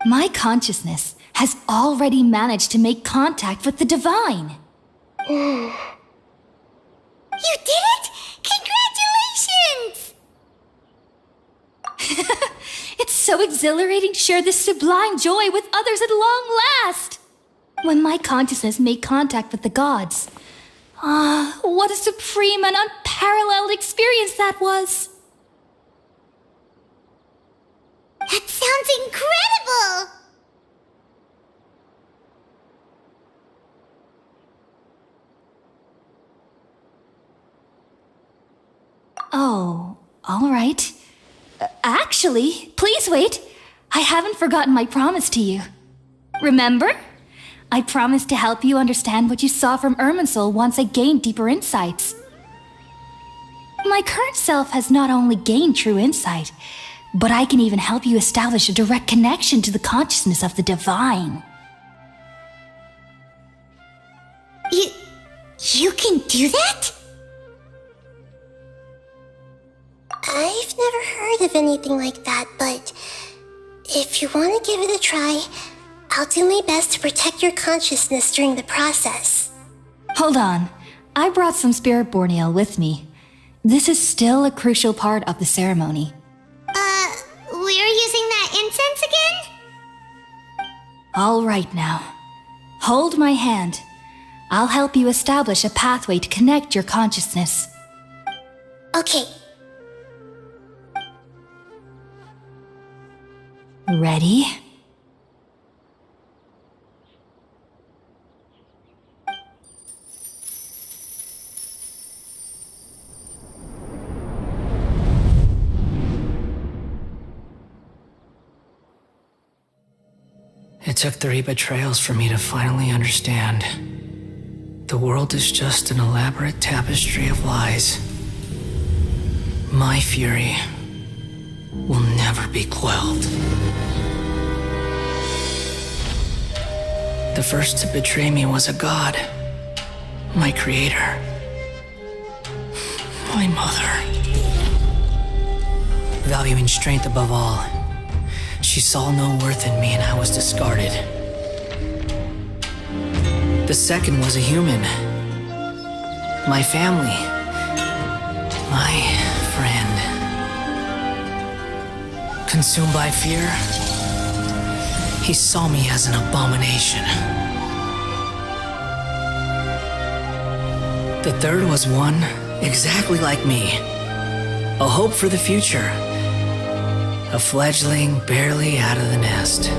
My consciousness has already managed to make contact with the divine. You did it? Congratulations! It's so exhilarating to share this sublime joy with others at long last. When my consciousness made contact with the gods. What a supreme and unparalleled experience that was. That sounds incredible! Oh, all right. Actually, please wait. I haven't forgotten my promise to you. Remember? I promised to help you understand what you saw from Irminsul once I gained deeper insights. My current self has not only gained true insight, but I can even help you establish a direct connection to the consciousness of the divine. You can do that? I've never heard of anything like that, but if you want to give it a try, I'll do my best to protect your consciousness during the process. Hold on. I brought some spirit borneal with me. This is still a crucial part of the ceremony. We're using that incense again? All right now. Hold my hand. I'll help you establish a pathway to connect your consciousness. Okay. Ready? It took 3 betrayals for me to finally understand. The world is just an elaborate tapestry of lies. My fury will never be quelled. The first to betray me was a god. My creator. My mother. Valuing strength above all, she saw no worth in me and I was discarded. The second was a human. My family. My friend. Consumed by fear, he saw me as an abomination. The third was one exactly like me. A hope for the future. A fledgling barely out of the nest.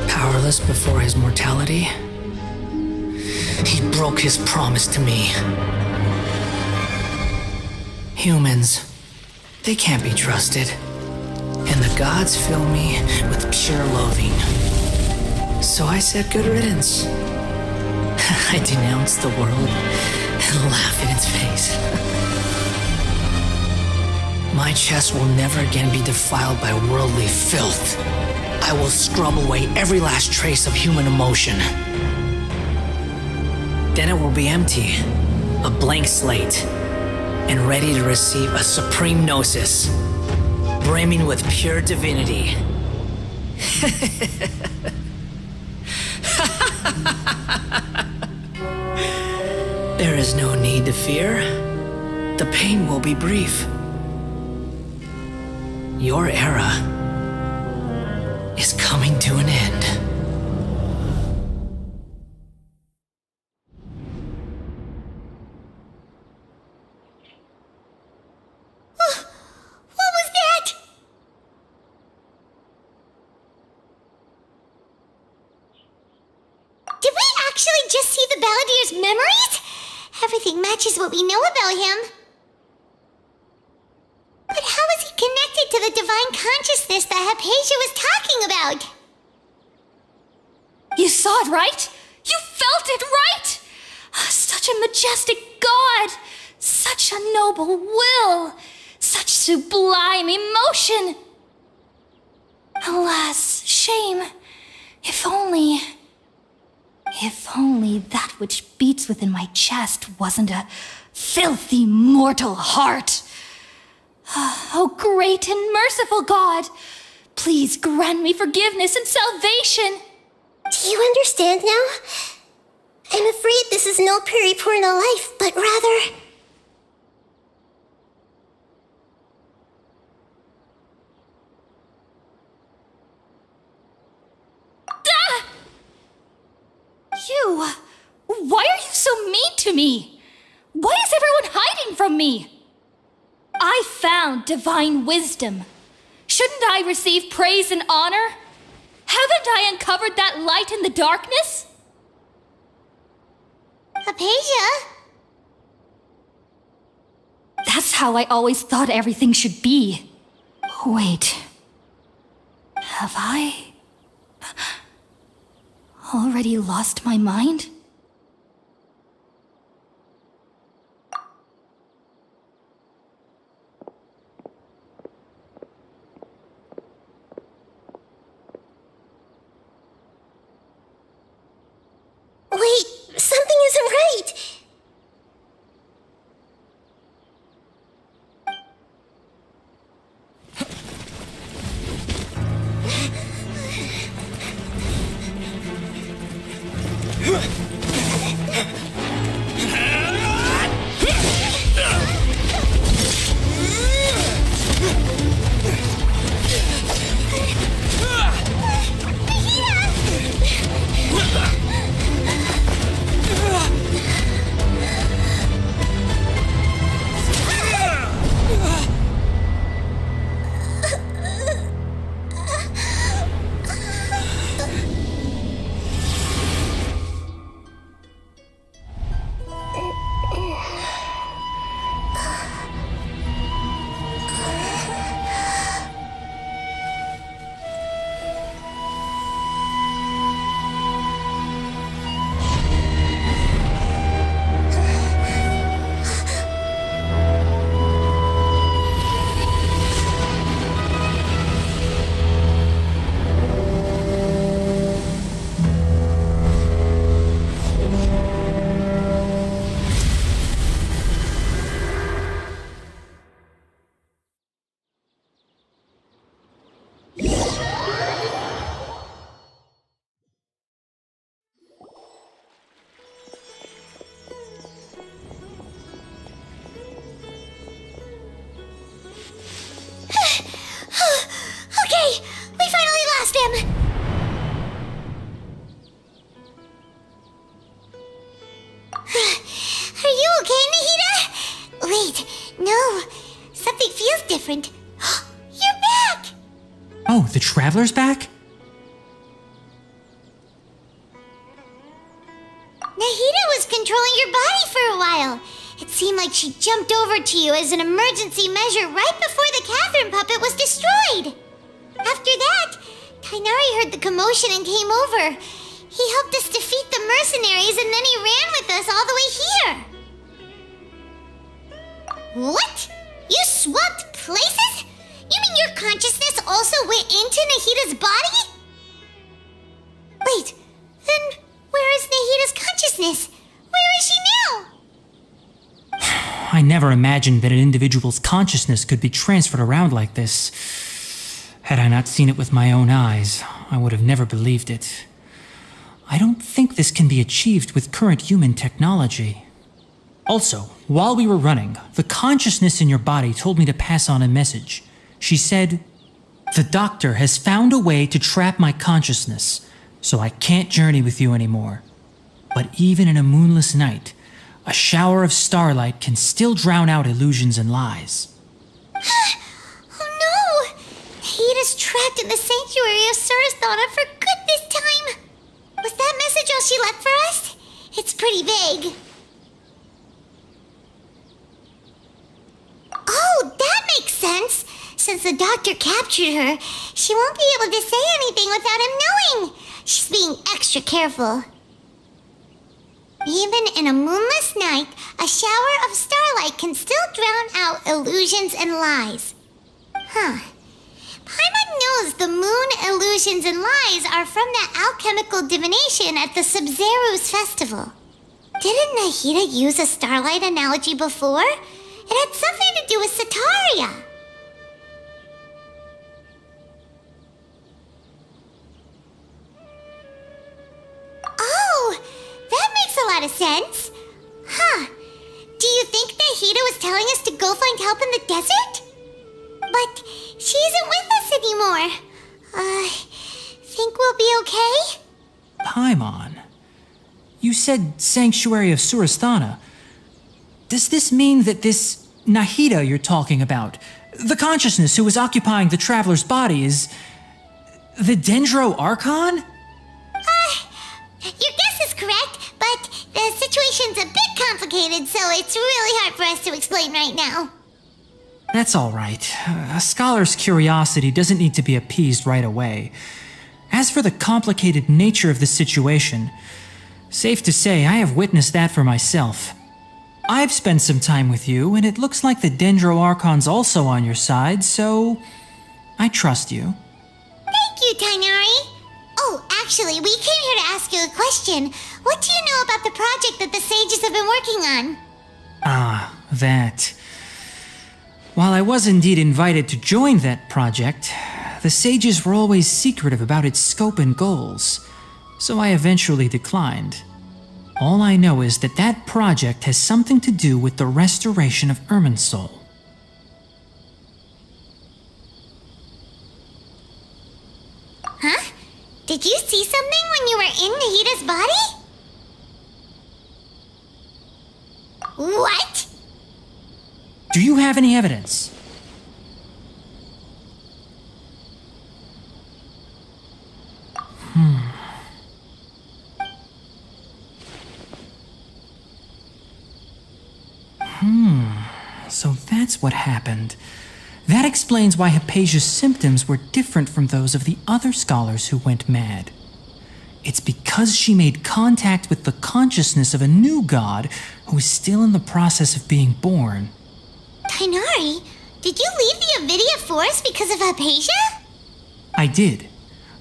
Powerless before his mortality, he broke his promise to me. Humans, they can't be trusted. And the gods fill me with pure loathing. So I said good riddance. I denounced the world and laughed in its face. My chest will never again be defiled by worldly filth. I will scrub away every last trace of human emotion. Then it will be empty, a blank slate, and ready to receive a supreme gnosis, brimming with pure divinity. There is no need to fear. The pain will be brief. Your era is coming to an end. What was that? Did we actually just see the Balladeer's memories? Everything matches what we know about him. connected to the divine consciousness that Hypatia was talking about. You saw it, right? You felt it, right? Such a majestic god! Such a noble will! Such sublime emotion! Alas, shame. If only that which beats within my chest wasn't a filthy mortal heart. Oh, great and merciful God, please grant me forgiveness and salvation. Do you understand now? I'm afraid this is no Puripurna life, but rather... You! Why are you so mean to me? Why is everyone hiding from me? I found divine wisdom. Shouldn't I receive praise and honor? Haven't I uncovered that light in the darkness? Hypatia? That's how I always thought everything should be. Wait. Have I already lost my mind? Wait, something isn't right. Okay, we finally lost him! Are you okay, Nahida? Wait, no. Something feels different. You're back! Oh, the Traveler's back? Nahida was controlling your body for a while. It seemed like she jumped over to you as an emergency measure right before the Catherine puppet was destroyed. After that, Kainari heard the commotion and came over. He helped us defeat the mercenaries and then he ran with us all the way here. What? You swapped places? You mean your consciousness also went into Nahida's body? Wait, then where is Nahida's consciousness? Where is she now? I never imagined that an individual's consciousness could be transferred around like this. Had I not seen it with my own eyes, I would have never believed it. I don't think this can be achieved with current human technology. Also, while we were running, the consciousness in your body told me to pass on a message. She said, "The doctor has found a way to trap my consciousness, so I can't journey with you anymore. But even in a moonless night, a shower of starlight can still drown out illusions and lies." Oh no! Nahida's trapped in the sanctuary of Surathana for good this time. Was that message all she left for us? It's pretty vague. Oh, that makes sense. since the doctor captured her, she won't be able to say anything without him knowing. She's being extra careful. Even in a moonless night, a shower of starlight can still drown out illusions and lies. Huh. Paimon knows the moon illusions and lies are from that alchemical divination at the Sub-Zero's festival. Didn't Nahida use a starlight analogy before? It had something to do with Sataria. Oh, that makes a lot of sense. Huh. Do you think Nahida was telling us to go find help in the desert? But she isn't with us anymore. Think we'll be okay? Paimon, you said Sanctuary of Surasthana. Does this mean that this Nahida you're talking about, the consciousness who is occupying the traveler's body, is the Dendro Archon? Your guess is correct, but the situation's a bit complicated, so it's really hard for us to explain right now. That's all right. A scholar's curiosity doesn't need to be appeased right away. As for the complicated nature of the situation, safe to say I have witnessed that for myself. I've spent some time with you, and it looks like the Dendro Archon's also on your side, so I trust you. Thank you, Tainari. Oh, actually, we came here to ask you a question. What do you know about the project that the sages have been working on? Ah, that. While I was indeed invited to join that project, the sages were always secretive about its scope and goals, so I eventually declined. All I know is that that project has something to do with the restoration of Irminsul. Huh? Did you see something when you were in Nahida's body? What? Do you have any evidence? So that's what happened. That explains why Hypatia's symptoms were different from those of the other scholars who went mad. It's because she made contact with the consciousness of a new god who is still in the process of being born. Tainari, did you leave the Avidia Forest because of Hypatia? I did.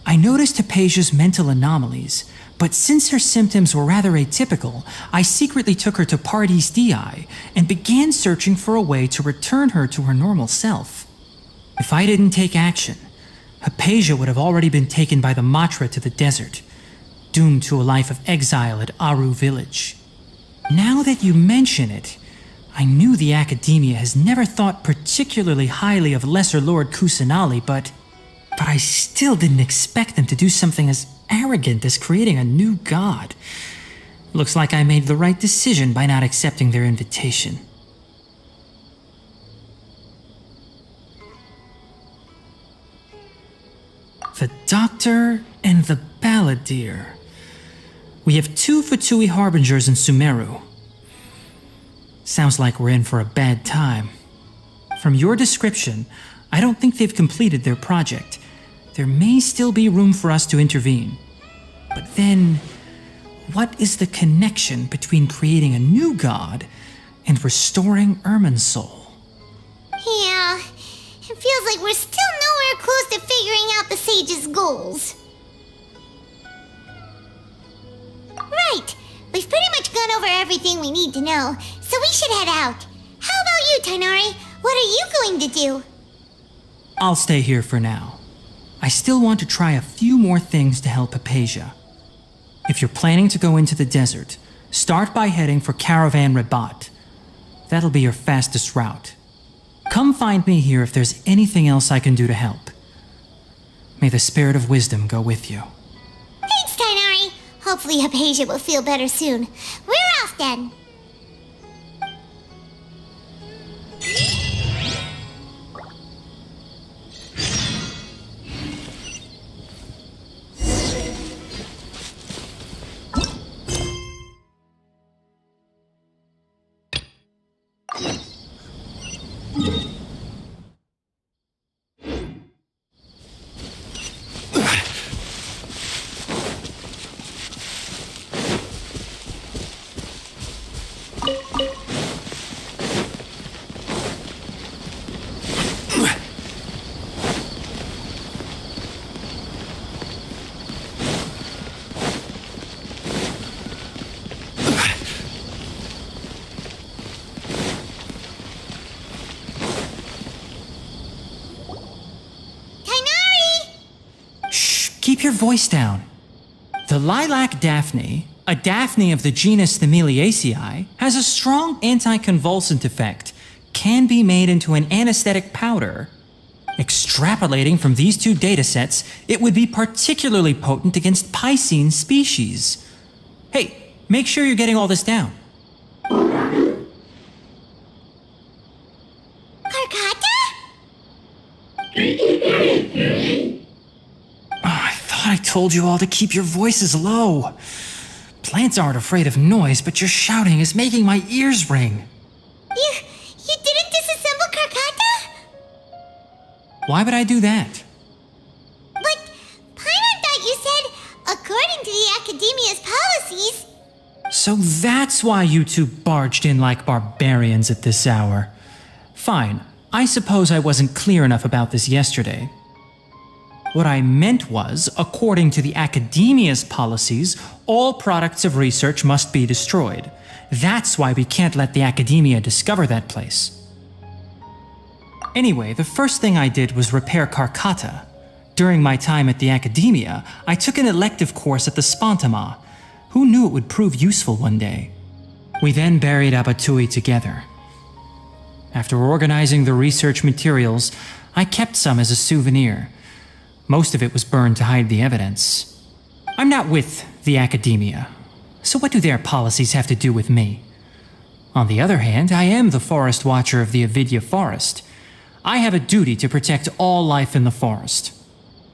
I noticed Hypatia's mental anomalies, but since her symptoms were rather atypical, I secretly took her to Pardis Dii and began searching for a way to return her to her normal self. If I didn't take action, Hypatia would have already been taken by the Matra to the desert, doomed to a life of exile at Aru village. Now that you mention it, I knew the Academia has never thought particularly highly of Lesser Lord Kusanali, but I still didn't expect them to do something as arrogant as creating a new god. Looks like I made the right decision by not accepting their invitation. The Doctor and the Balladeer. We have 2 Fatui Harbingers in Sumeru. Sounds like we're in for a bad time. From your description, I don't think they've completed their project. There may still be room for us to intervene. But then, what is the connection between creating a new god and restoring Irminsul? Yeah, it feels like we're still nowhere close to figuring out the sage's goals. Right, we've pretty much gone over everything we need to know, so we should head out. How about you, Tainari? What are you going to do? I'll stay here for now. I still want to try a few more things to help Hypatia. If you're planning to go into the desert, start by heading for Caravan Rabat. That'll be your fastest route. Come find me here if there's anything else I can do to help. May the spirit of wisdom go with you. Thanks, Tainari. Hopefully Hypatia will feel better soon. We're off then. keep your voice down. The lilac daphne, a daphne of the genus Thameliaceae, has a strong anticonvulsant effect, can be made into an anesthetic powder. Extrapolating from these two datasets, it would be particularly potent against Piscine species. Hey, make sure you're getting all this down. Karkata? I thought I told you all to keep your voices low. Plants aren't afraid of noise, but your shouting is making my ears ring. You didn't disassemble Karkata? Why would I do that? But Paimon thought you said, according to the Academia's policies. So that's why you two barged in like barbarians at this hour. Fine, I suppose I wasn't clear enough about this yesterday. What I meant was, according to the Academia's policies, all products of research must be destroyed. That's why we can't let the Academia discover that place. Anyway, the first thing I did was repair Karkata. During my time at the Academia, I took an elective course at the Spontama. Who knew it would prove useful one day? We then buried Abatui together. After organizing the research materials, I kept some as a souvenir. Most of it was burned to hide the evidence. I'm not with the Academia, so what do their policies have to do with me? On the other hand, I am the Forest Watcher of the Avidya Forest. I have a duty to protect all life in the forest.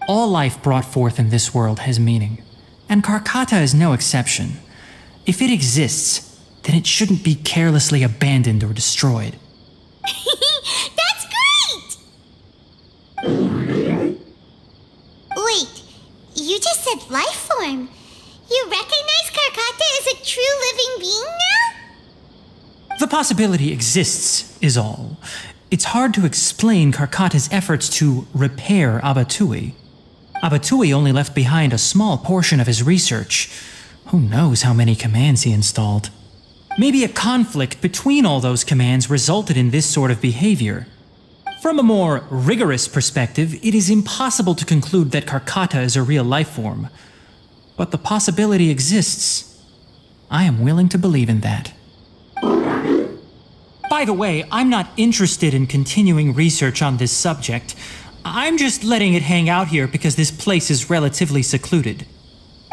All life brought forth in this world has meaning, and Karkata is no exception. If it exists, then it shouldn't be carelessly abandoned or destroyed. That's great! Wait, you just said life form. You recognize Karkata as a true living being now? The possibility exists, is all. It's hard to explain Karkata's efforts to repair Abatui. Abatui only left behind a small portion of his research. Who knows how many commands he installed? Maybe a conflict between all those commands resulted in this sort of behavior. From a more rigorous perspective, it is impossible to conclude that Karkata is a real life form. But the possibility exists. I am willing to believe in that. By the way, I'm not interested in continuing research on this subject. I'm just letting it hang out here because this place is relatively secluded.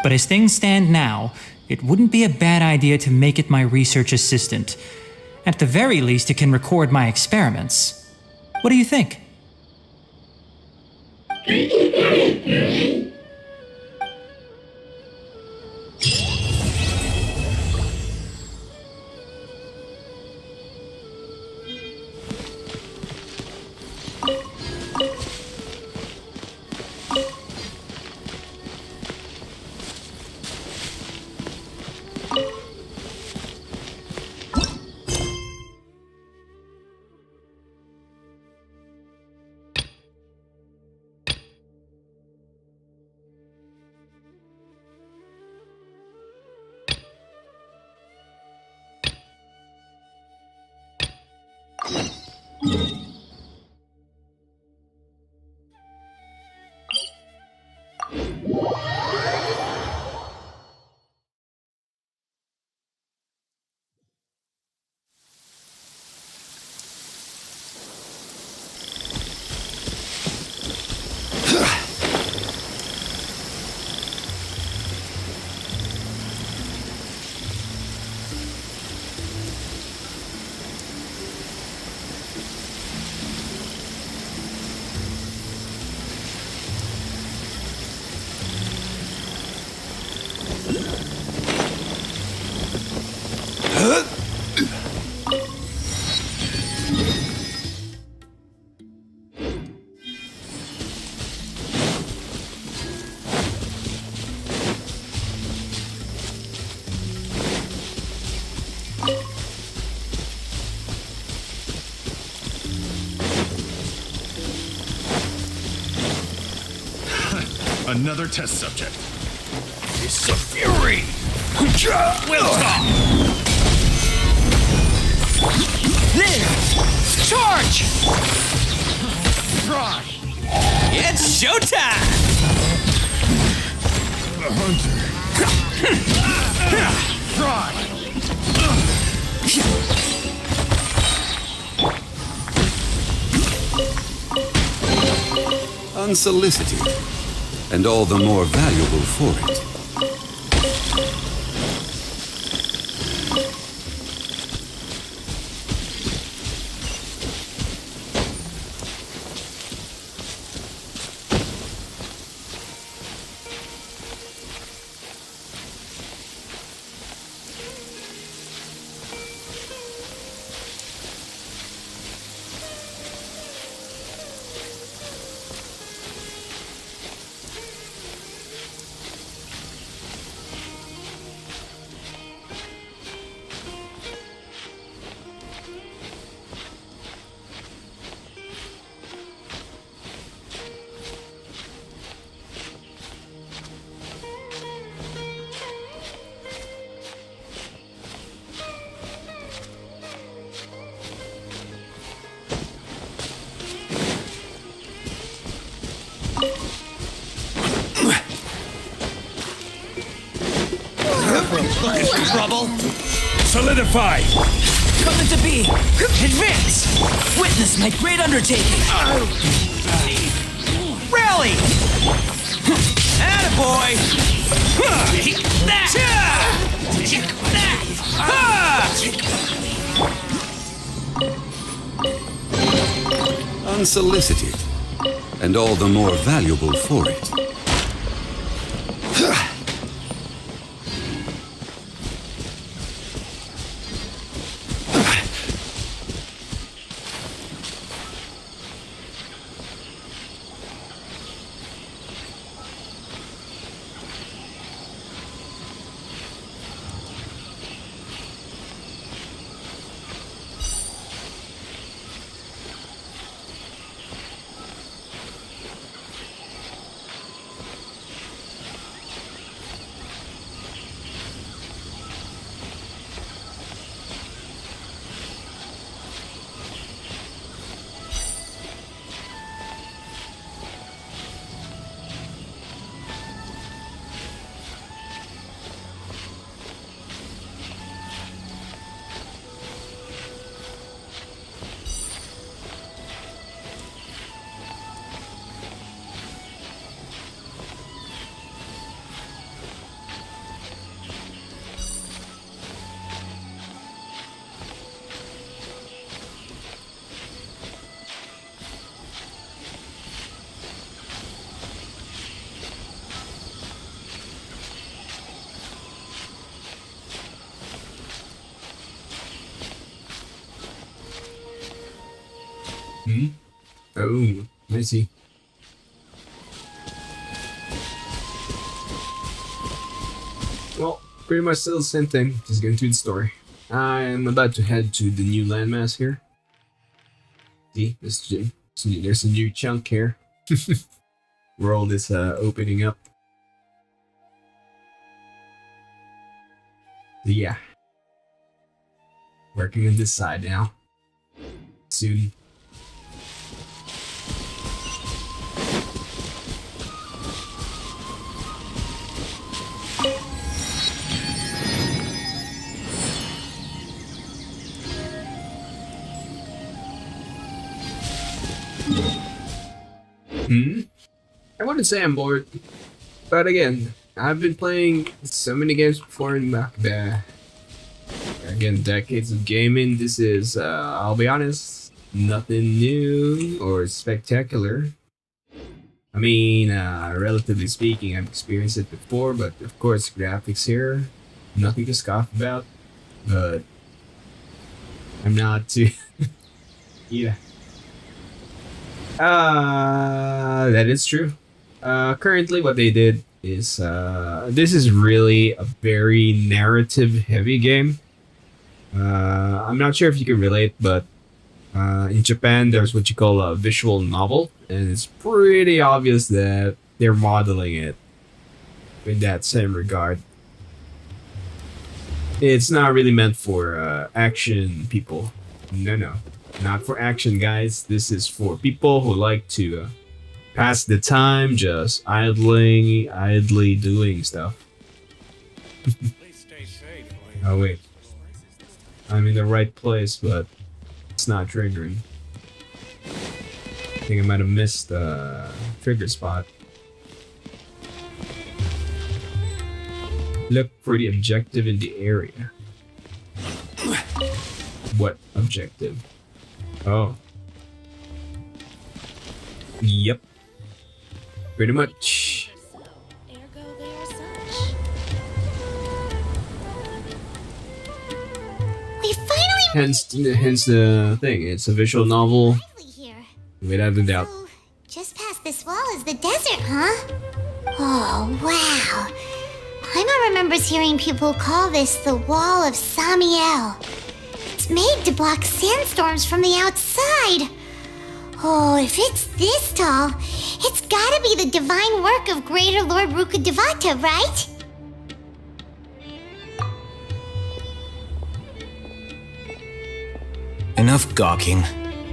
But as things stand now, it wouldn't be a bad idea to make it my research assistant. At the very least, it can record my experiments. What do you think? Another test subject. It's a fury! Will stop! Charge! Try! It's showtime! Unsolicited, and all the more valuable for it. Trouble? Solidify! Come into being! Advance! Witness my great undertaking! Rally! Attaboy! Unsolicited, and all the more valuable for it. Oh, I see. Well, pretty much still the same thing, just going through the story. I am about to head to the new landmass here. See, there's a new chunk here. World is opening up. So yeah. Working on this side now. Soon. I wouldn't say I'm bored, but again, I've been playing so many games before in back there. Again, decades of gaming. This is, I'll be honest, nothing new or spectacular. I mean, relatively speaking, I've experienced it before, but of course, graphics here, nothing to scoff about. But I'm not too. Yeah. That is true. Currently what they did is, this is really a very narrative heavy game. I'm not sure if you can relate, but in Japan there's what you call a visual novel, and it's pretty obvious that they're modeling it in that same regard. It's not really meant for action people. No, not for action guys. This is for people who like to Pass the time just idly doing stuff. Oh wait. I'm in the right place, but it's not triggering. I think I might have missed the trigger spot. Look for the objective in the area. What objective? Oh. Yep. Pretty much. We finally Hence the thing. It's a visual novel. Without a doubt. just past this wall is the desert, huh? Oh, wow. Paimon remembers hearing people call this the Wall of Samiel. It's made to block sandstorms from the outside. Oh, if it's this tall, it's gotta be the divine work of Greater Lord Rukkhadevata, right? Enough gawking.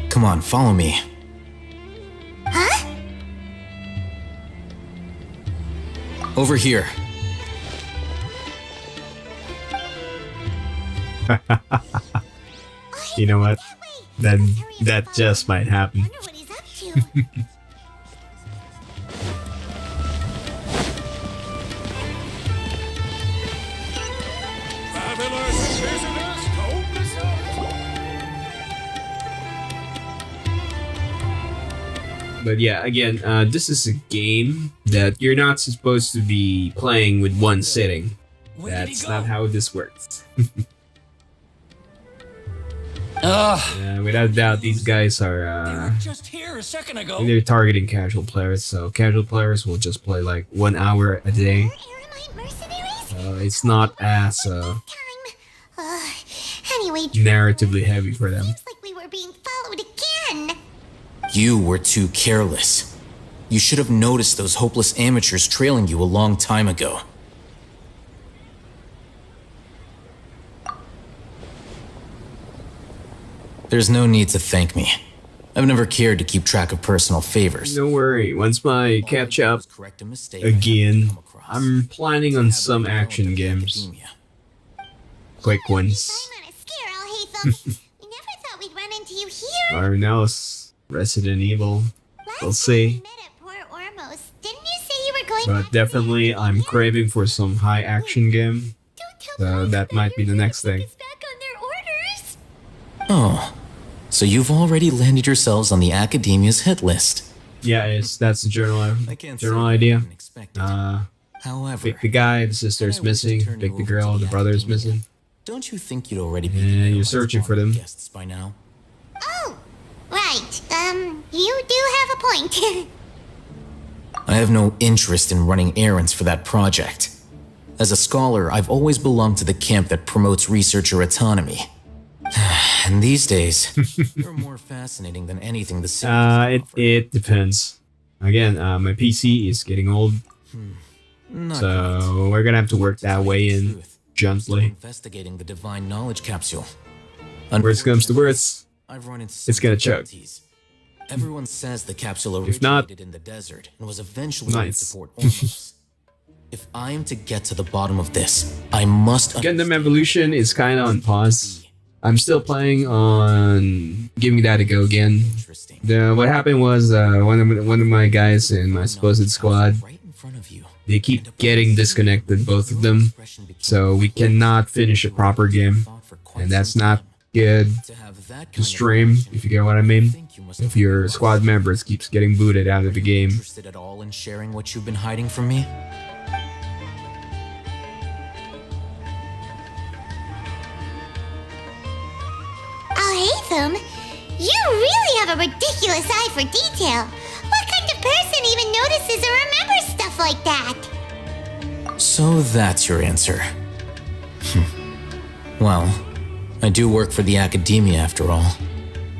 Come on, follow me. Huh? Over here. You know what? Then that just might happen. But yeah, again, this is a game that you're not supposed to be playing with one sitting. That's not how this works. Without doubt, these guys are Just here a second ago. they're targeting casual players, so casual players will just play like 1 hour a day. It's not as Anyway, narratively heavy for them. like we were being followed again. You were too careless. You should have noticed those hopeless amateurs trailing you a long time ago. There's no need to thank me. I've never cared to keep track of personal favors. Don't worry, once I catch up again, I'm planning on some action games. Quick ones. Or else, Resident Evil. We'll see. Didn't you say you were going But definitely, I'm craving for some high action game. So that might be the next thing. Oh, so you've already landed yourselves on the Academia's hit list. Yeah, that's the general idea. However, Pick the guy, the sister's missing. Pick the girl, the brother's missing. Don't you think you'd already be And you're searching for them. guests by now? Right. You do have a point. I have no interest in running errands for that project. As a scholar, I've always belonged to the camp that promotes researcher autonomy. And these days, you're more fascinating than anything the series It depends. Again, my PC is getting old. So we're gonna have to work that way in gently. investigating the divine knowledge capsule. Worst comes to worst, I've run into it's gonna choke. Everyone says the capsule If not, originated in the desert and was eventually nice. used to port Ormos. If I am to get to the bottom of this, I must Gundam Evolution is kind of on pause. I'm still planning on giving that a go again. What happened was one of my guys in my supposed squad, they keep getting disconnected, both of them. So we cannot finish a proper game, and that's not good to stream, if you get what I mean. If your squad members keeps getting booted out of the game. interested at all in sharing what you've been hiding from me? Alhaitham, you really have a ridiculous eye for detail. What kind of person even notices or remembers stuff like that? So that's your answer. Well, I do work for the Academia after all.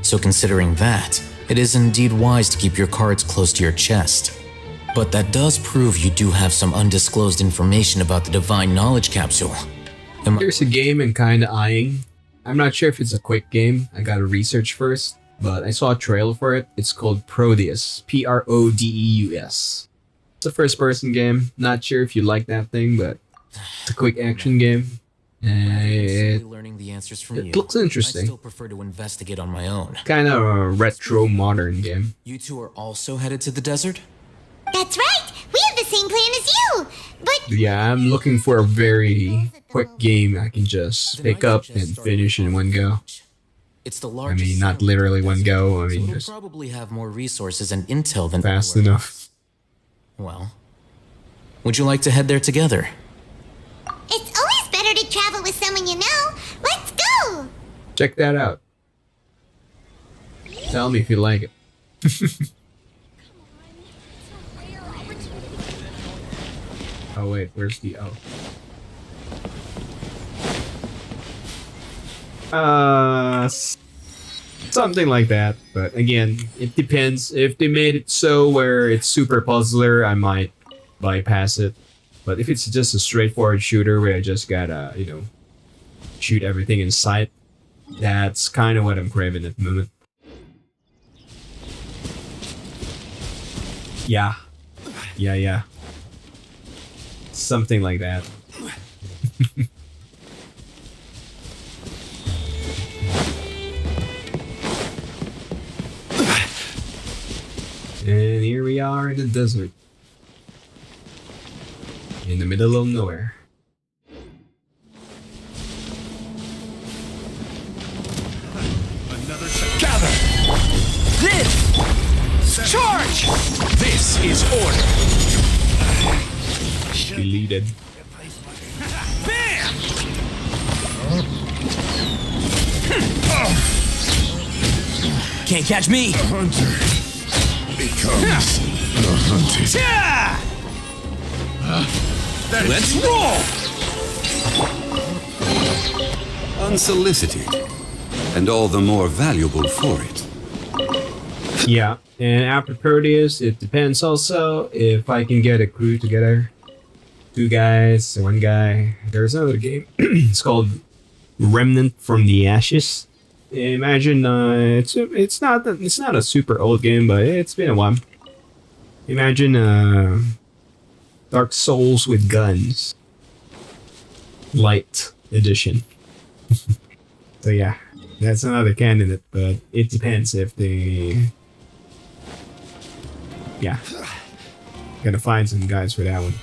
So considering that, it is indeed wise to keep your cards close to your chest. But that does prove you do have some undisclosed information about the divine knowledge capsule. There's a game I'm kinda eyeing. I'm not sure if it's a quick game. I gotta research first. but I saw a trailer for it. It's called Prodeus, Prodeus. It's a first-person game. Not sure if you like that thing, but it's a quick action game. Learning the answers from It looks I interesting. still prefer to investigate on my own. Kind of a retro modern game. You two are also headed to the desert? That's right! We have the same plan as you! But Yeah, I'm looking for a very quick game I can just pick up and finish in one go. It's the I largest. mean, not literally one go. I mean, We'll just probably have more resources and intel than fast anywhere enough. else. Well, would you like to head there together? it's always better to travel with someone you know. Let's go! Check that out. Tell me if you like it. Oh wait, where's the something like that. But again, it depends. If they made it so where it's super puzzler, I might bypass it. But if it's just a straightforward shooter where I just gotta, shoot everything in sight, that's kind of what I'm craving at the moment. Yeah. Yeah. Something like that. And here we are in the desert. In the middle of nowhere. Another gather! This! Charge! This is order! Deleted. Bam! Can't catch me. The hunter becomes the hunted. Let's roll! Unsolicited, and all the more valuable for it. Yeah, and after Proteus, it depends also if I can get a crew together. 2 guys, 1 guy. There's another game. It's called Remnant from the Ashes. Imagine it's not a super old game, but it's been a while. Imagine Dark Souls with guns, light edition. So yeah, that's another candidate, but it depends if they. Yeah, gotta find some guys for that one.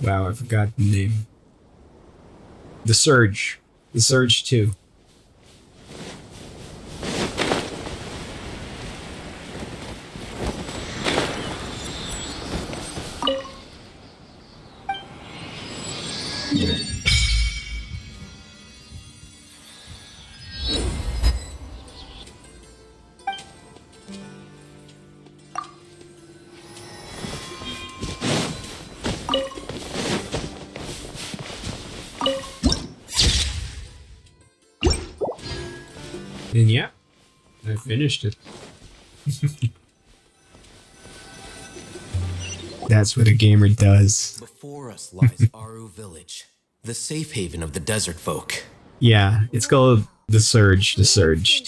Wow, I forgot the name. The Surge 2. And yeah, I finished it. That's what a gamer does. Before us lies Aru Village, the safe haven of the desert folk. Yeah, it's called The Surge. TheSurge.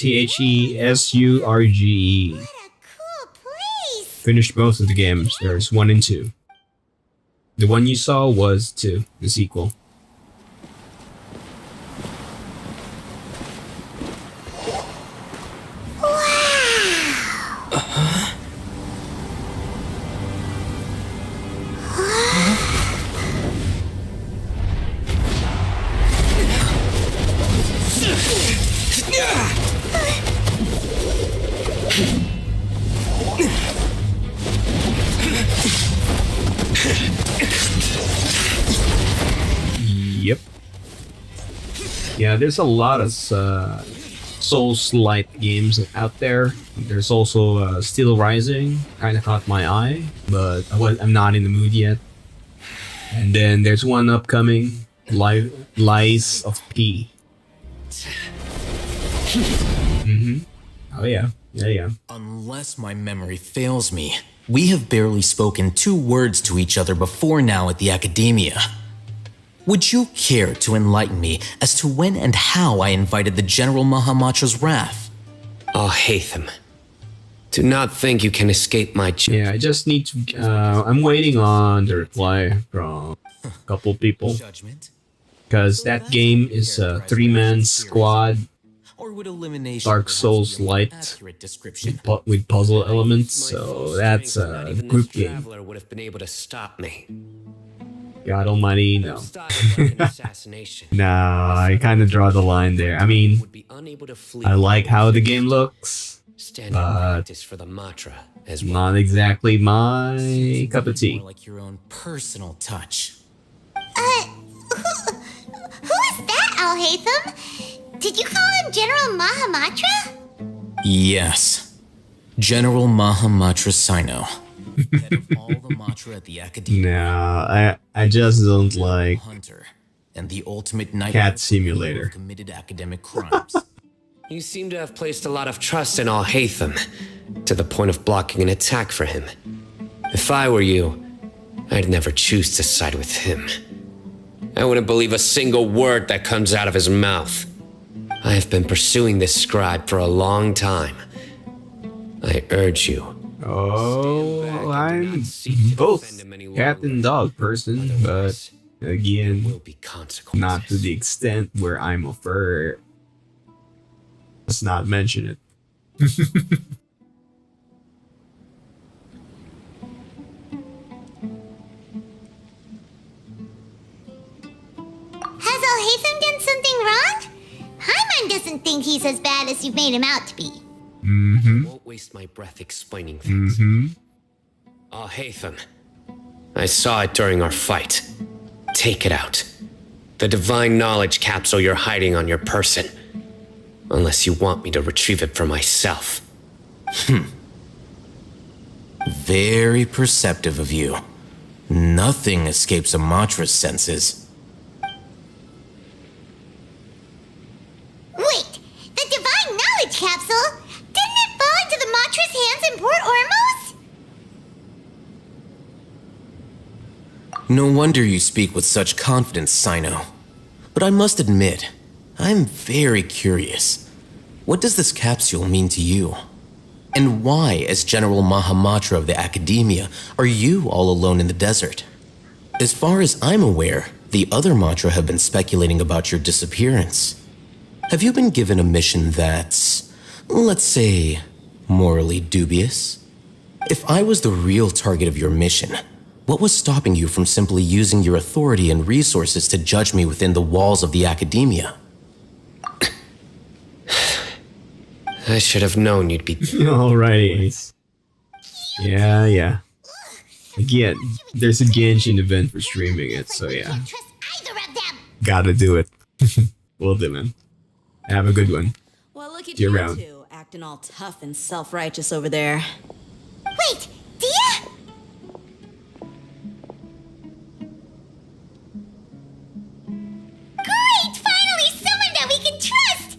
Finished both of the games. There's 1 and 2. The one you saw was 2, the sequel. Yep. Yeah, there's a lot of Souls-like games out there. There's also Steel Rising, kind of caught my eye, but I'm not in the mood yet. And then there's one upcoming, Lies of P. Oh yeah. Unless my memory fails me, we have barely spoken 2 words to each other before now at the Academia. Would you care to enlighten me as to when and how I invited the General Mahamatra's wrath? Oh, Haytham. Do not think you can escape my Yeah, I just need to... I'm waiting on the reply from a couple people. Because that game is a 3-man squad, Dark Souls light, with puzzle elements, so that's a group game. would have been able to stop me. God almighty, no. Nah, I kind of draw the line there. I mean, I like how the game looks, but for the mantra not exactly my cup of tea. Like your own personal touch. Who is that, Al-Haytham? Did you call him General Mahamatra? Yes. General Mahamatra Sino. Head of all the mantra at the Academia. No, I just don't like Hunter and the ultimate night Cat Simulator. committed academic crimes. You seem to have placed a lot of trust in Al-Haytham, to the point of blocking an attack for him. If I were you, I'd never choose to side with him. I wouldn't believe a single word that comes out of his mouth. I have been pursuing this scribe for a long time. I urge you. Oh, I'm both cat and dog person, but again, not to the extent where I'm a fur. Let's not mention it. Has Al-Haytham done something wrong? Paimon doesn't think he's as bad as you've made him out to be. I won't waste my breath explaining things. Haytham, I saw it during our fight. Take it out. The divine knowledge capsule you're hiding on your person. Unless you want me to retrieve it for myself. Very perceptive of you. Nothing escapes a mantra's senses. Wait, the divine knowledge capsule? Didn't it fall into the Matra's hands in Port Ormos? No wonder you speak with such confidence, Sino. But I must admit, I'm very curious. What does this capsule mean to you? And why, as General Mahamatra of the Academia, are you all alone in the desert? As far as I'm aware, the other mantra have been speculating about your disappearance. Have you been given a mission that's, let's say, morally dubious? If I was the real target of your mission, what was stopping you from simply using your authority and resources to judge me within the walls of the Academia? I should have known you'd be... Alrighty. Yeah. Again, there's a Genshin event for streaming it, so yeah. Gotta do it. Will do, man. Have a good one. Well, look at See you you around. two, acting all tough and self-righteous over there. Wait, Dia? Great! Finally, someone that we can trust!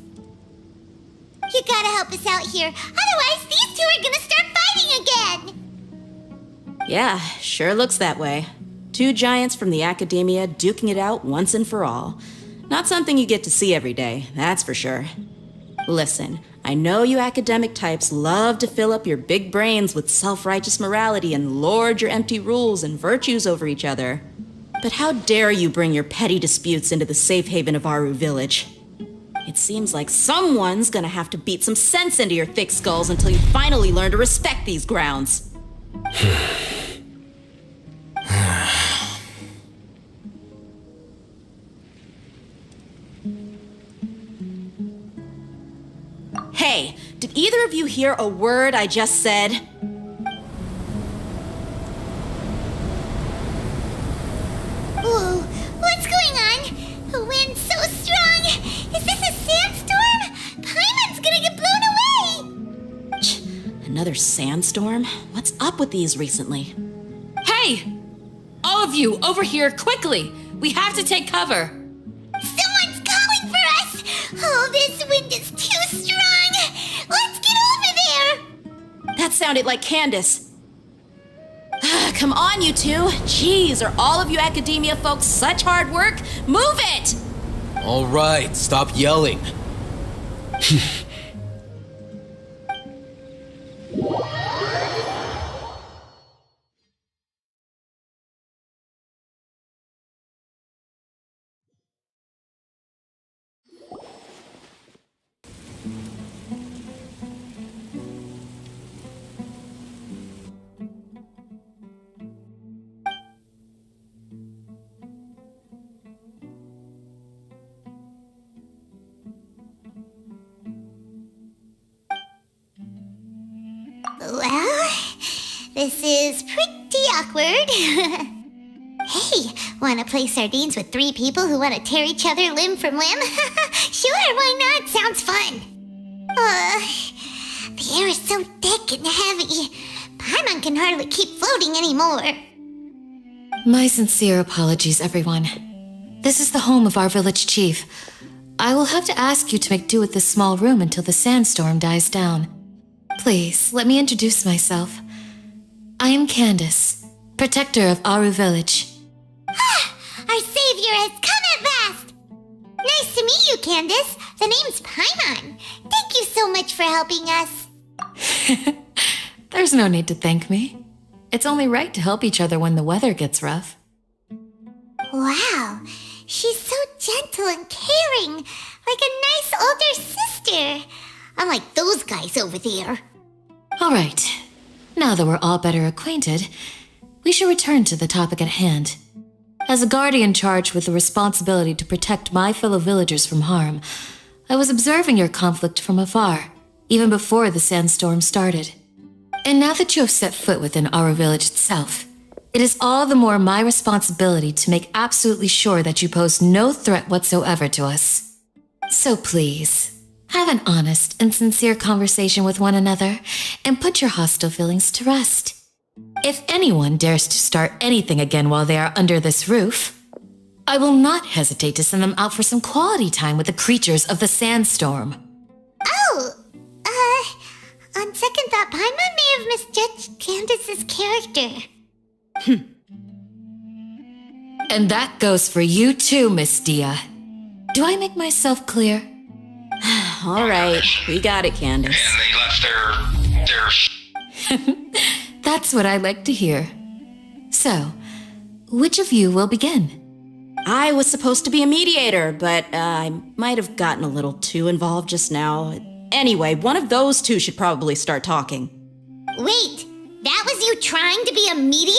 You gotta help us out here, otherwise these two are gonna start fighting again! Yeah, sure looks that way. Two giants from the Academia duking it out once and for all. Not something you get to see every day, that's for sure. Listen, I know you academic types love to fill up your big brains with self-righteous morality and lord your empty rules and virtues over each other. But how dare you bring your petty disputes into the safe haven of Aru Village? It seems like someone's gonna have to beat some sense into your thick skulls until you finally learn to respect these grounds. Hey, did either of you hear a word I just said? Whoa, what's going on? The wind's so strong! Is this a sandstorm? Paimon's gonna Another sandstorm? What's up with these recently? Hey! All of you, over here, quickly! We have to take cover! Someone's calling for us! Oh, this wind is too strong! Let's get over there! That sounded like Candace. Come on, you two. Jeez, are all of you academia folks such hard work? Move it! All right, stop yelling. Well, this is pretty awkward. Hey, wanna play sardines with 3 people who wanna tear each other limb from limb? Sure, why not? Sounds fun. The air is so thick and heavy. Paimon can hardly keep floating anymore. My sincere apologies, everyone. This is the home of our village chief. I will have to ask you to make do with this small room until the sandstorm dies down. Please, let me introduce myself. I am Candace, protector of Aru Village. Our savior has come at last! Nice to meet you, Candace. The name's Paimon. Thank you so much for helping us. There's no need to thank me. It's only right to help each other when the weather gets rough. Wow, she's so gentle and caring, like a nice older sister. Unlike those guys over there. All right. Now that we're all better acquainted, we should return to the topic at hand. As a guardian charged with the responsibility to protect my fellow villagers from harm, I was observing your conflict from afar, even before the sandstorm started. And now that you have set foot within our village itself, it is all the more my responsibility to make absolutely sure that you pose no threat whatsoever to us. So please, have an honest and sincere conversation with one another and put your hostile feelings to rest. If anyone dares to start anything again while they are under this roof, I will not hesitate to send them out for some quality time with the creatures of the sandstorm. Oh, on second thought, Paimon may have misjudged Candace's character. And that goes for you too, Miss Dia. Do I make myself clear? All right, we got it, Candace. And they left their That's what I like to hear. So, which of you will begin? I was supposed to be a mediator, but I might have gotten a little too involved just now. Anyway, one of those two should probably start talking. Wait, that was you trying to be a mediator?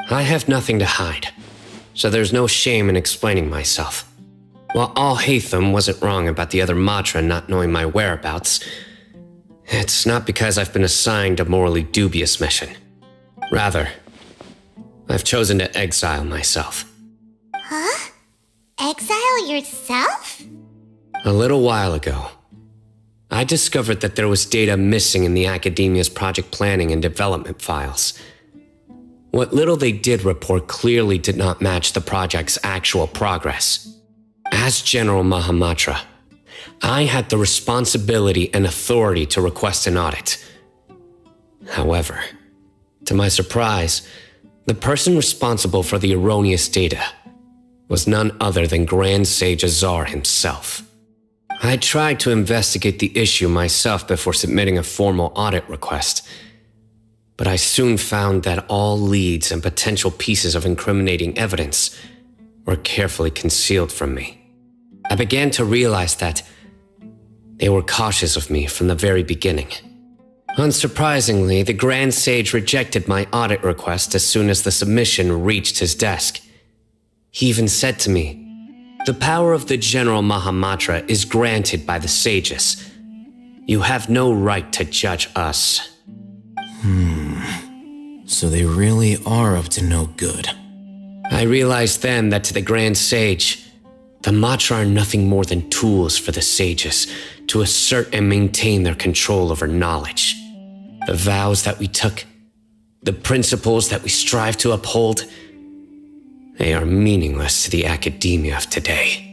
I have nothing to hide, so there's no shame in explaining myself. While Al-Haytham wasn't wrong about the other Matra not knowing my whereabouts, it's not because I've been assigned a morally dubious mission. Rather, I've chosen to exile myself. Huh? Exile yourself? A little while ago, I discovered that there was data missing in the Academia's project planning and development files. What little they did report clearly did not match the project's actual progress. As General Mahamatra, I had the responsibility and authority to request an audit. However, to my surprise, the person responsible for the erroneous data was none other than Grand Sage Azar himself. I tried to investigate the issue myself before submitting a formal audit request, but I soon found that all leads and potential pieces of incriminating evidence were carefully concealed from me. I began to realize that they were cautious of me from the very beginning. Unsurprisingly, the Grand Sage rejected my audit request as soon as the submission reached his desk. He even said to me, "The power of the General Mahamatra is granted by the sages. You have no right to judge us." So they really are up to no good. I realized then that to the Grand Sage, the Matra are nothing more than tools for the sages to assert and maintain their control over knowledge. The vows that we took, the principles that we strive to uphold, they are meaningless to the academia of today.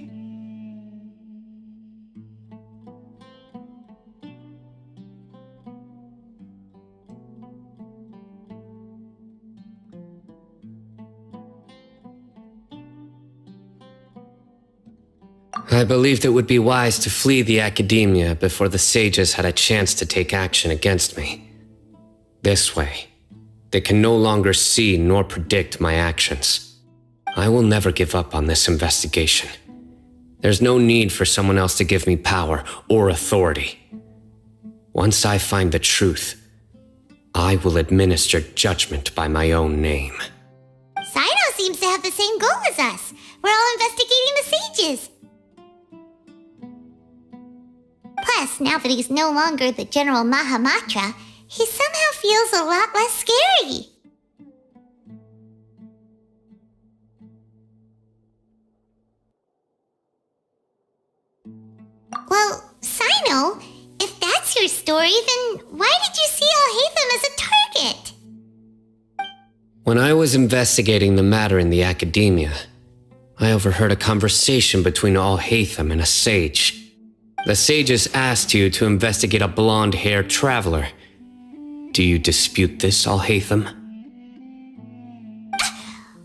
I believed it would be wise to flee the academia before the sages had a chance to take action against me. This way, they can no longer see nor predict my actions. I will never give up on this investigation. There's no need for someone else to give me power or authority. Once I find the truth, I will administer judgment by my own name. Sino seems to have the same goal as us. We're all investigating the sages. Plus, now that he's no longer the General Mahamatra, he somehow feels a lot less scary. Well, Sino, if that's your story, then why did you see Alhaitham as a target? When I was investigating the matter in the academia, I overheard a conversation between Alhaitham and a sage. The sages asked you to investigate a blonde-haired traveler. Do you dispute this, Alhaitham?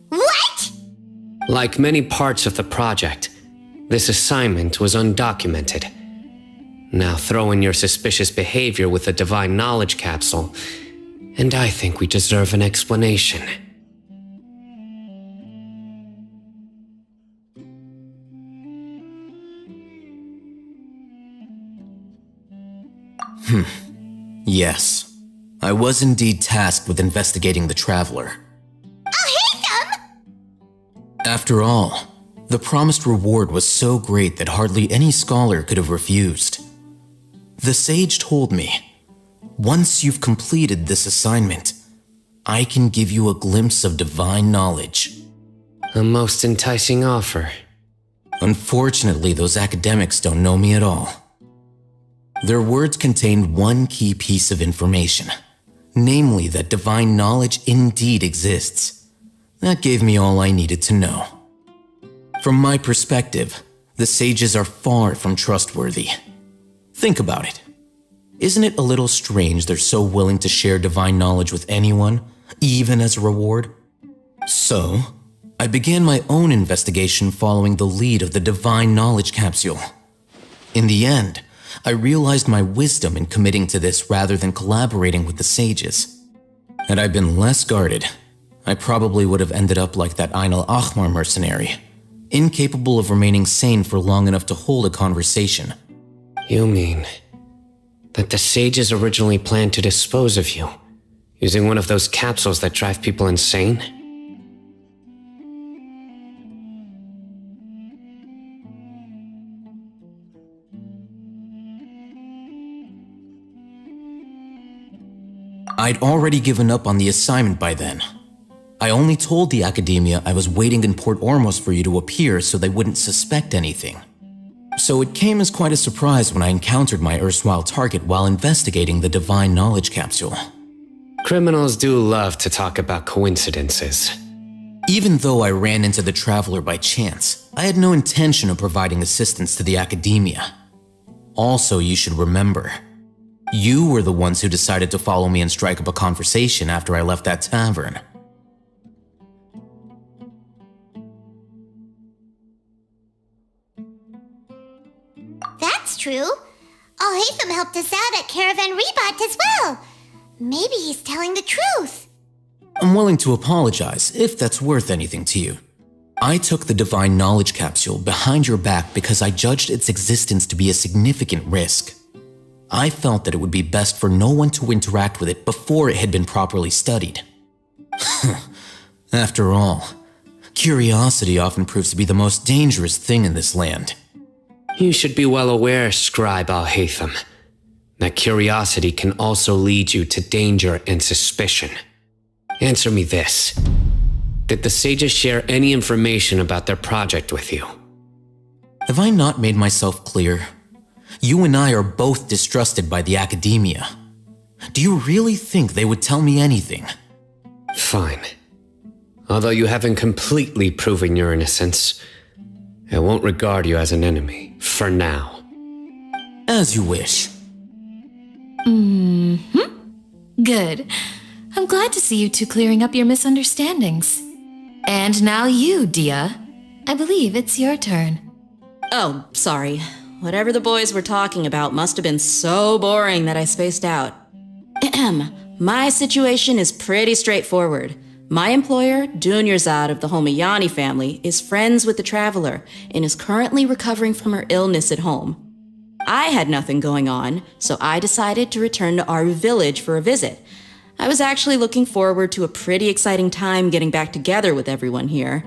What? Like many parts of the project, this assignment was undocumented. Now throw in your suspicious behavior with the divine knowledge capsule, and I think we deserve an explanation. Yes. I was indeed tasked with investigating the traveler. Alhaitham! After all, the promised reward was so great that hardly any scholar could have refused. The sage told me, once you've completed this assignment, I can give you a glimpse of divine knowledge. A most enticing offer. Unfortunately, those academics don't know me at all. Their words contained one key piece of information, namely that divine knowledge indeed exists. That gave me all I needed to know. From my perspective, the sages are far from trustworthy. Think about it. Isn't it a little strange they're so willing to share divine knowledge with anyone, even as a reward? So, I began my own investigation following the lead of the divine knowledge capsule. In the end, I realized my wisdom in committing to this rather than collaborating with the sages. Had I been less guarded, I probably would have ended up like that Ain al-Ahmar mercenary, incapable of remaining sane for long enough to hold a conversation. You mean that the sages originally planned to dispose of you, using one of those capsules that drive people insane? I'd already given up on the assignment by then. I only told the academia I was waiting in Port Ormos for you to appear so they wouldn't suspect anything. So it came as quite a surprise when I encountered my erstwhile target while investigating the divine knowledge capsule. Criminals do love to talk about coincidences. Even though I ran into the traveler by chance, I had no intention of providing assistance to the academia. Also, you should remember, you were the ones who decided to follow me and strike up a conversation after I left that tavern. That's true. Alhaitham helped us out at Caravan Rebat as well. Maybe he's telling the truth. I'm willing to apologize if that's worth anything to you. I took the divine knowledge capsule behind your back because I judged its existence to be a significant risk. I felt that it would be best for no one to interact with it before it had been properly studied. After all, curiosity often proves to be the most dangerous thing in this land. You should be well aware, Scribe Alhaitham, that curiosity can also lead you to danger and suspicion. Answer me this. Did the sages share any information about their project with you? Have I not made myself clear? You and I are both distrusted by the academia. Do you really think they would tell me anything? Fine. Although you haven't completely proven your innocence, I won't regard you as an enemy, for now. As you wish. Good. I'm glad to see you two clearing up your misunderstandings. And now you, Dia. I believe it's your turn. Oh, sorry. Whatever the boys were talking about must have been so boring that I spaced out. My situation is pretty straightforward. My employer, Dunyarzad of the Homayani family, is friends with the Traveler and is currently recovering from her illness at home. I had nothing going on, so I decided to return to Aru village for a visit. I was actually looking forward to a pretty exciting time getting back together with everyone here.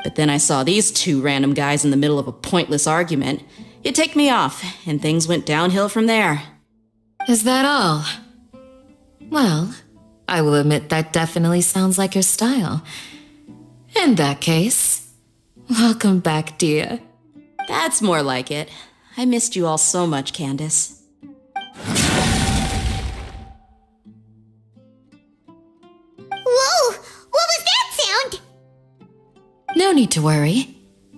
But then I saw these two random guys in the middle of a pointless argument. It ticked me off, and things went downhill from there. Is that all? Well, I will admit that definitely sounds like your style. In that case, welcome back, Dia. That's more like it. I missed you all so much, Candace. Whoa! What was that sound? No need to worry.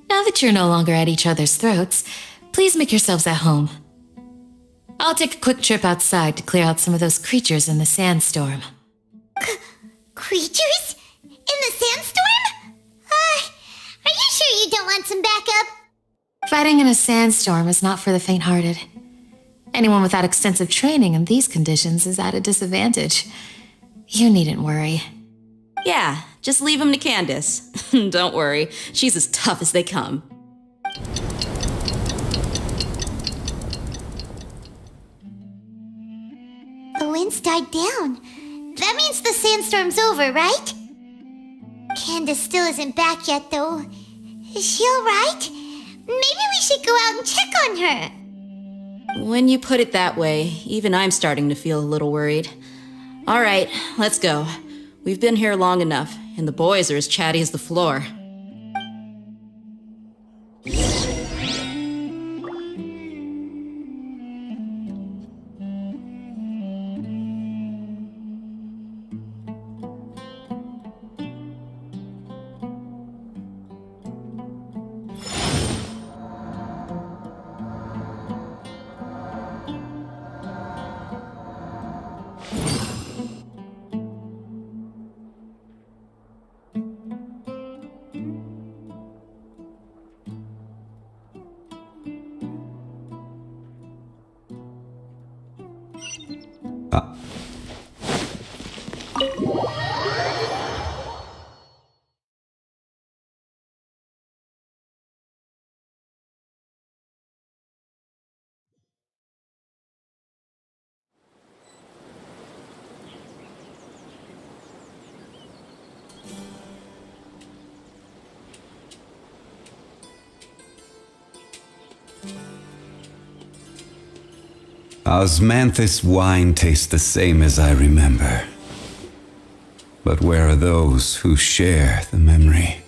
Now that you're no longer at each other's throats, please make yourselves at home. I'll take a quick trip outside to clear out some of those creatures in the sandstorm. Creatures? In the sandstorm? Are you sure you don't want some backup? Fighting in a sandstorm is not for the faint-hearted. Anyone without extensive training in these conditions is at a disadvantage. You needn't worry. Yeah, just leave him to Candace. Don't worry, she's as tough as they come. The wind's died down. That means the sandstorm's over, right? Candace still isn't back yet, though. Is she alright? Maybe we should go out and check on her. When you put it that way, even I'm starting to feel a little worried. All right, let's go. We've been here long enough, and the boys are as chatty as the floor. Osmanthus wine tastes the same as I remember. But where are those who share the memory?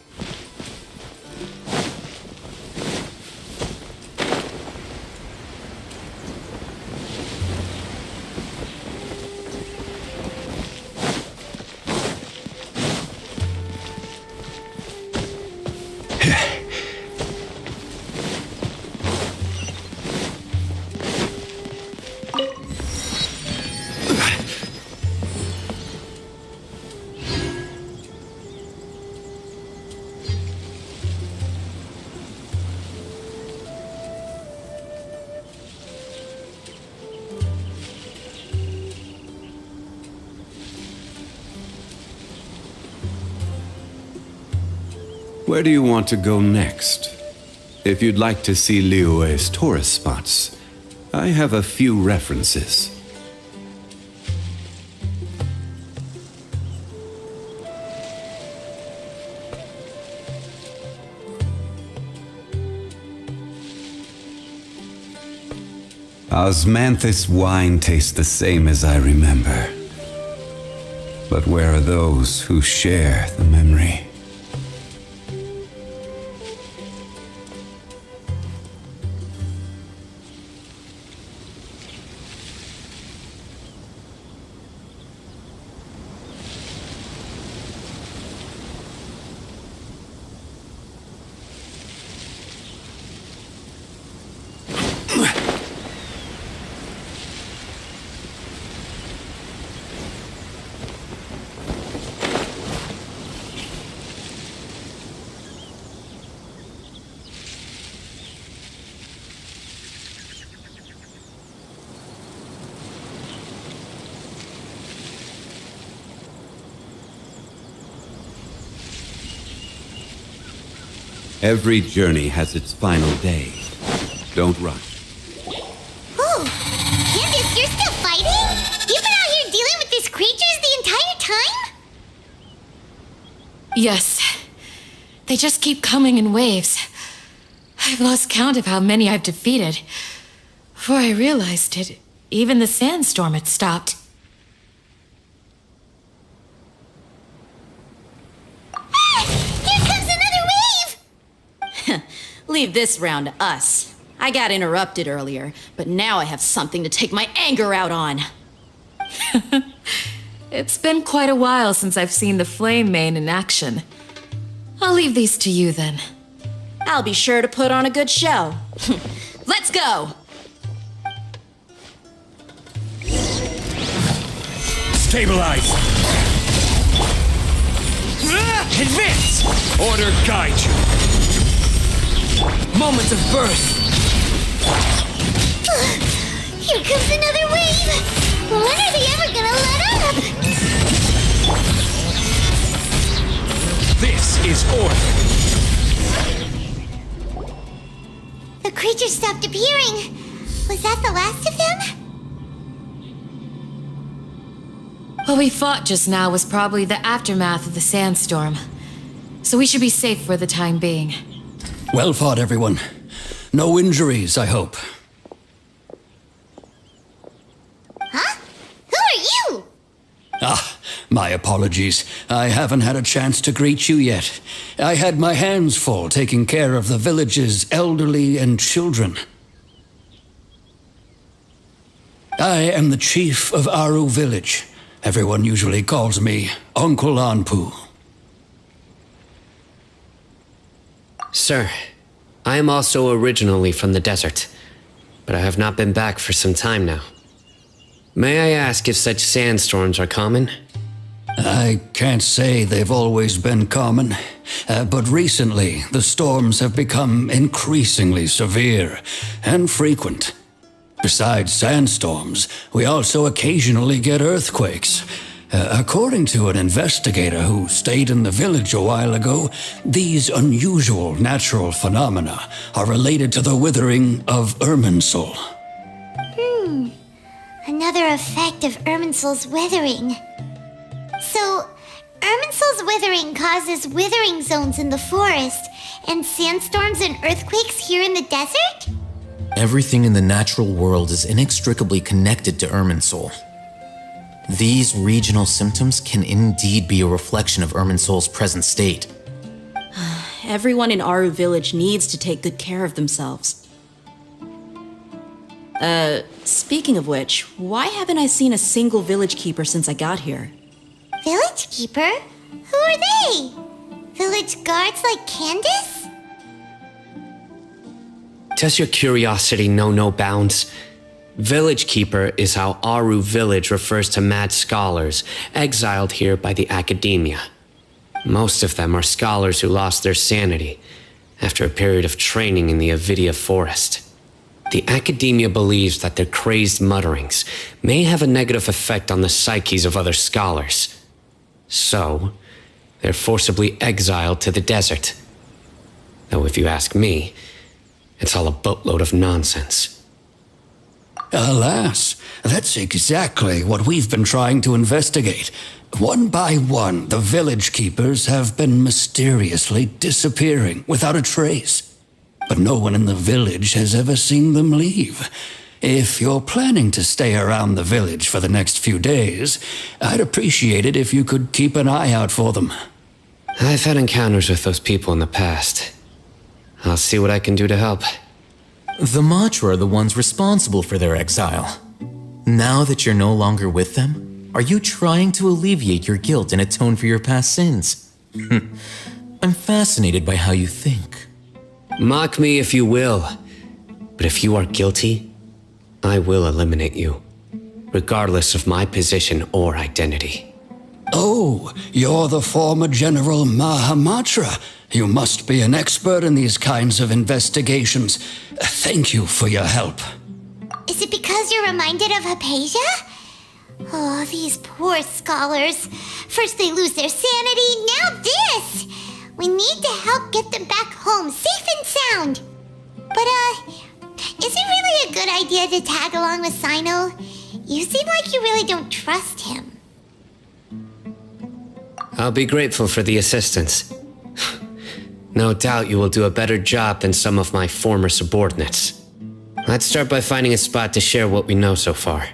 Where do you want to go next? If you'd like to see Liyue's tourist spots, I have a few references. Osmanthus wine tastes the same as I remember. But where are those who share the memory? Every journey has its final day. Don't rush. Oh, Candace, you're still fighting? You've been out here dealing with these creatures the entire time? Yes. They just keep coming in waves. I've lost count of how many I've defeated. Before I realized it, even the sandstorm had stopped. Here comes another wave! Leave this round to us. I got interrupted earlier, but now I have something to take my anger out on. It's been quite a while since I've seen the Flame Mane in action. I'll leave these to you then. I'll be sure to put on a good show. Let's go! Stabilize! Advance! Order guide you! Moment of birth! Here comes another wave! When are they ever gonna let up? This is order! The creatures stopped appearing. Was that the last of them? What we fought just now was probably the aftermath of the sandstorm. So we should be safe for the time being. Well fought, everyone. No injuries, I hope. Huh? Who are you? Ah, my apologies. I haven't had a chance to greet you yet. I had my hands full taking care of the village's elderly and children. I am the chief of Aru Village. Everyone usually calls me Uncle Anpu. Sir, I am also originally from the desert, but I have not been back for some time now. May I ask if such sandstorms are common? I can't say they've always been common, but recently the storms have become increasingly severe and frequent. Besides sandstorms, we also occasionally get earthquakes. According to an investigator who stayed in the village a while ago, these unusual natural phenomena are related to the withering of Irminsul. Another effect of Irminsul's withering. So, Irminsul's withering causes withering zones in the forest, and sandstorms and earthquakes here in the desert? Everything in the natural world is inextricably connected to Irminsul. These regional symptoms can indeed be a reflection of Irminsul's present state. Everyone in Aru Village needs to take good care of themselves. Speaking of which, why haven't I seen a single village keeper since I got here? Village keeper? Who are they? Village guards like Candace? Does your curiosity know no bounds? Village Keeper is how Aru Village refers to mad scholars exiled here by the academia. Most of them are scholars who lost their sanity after a period of training in the Avidia forest. The academia believes that their crazed mutterings may have a negative effect on the psyches of other scholars. So, they're forcibly exiled to the desert. Though if you ask me, it's all a boatload of nonsense. Alas, that's exactly what we've been trying to investigate. One by one, the village keepers have been mysteriously disappearing without a trace. But no one in the village has ever seen them leave. If you're planning to stay around the village for the next few days, I'd appreciate it if you could keep an eye out for them. I've had encounters with those people in the past. I'll see what I can do to help. The Matra are the ones responsible for their exile. Now that you're no longer with them, are you trying to alleviate your guilt and atone for your past sins? I'm fascinated by how you think. Mock me if you will, but if you are guilty, I will eliminate you, regardless of my position or identity. Oh, you're the former General Mahamatra. You must be an expert in these kinds of investigations. Thank you for your help. Is it because you're reminded of Hypatia? Oh, these poor scholars. First they lose their sanity, now this! We need to help get them back home, safe and sound. But, is it really a good idea to tag along with Sino? You seem like you really don't trust him. I'll be grateful for the assistance. No doubt you will do a better job than some of my former subordinates. Let's start by finding a spot to share what we know so far.